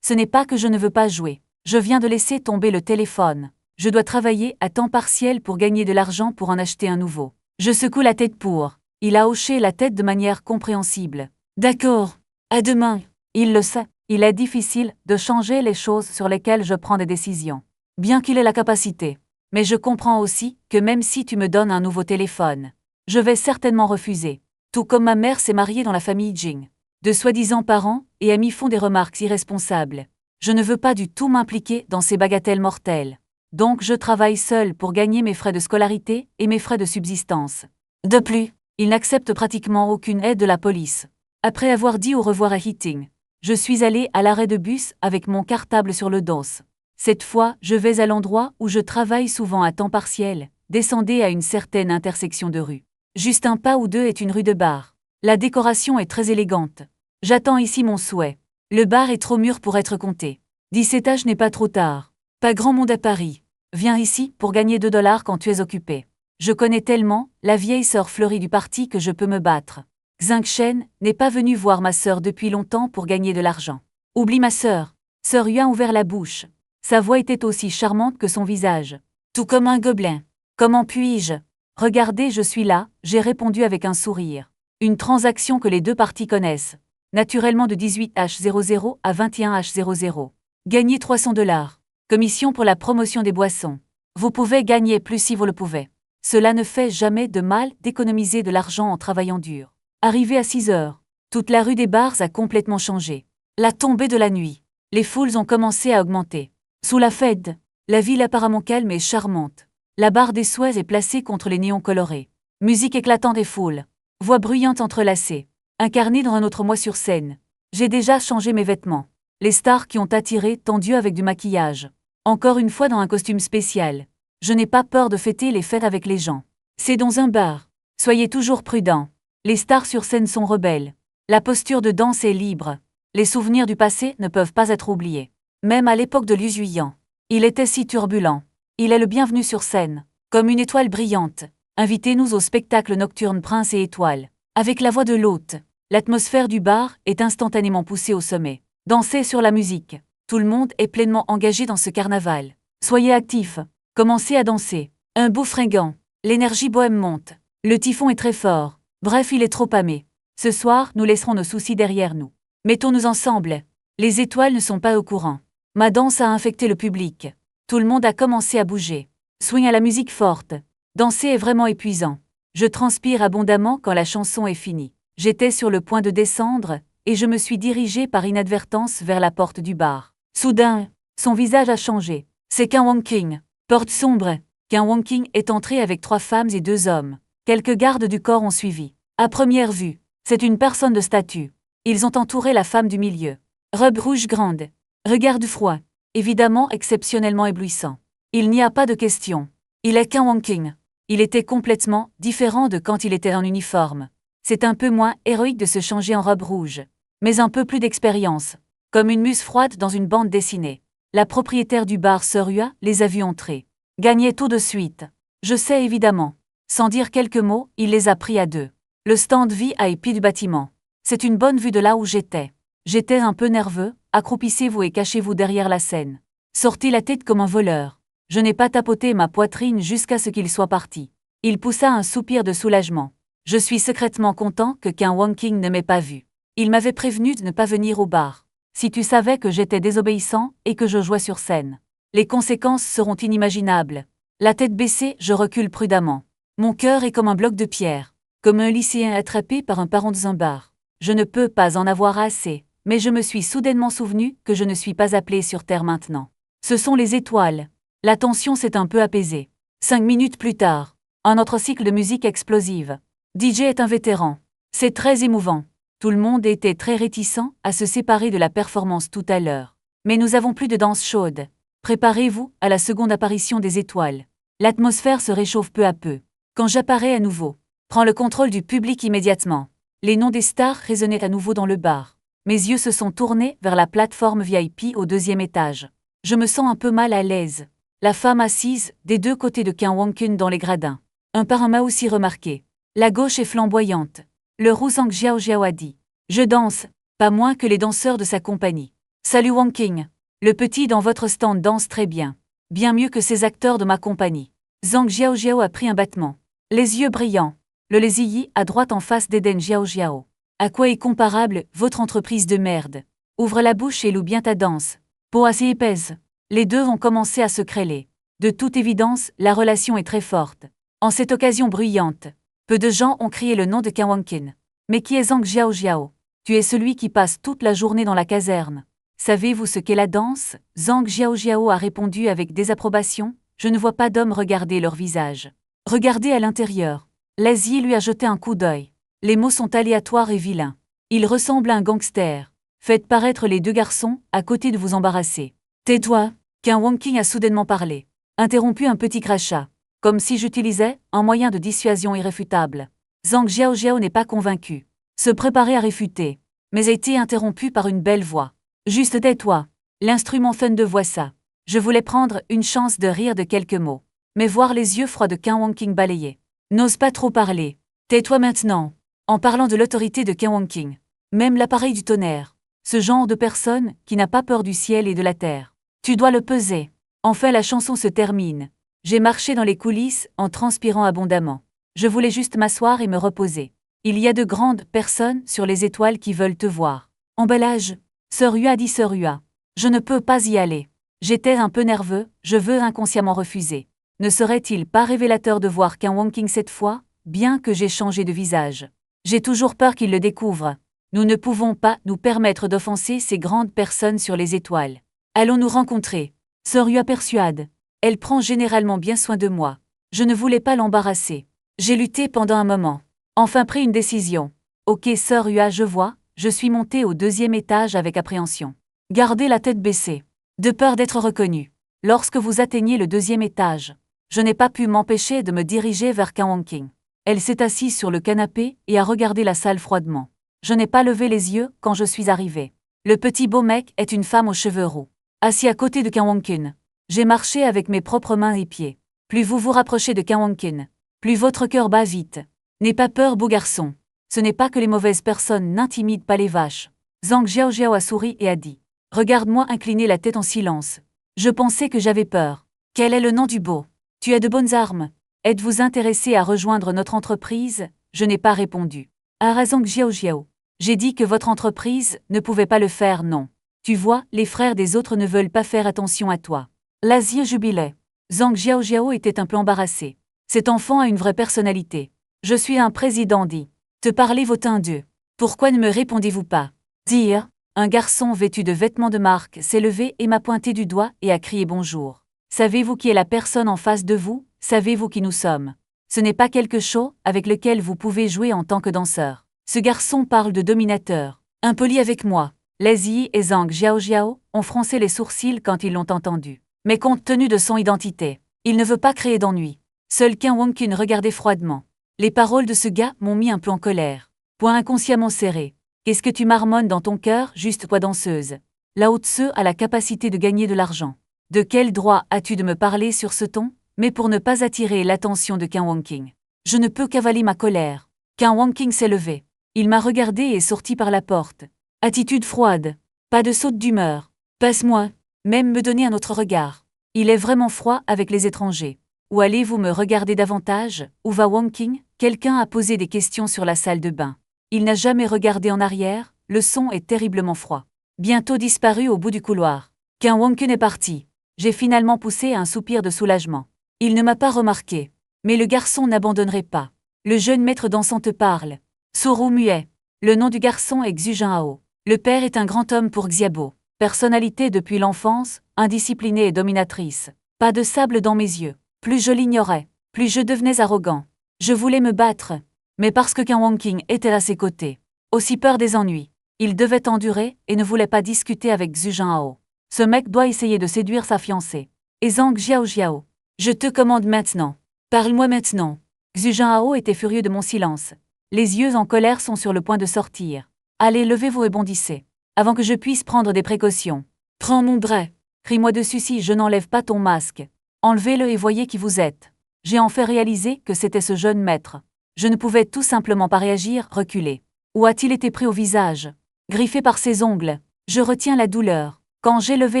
Ce n'est pas que je ne veux pas jouer. Je viens de laisser tomber le téléphone. Je dois travailler à temps partiel pour gagner de l'argent pour en acheter un nouveau. Je secoue la tête pour. Il a hoché la tête de manière compréhensible. D'accord. À demain. Il le sait. Il est difficile de changer les choses sur lesquelles je prends des décisions. Bien qu'il ait la capacité. Mais je comprends aussi que même si tu me donnes un nouveau téléphone, je vais certainement refuser. Tout comme ma mère s'est mariée dans la famille Jing. De soi-disant parents et amis font des remarques irresponsables. Je ne veux pas du tout m'impliquer dans ces bagatelles mortelles. Donc je travaille seul pour gagner mes frais de scolarité et mes frais de subsistance. De plus, il n'accepte pratiquement aucune aide de la police. Après avoir dit au revoir à Riting, je suis allé à l'arrêt de bus avec mon cartable sur le dos. Cette fois, je vais à l'endroit où je travaille souvent à temps partiel. Descendez à une certaine intersection de rue. Juste un pas ou deux est une rue de bar. La décoration est très élégante. J'attends ici mon souhait. Le bar est trop mûr pour être compté. 17 âges n'est pas trop tard. Pas grand monde à Paris. Viens ici pour gagner 2 $ quand tu es occupé. Je connais tellement la vieille sœur fleurie du parti que je peux me battre. Xing Shen n'est pas venu voir ma sœur depuis longtemps pour gagner de l'argent. Oublie ma sœur. Sœur Yuan a ouvert la bouche. Sa voix était aussi charmante que son visage. Tout comme un gobelin. Comment puis-je? Regardez, je suis là, j'ai répondu avec un sourire. Une transaction que les deux parties connaissent. Naturellement de 18H00 à 21H00. Gagnez 300 $. Commission pour la promotion des boissons. Vous pouvez gagner plus si vous le pouvez. Cela ne fait jamais de mal d'économiser de l'argent en travaillant dur. Arrivé à 6 heures, toute la rue des bars a complètement changé. La tombée de la nuit. Les foules ont commencé à augmenter. Sous la Fed, la ville apparemment calme et charmante. La barre des Suez est placée contre les néons colorés. Musique éclatant des foules. Voix bruyante entrelacée. Incarnée dans un autre moi sur scène. J'ai déjà changé mes vêtements. Les stars qui ont attiré tant d'yeux avec du maquillage. Encore une fois dans un costume spécial. Je n'ai pas peur de fêter les fêtes avec les gens. C'est dans un bar. Soyez toujours prudents. Les stars sur scène sont rebelles. La posture de danse est libre. Les souvenirs du passé ne peuvent pas être oubliés. Même à l'époque de Liu Zuiyan. Il était si turbulent. Il est le bienvenu sur scène. Comme une étoile brillante. Invitez-nous au spectacle nocturne Prince et Étoile. Avec la voix de l'hôte, l'atmosphère du bar est instantanément poussée au sommet. Dansez sur la musique. Tout le monde est pleinement engagé dans ce carnaval. Soyez actifs. Commencez à danser. Un beau fringant. L'énergie bohème monte. Le typhon est très fort. Bref, il est trop amé. Ce soir, nous laisserons nos soucis derrière nous. Mettons-nous ensemble. Les étoiles ne sont pas au courant. Ma danse a infecté le public. Tout le monde a commencé à bouger. Swing à la musique forte. Danser est vraiment épuisant. Je transpire abondamment quand la chanson est finie. J'étais sur le point de descendre, et je me suis dirigée par inadvertance vers la porte du bar. Soudain, son visage a changé. C'est Ken Wong-king. Porte sombre. Ken Wong-king est entré avec 3 femmes et 2 hommes. Quelques gardes du corps ont suivi. À première vue, c'est une personne de statut. Ils ont entouré la femme du milieu. Robe rouge grande. Regard du froid. Évidemment exceptionnellement éblouissant. Il n'y a pas de question. Il est Ken Wong-king. Il était complètement différent de quand il était en uniforme. C'est un peu moins héroïque de se changer en robe rouge. Mais un peu plus d'expérience. Comme une muse froide dans une bande dessinée. La propriétaire du bar Sir Hua les a vus entrer. Gagnait tout de suite. Je sais évidemment. Sans dire quelques mots, il les a pris à 2. Le stand VIP du bâtiment. C'est une bonne vue de là où j'étais. J'étais un peu nerveux, accroupissez-vous et cachez-vous derrière la scène. Sortez la tête comme un voleur. Je n'ai pas tapoté ma poitrine jusqu'à ce qu'il soit parti. Il poussa un soupir de soulagement. Je suis secrètement content que Ken Wong-king ne m'ait pas vu. Il m'avait prévenu de ne pas venir au bar. Si tu savais que j'étais désobéissant et que je jouais sur scène. Les conséquences seront inimaginables. La tête baissée, je recule prudemment. Mon cœur est comme un bloc de pierre. Comme un lycéen attrapé par un parent dans un bar. Je ne peux pas en avoir assez, mais je me suis soudainement souvenu que je ne suis pas appelé sur Terre maintenant. Ce sont les étoiles. La tension s'est un peu apaisée. 5 minutes plus tard, un autre cycle de musique explosive. DJ est un vétéran. C'est très émouvant. Tout le monde était très réticent à se séparer de la performance tout à l'heure. Mais nous avons plus de danse chaude. Préparez-vous à la seconde apparition des étoiles. L'atmosphère se réchauffe peu à peu. Quand j'apparais à nouveau, prends le contrôle du public immédiatement. Les noms des stars résonnaient à nouveau dans le bar. Mes yeux se sont tournés vers la plateforme VIP au 2e étage. Je me sens un peu mal à l'aise. La femme assise des 2 côtés de Ken Wong-king dans les gradins. Un par un m'a aussi remarqué. La gauche est flamboyante. Le roux Zhang Xiaoxiao a dit. Je danse, pas moins que les danseurs de sa compagnie. Salut Wong-king. Le petit dans votre stand danse très bien. Bien mieux que ces acteurs de ma compagnie. Zhang Xiaoxiao a pris un battement. Les yeux brillants. Le lésillis à droite en face d'Eden Xiaoxiao. À quoi est comparable votre entreprise de merde? Ouvre la bouche et loue bien ta danse. Peau assez épaisse. Les 2 ont commencé à se créler. De toute évidence, la relation est très forte. En cette occasion bruyante, peu de gens ont crié le nom de Ken Wong-king. Mais qui est Zhang Xiaoxiao? Tu es celui qui passe toute la journée dans la caserne. Savez-vous ce qu'est la danse? Zhang Xiaoxiao a répondu avec désapprobation. Je ne vois pas d'hommes regarder leur visage. Regardez à l'intérieur. L'Asie lui a jeté un coup d'œil. Les mots sont aléatoires et vilains. Il ressemble à un gangster. Faites paraître les 2 garçons, à côté de vous embarrasser. Tais-toi, Ken Wong-king a soudainement parlé. Interrompu un petit crachat. Comme si j'utilisais un moyen de dissuasion irréfutable. Zhang Xiaoxiao n'est pas convaincu. Se préparait à réfuter. Mais a été interrompu par une belle voix. Juste tais-toi. L'instrument fun de voix ça. Je voulais prendre une chance de rire de quelques mots. Mais voir les yeux froids de Ken Wong-king balayer. N'ose pas trop parler. Tais-toi maintenant. En parlant de l'autorité de Ken Wong-king. Même l'appareil du tonnerre. Ce genre de personne qui n'a pas peur du ciel et de la terre. Tu dois le peser. Enfin la chanson se termine. J'ai marché dans les coulisses en transpirant abondamment. Je voulais juste m'asseoir et me reposer. Il y a de grandes personnes sur les étoiles qui veulent te voir. Emballage. Sir Hua dit Sir Hua. Je ne peux pas y aller. J'étais un peu nerveux, je veux inconsciemment refuser. Ne serait-il pas révélateur de voir Ken Wong-king cette fois, bien que j'ai changé de visage? J'ai toujours peur qu'il le découvre. Nous ne pouvons pas nous permettre d'offenser ces grandes personnes sur les étoiles. Allons nous rencontrer. Sir Hua persuade. Elle prend généralement bien soin de moi. Je ne voulais pas l'embarrasser. J'ai lutté pendant un moment. Enfin pris une décision. Ok Sir Hua, je vois, je suis monté au 2e étage avec appréhension. Gardez la tête baissée. De peur d'être reconnu. Lorsque vous atteignez le 2e étage, je n'ai pas pu m'empêcher de me diriger vers Ken Wong-king. Elle s'est assise sur le canapé et a regardé la salle froidement. Je n'ai pas levé les yeux quand je suis arrivé. Le petit beau mec est une femme aux cheveux roux. Assis à côté de Ken Wong-king. J'ai marché avec mes propres mains et pieds. Plus vous vous rapprochez de Ken Wong-king, plus votre cœur bat vite. N'aie pas peur, beau garçon. Ce n'est pas que les mauvaises personnes n'intimident pas les vaches. Zhang Xiaoxiao a souri et a dit. Regarde-moi incliner la tête en silence. Je pensais que j'avais peur. Quel est le nom du beau? Tu as de bonnes armes. Êtes-vous intéressé à rejoindre notre entreprise? Je n'ai pas répondu. Zhang Xiaoxiao. J'ai dit que votre entreprise ne pouvait pas le faire, non. Tu vois, les frères des autres ne veulent pas faire attention à toi. L'Asie jubilait. Zhang Xiaoxiao était un peu embarrassé. Cet enfant a une vraie personnalité. Je suis un président dit. Te parler vaut un dieu. Pourquoi ne me répondez-vous pas? Dire. Un garçon vêtu de vêtements de marque s'est levé et m'a pointé du doigt et a crié bonjour. Savez-vous qui est la personne en face de vous? Savez-vous qui nous sommes? Ce n'est pas quelque chose avec lequel vous pouvez jouer en tant que danseur. Ce garçon parle de dominateur. Impoli avec moi. Lazy et Zhang Xiaoxiao ont froncé les sourcils quand ils l'ont entendu. Mais compte tenu de son identité, il ne veut pas créer d'ennui. Seul Qian Wangqun regardait froidement. Les paroles de ce gars m'ont mis un peu en colère. Poing inconsciemment serré. Qu'est-ce que tu marmonnes dans ton cœur, juste toi danseuse? Lao Tse a la capacité de gagner de l'argent. De quel droit as-tu de me parler sur ce ton? Mais pour ne pas attirer l'attention de Qian Wangqing. Je ne peux qu'avaler ma colère. Qian Wangqing s'est levé. Il m'a regardé et est sorti par la porte. Attitude froide. Pas de saute d'humeur. Passe-moi. Même me donner un autre regard. Il est vraiment froid avec les étrangers. Ou allez-vous me regarder davantage? Où va Wangqing? Quelqu'un a posé des questions sur la salle de bain. Il n'a jamais regardé en arrière, le son est terriblement froid. Bientôt disparu au bout du couloir. Qian Wangqun est parti. J'ai finalement poussé un soupir de soulagement. Il ne m'a pas remarqué. Mais le garçon n'abandonnerait pas. Le jeune maître dansant te parle. Sourd ou muet. Le nom du garçon est Xu Zhenhao. Le père est un grand homme pour Xiaobo. Personnalité depuis l'enfance, indisciplinée et dominatrice. Pas de sable dans mes yeux. Plus je l'ignorais, plus je devenais arrogant. Je voulais me battre. Mais parce que Qian Wangqing était à ses côtés. Aussi peur des ennuis. Il devait endurer et ne voulait pas discuter avec Xu Zhenhao. Ce mec doit essayer de séduire sa fiancée. Et Zhang Xiaoxiao. Je te commande maintenant. Parle-moi maintenant. Xu Zhenhao était furieux de mon silence. Les yeux en colère sont sur le point de sortir. Allez, levez-vous et bondissez. Avant que je puisse prendre des précautions. Prends mon bras. Crie-moi dessus si je n'enlève pas ton masque. Enlevez-le et voyez qui vous êtes. J'ai enfin réalisé que c'était ce jeune maître. Je ne pouvais tout simplement pas réagir, reculer. Où a-t-il été pris au visage? Griffé par ses ongles. Je retiens la douleur. Quand j'ai levé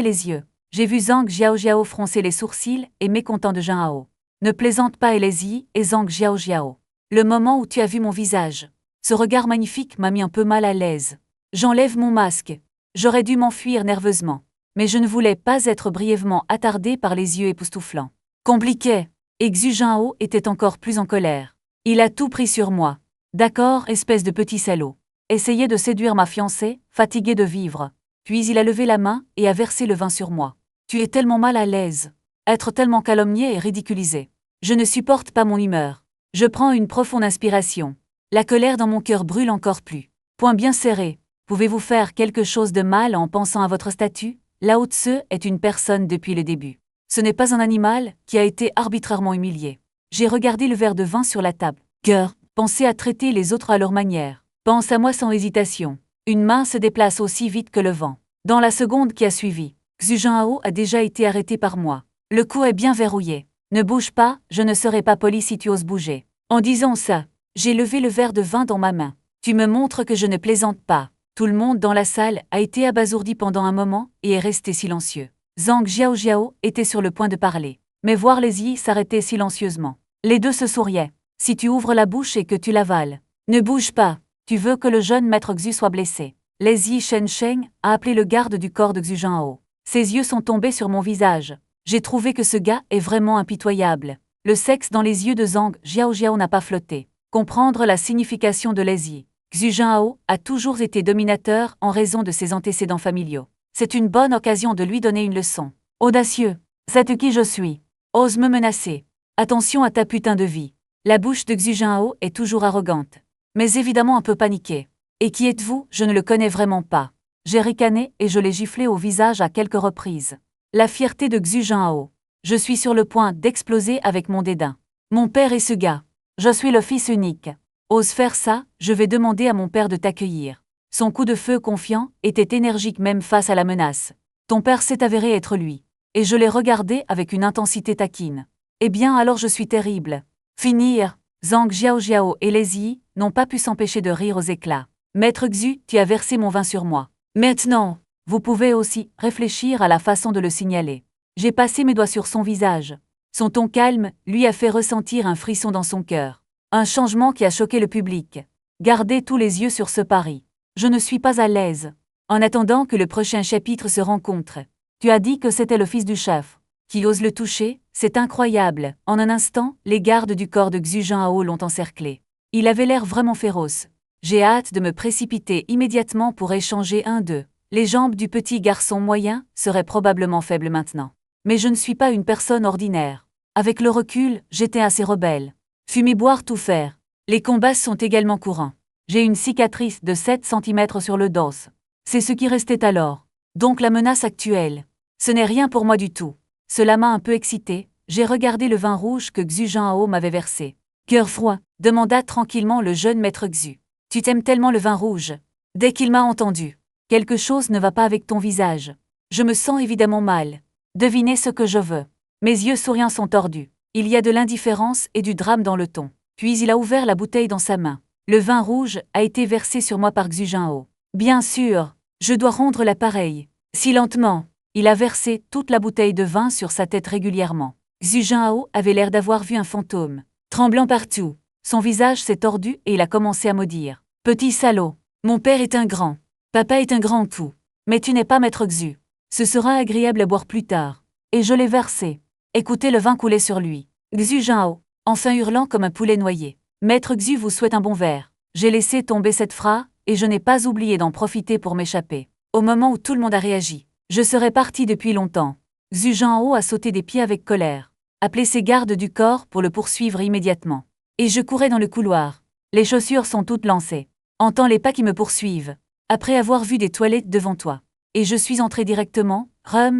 les yeux, j'ai vu Zhang Xiaoxiao froncer les sourcils et mécontent de Zhenhao. Ne plaisante pas Elezi et Zhang Xiaoxiao. Le moment où tu as vu mon visage. Ce regard magnifique m'a mis un peu mal à l'aise. J'enlève mon masque. J'aurais dû m'enfuir nerveusement. Mais je ne voulais pas être brièvement attardé par les yeux époustouflants. Compliqué. Et Xu Zhenhao était encore plus en colère. Il a tout pris sur moi. D'accord, espèce de petit salaud. Essayez de séduire ma fiancée, fatiguée de vivre. Puis il a levé la main et a versé le vin sur moi. Tu es tellement mal à l'aise. Être tellement calomnié et ridiculisé. Je ne supporte pas mon humeur. Je prends une profonde inspiration. La colère dans mon cœur brûle encore plus. Poing bien serré. Pouvez-vous faire quelque chose de mal en pensant à votre statut? Lao Tse est une personne depuis le début. Ce n'est pas un animal qui a été arbitrairement humilié. J'ai regardé le verre de vin sur la table. Cœur, pensez à traiter les autres à leur manière. Pense à moi sans hésitation. Une main se déplace aussi vite que le vent. Dans la seconde qui a suivi, Xu Zhenhao a déjà été arrêté par moi. Le cou est bien verrouillé. Ne bouge pas, je ne serai pas poli si tu oses bouger. En disant ça, j'ai levé le verre de vin dans ma main. Tu me montres que je ne plaisante pas. Tout le monde dans la salle a été abasourdi pendant un moment et est resté silencieux. Zhang Xiaoxiao était sur le point de parler. Mais voir les yeux s'arrêter silencieusement. Les deux se souriaient. Si tu ouvres la bouche et que tu l'avales. Ne bouge pas. Tu veux que le jeune maître Xu soit blessé. Lezi Shensheng a appelé le garde du corps de Xu Zhenhao. Ses yeux sont tombés sur mon visage. J'ai trouvé que ce gars est vraiment impitoyable. Le sexe dans les yeux de Zhang Xiaoxiao n'a pas flotté. Comprendre la signification de Lezi. Xu Zhenhao a toujours été dominateur en raison de ses antécédents familiaux. C'est une bonne occasion de lui donner une leçon. Audacieux. Sais-tu qui je suis? Ose me menacer. Attention à ta putain de vie. La bouche de Xu Zhenhao est toujours arrogante. Mais évidemment un peu paniquée. Et qui êtes-vous? Je ne le connais vraiment pas. J'ai ricané et je l'ai giflé au visage à quelques reprises. La fierté de Xu Zhenhao. Je suis sur le point d'exploser avec mon dédain. Mon père est ce gars. Je suis le fils unique. Ose faire ça, je vais demander à mon père de t'accueillir. Son coup de feu confiant était énergique même face à la menace. Ton père s'est avéré être lui. Et je l'ai regardé avec une intensité taquine. Eh bien alors je suis terrible. Finir. Zhang Xiaoxiao et Lezi n'ont pas pu s'empêcher de rire aux éclats. Maître Xu, tu as versé mon vin sur moi. Maintenant, Vous pouvez aussi réfléchir à la façon de le signaler. J'ai passé mes doigts sur son visage. Son ton calme lui a fait ressentir un frisson dans son cœur. Un changement qui a choqué le public. Gardez tous les yeux sur ce pari. Je ne suis pas à l'aise. En attendant que le prochain chapitre se rencontre. Tu as dit que c'était le fils du chef. Qui ose le toucher? C'est incroyable. En un instant, les gardes du corps de Xu Zhenhao l'ont encerclé. Il avait l'air vraiment féroce. J'ai hâte de me précipiter immédiatement pour échanger un d'eux. Les jambes du petit garçon moyen seraient probablement faibles maintenant. Mais je ne suis pas une personne ordinaire. Avec le recul, j'étais assez rebelle. Fumer, boire, tout faire. Les combats sont également courants. J'ai une cicatrice de 7 cm sur le dos. C'est ce qui restait alors. Donc la menace actuelle. Ce n'est rien pour moi du tout. Cela m'a un peu excité. J'ai regardé le vin rouge que Xu Zhenhao m'avait versé. Cœur froid, demanda tranquillement le jeune maître Xu. Tu t'aimes tellement le vin rouge. Dès qu'il m'a entendu. Quelque chose ne va pas avec ton visage. Je me sens évidemment mal. Devinez ce que je veux. Mes yeux souriants sont tordus. Il y a de l'indifférence et du drame dans le ton. Puis il a ouvert la bouteille dans sa main. Le vin rouge a été versé sur moi par Xu Zhenhao. Bien sûr, je dois rendre l'appareil. Si lentement, il a versé toute la bouteille de vin sur sa tête régulièrement. Xu Zhenhao avait l'air d'avoir vu un fantôme. Tremblant partout, son visage s'est tordu et il a commencé à maudire. Petit salaud, mon père est un grand. Papa est un grand tout. Mais tu n'es pas maître Xu. Ce sera agréable à boire plus tard. Et je l'ai versé. Écoutez le vin couler sur lui. Xu Zhenhao, enfin hurlant comme un poulet noyé. Maître Xu vous souhaite un bon verre. J'ai laissé tomber cette phrase et je n'ai pas oublié d'en profiter pour m'échapper. Au moment où tout le monde a réagi, je serais parti depuis longtemps. Xu Zhenhao a sauté des pieds avec colère. Appelé ses gardes du corps pour le poursuivre immédiatement. Et je courais dans le couloir. Les chaussures sont toutes lancées. Entends les pas qui me poursuivent. Après avoir vu des toilettes devant toi. Et je suis entré directement.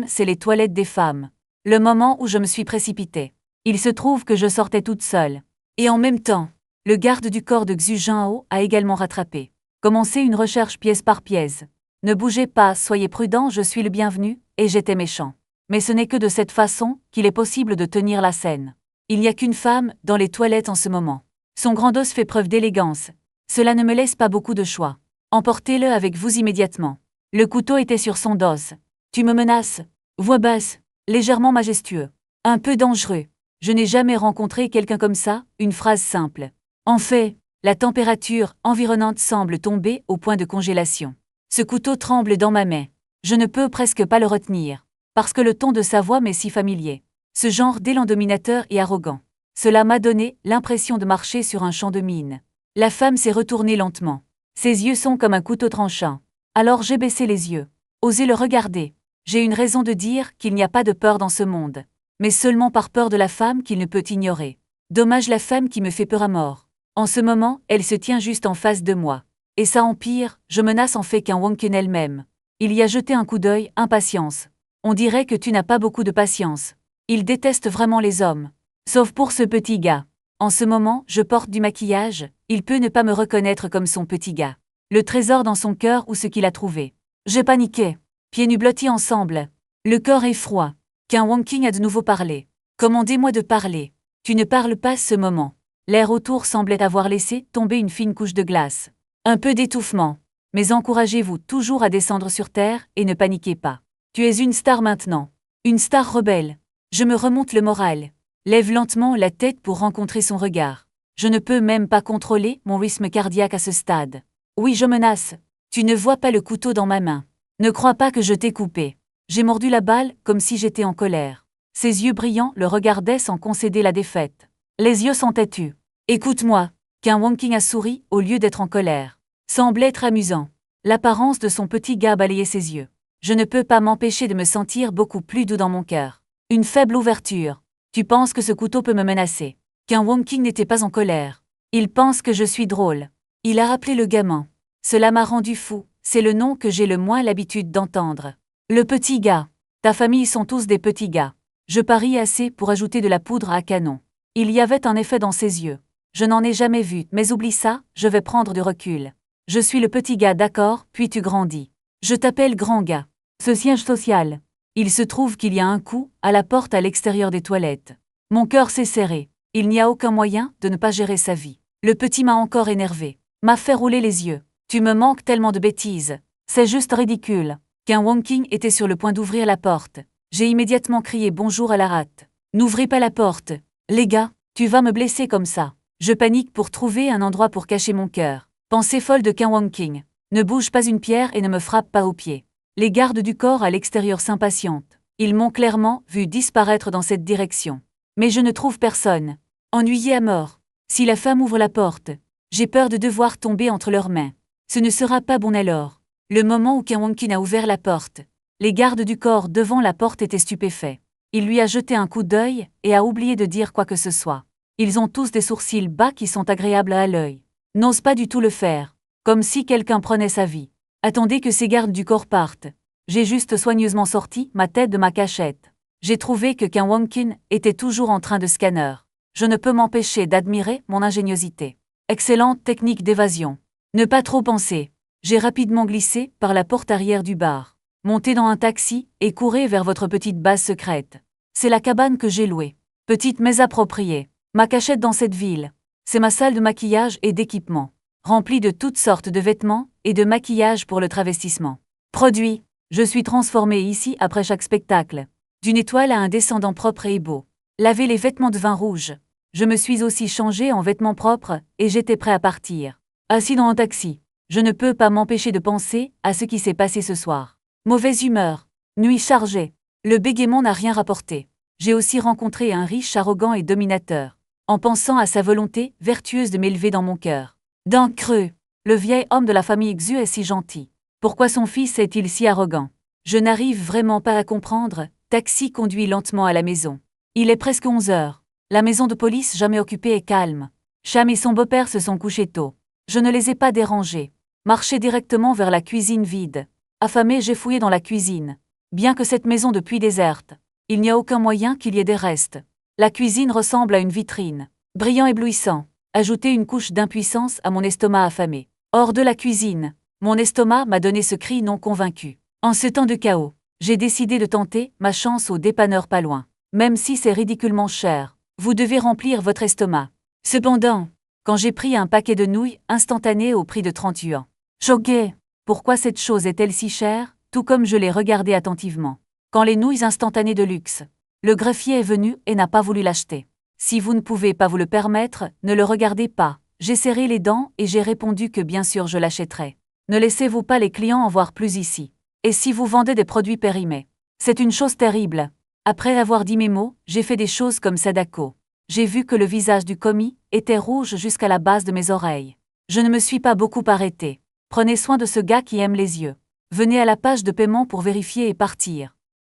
C'est les toilettes des femmes. Le moment où je me suis précipitée. Il se trouve que je sortais toute seule. Et en même temps, le garde du corps de Xu Zhenhao a également rattrapé. Commencez une recherche pièce par pièce. Ne bougez pas, soyez prudent, je suis le bienvenu, et j'étais méchant. Mais ce n'est que de cette façon qu'il est possible de tenir la scène. Il n'y a qu'une femme dans les toilettes en ce moment. Son grand dos fait preuve d'élégance. Cela ne me laisse pas beaucoup de choix. Emportez-le avec vous immédiatement. Le couteau était sur son dos. Tu me menaces? Voix basse, légèrement majestueux. Un peu dangereux. Je n'ai jamais rencontré quelqu'un comme ça, une phrase simple. En fait, la température environnante semble tomber au point de congélation. Ce couteau tremble dans ma main. Je ne peux presque pas le retenir. Parce que le ton de sa voix m'est si familier. Ce genre d'élan dominateur et arrogant. Cela m'a donné l'impression de marcher sur un champ de mine. La femme s'est retournée lentement. Ses yeux sont comme un couteau tranchant. Alors j'ai baissé les yeux. Osé le regarder. J'ai une raison de dire qu'il n'y a pas de peur dans ce monde. Mais seulement par peur de la femme qu'il ne peut ignorer. Dommage la femme qui me fait peur à mort. En ce moment, elle se tient juste en face de moi. Et ça empire, je menace en fait qu'un Wonken elle-même. Il y a jeté un coup d'œil, impatience. On dirait que tu n'as pas beaucoup de patience. Il déteste vraiment les hommes. Sauf pour ce petit gars. En ce moment, je porte du maquillage, il peut ne pas me reconnaître comme son petit gars. Le trésor dans son cœur ou ce qu'il a trouvé. J'ai paniqué. Pieds nus blottis ensemble. Le corps est froid. Qu'un Wonking a de nouveau parlé. Commandez-moi de parler. Tu ne parles pas ce moment. L'air autour semblait avoir laissé tomber une fine couche de glace. Un peu d'étouffement. Mais encouragez-vous toujours à descendre sur terre et ne paniquez pas. Tu es une star maintenant. Une star rebelle. Je me remonte le moral. Lève lentement la tête pour rencontrer son regard. Je ne peux même pas contrôler mon rythme cardiaque à ce stade. Oui, je menace. Tu ne vois pas le couteau dans ma main. Ne crois pas que je t'ai coupé. J'ai mordu la balle comme si j'étais en colère. Ses yeux brillants le regardaient sans concéder la défaite. Les yeux sont têtus. Écoute-moi. Qu'un Wonking a souri au lieu d'être en colère. Semble être amusant. L'apparence de son petit gars balayait ses yeux. Je ne peux pas m'empêcher de me sentir beaucoup plus doux dans mon cœur. Une faible ouverture. Tu penses que ce couteau peut me menacer. Qu'un Wonking n'était pas en colère. Il pense que je suis drôle. Il a rappelé le gamin. Cela m'a rendu fou, c'est le nom que j'ai le moins l'habitude d'entendre. Le petit gars. Ta famille sont tous des petits gars. Je parie assez pour ajouter de la poudre à canon. Il y avait un effet dans ses yeux. Je n'en ai jamais vu, mais oublie ça, je vais prendre du recul. Je suis le petit gars, d'accord, puis tu grandis. Je t'appelle grand gars. Ce siège social. Il se trouve qu'il y a un coup à la porte à l'extérieur des toilettes. Mon cœur s'est serré. Il n'y a aucun moyen de ne pas gérer sa vie. Le petit m'a encore énervé. M'a fait rouler les yeux. Tu me manques tellement de bêtises. C'est juste ridicule. qu'un Wonking était sur le point d'ouvrir la porte. J'ai immédiatement crié bonjour à la rate. N'ouvrez pas la porte. Les gars, tu vas me blesser comme ça. Je panique pour trouver un endroit pour cacher mon cœur. Pensée folle de qu'un Wonking. Ne bouge pas une pierre et ne me frappe pas aux pieds. Les gardes du corps à l'extérieur s'impatientent. Ils m'ont clairement vu disparaître dans cette direction. Mais je ne trouve personne. Ennuyé à mort. Si la femme ouvre la porte, j'ai peur de devoir tomber entre leurs mains. Ce ne sera pas bon alors. Le moment où qu'un Wonkin a ouvert la porte, les gardes du corps devant la porte étaient stupéfaits. Il lui a jeté un coup d'œil et a oublié de dire quoi que ce soit. Ils ont tous des sourcils bas qui sont agréables à l'œil. N'ose pas du tout le faire. Comme si quelqu'un prenait sa vie. Attendez que ces gardes du corps partent. J'ai juste soigneusement sorti ma tête de ma cachette. J'ai trouvé que qu'un Wonkin était toujours en train de scanner. Je ne peux m'empêcher d'admirer mon ingéniosité. Excellente technique d'évasion. Ne pas trop penser. J'ai rapidement glissé par la porte arrière du bar. Montez dans un taxi et courez vers votre petite base secrète. C'est la cabane que j'ai louée. Petite mais appropriée. Ma cachette dans cette ville. C'est ma salle de maquillage et d'équipement. Remplie de toutes sortes de vêtements et de maquillage pour le travestissement. Produit. Je suis transformée ici après chaque spectacle. D'une étoile à un descendant propre et beau. Lavez les vêtements de vin rouge. Je me suis aussi changée en vêtements propres et j'étais prêt à partir. Assis dans un taxi. Je ne peux pas m'empêcher de penser à ce qui s'est passé ce soir. Mauvaise humeur. Nuit chargée. Le bégaiement n'a rien rapporté. J'ai aussi rencontré un riche arrogant et dominateur. En pensant à sa volonté vertueuse de m'élever dans mon cœur. D'un creux. Le vieil homme de la famille Xu est si gentil. Pourquoi son fils est-il si arrogant? Je n'arrive vraiment pas à comprendre. Taxi conduit lentement à la maison. Il est presque 11 heures. La maison de police jamais occupée est calme. Cham et son beau-père se sont couchés tôt. Je ne les ai pas dérangés. Marché directement vers la cuisine vide. Affamé, j'ai fouillé dans la cuisine. Bien que cette maison depuis déserte, il n'y a aucun moyen qu'il y ait des restes. La cuisine ressemble à une vitrine. Brillant éblouissant. Ajoutez une couche d'impuissance à mon estomac affamé. Hors de la cuisine, mon estomac m'a donné ce cri non convaincu. En ce temps de chaos, j'ai décidé de tenter ma chance au dépanneur pas loin. Même si c'est ridiculement cher, vous devez remplir votre estomac. Cependant, quand j'ai pris un paquet de nouilles instantanées au prix de 30 yuans. Choqué. Pourquoi cette chose est-elle si chère? Tout comme je l'ai regardé attentivement. Quand les nouilles instantanées de luxe. Le greffier est venu et n'a pas voulu l'acheter. Si vous ne pouvez pas vous le permettre, ne le regardez pas. J'ai serré les dents et j'ai répondu que bien sûr je l'achèterais. Ne laissez-vous pas les clients en voir plus ici. Et si vous vendez des produits périmés? C'est une chose terrible. Après avoir dit mes mots, j'ai fait des choses comme Sadako. J'ai vu que le visage du commis était rouge jusqu'à la base de mes oreilles. Je ne me suis pas beaucoup arrêté. Prenez soin de ce gars qui aime les yeux. Venez à la page de paiement pour vérifier et partir.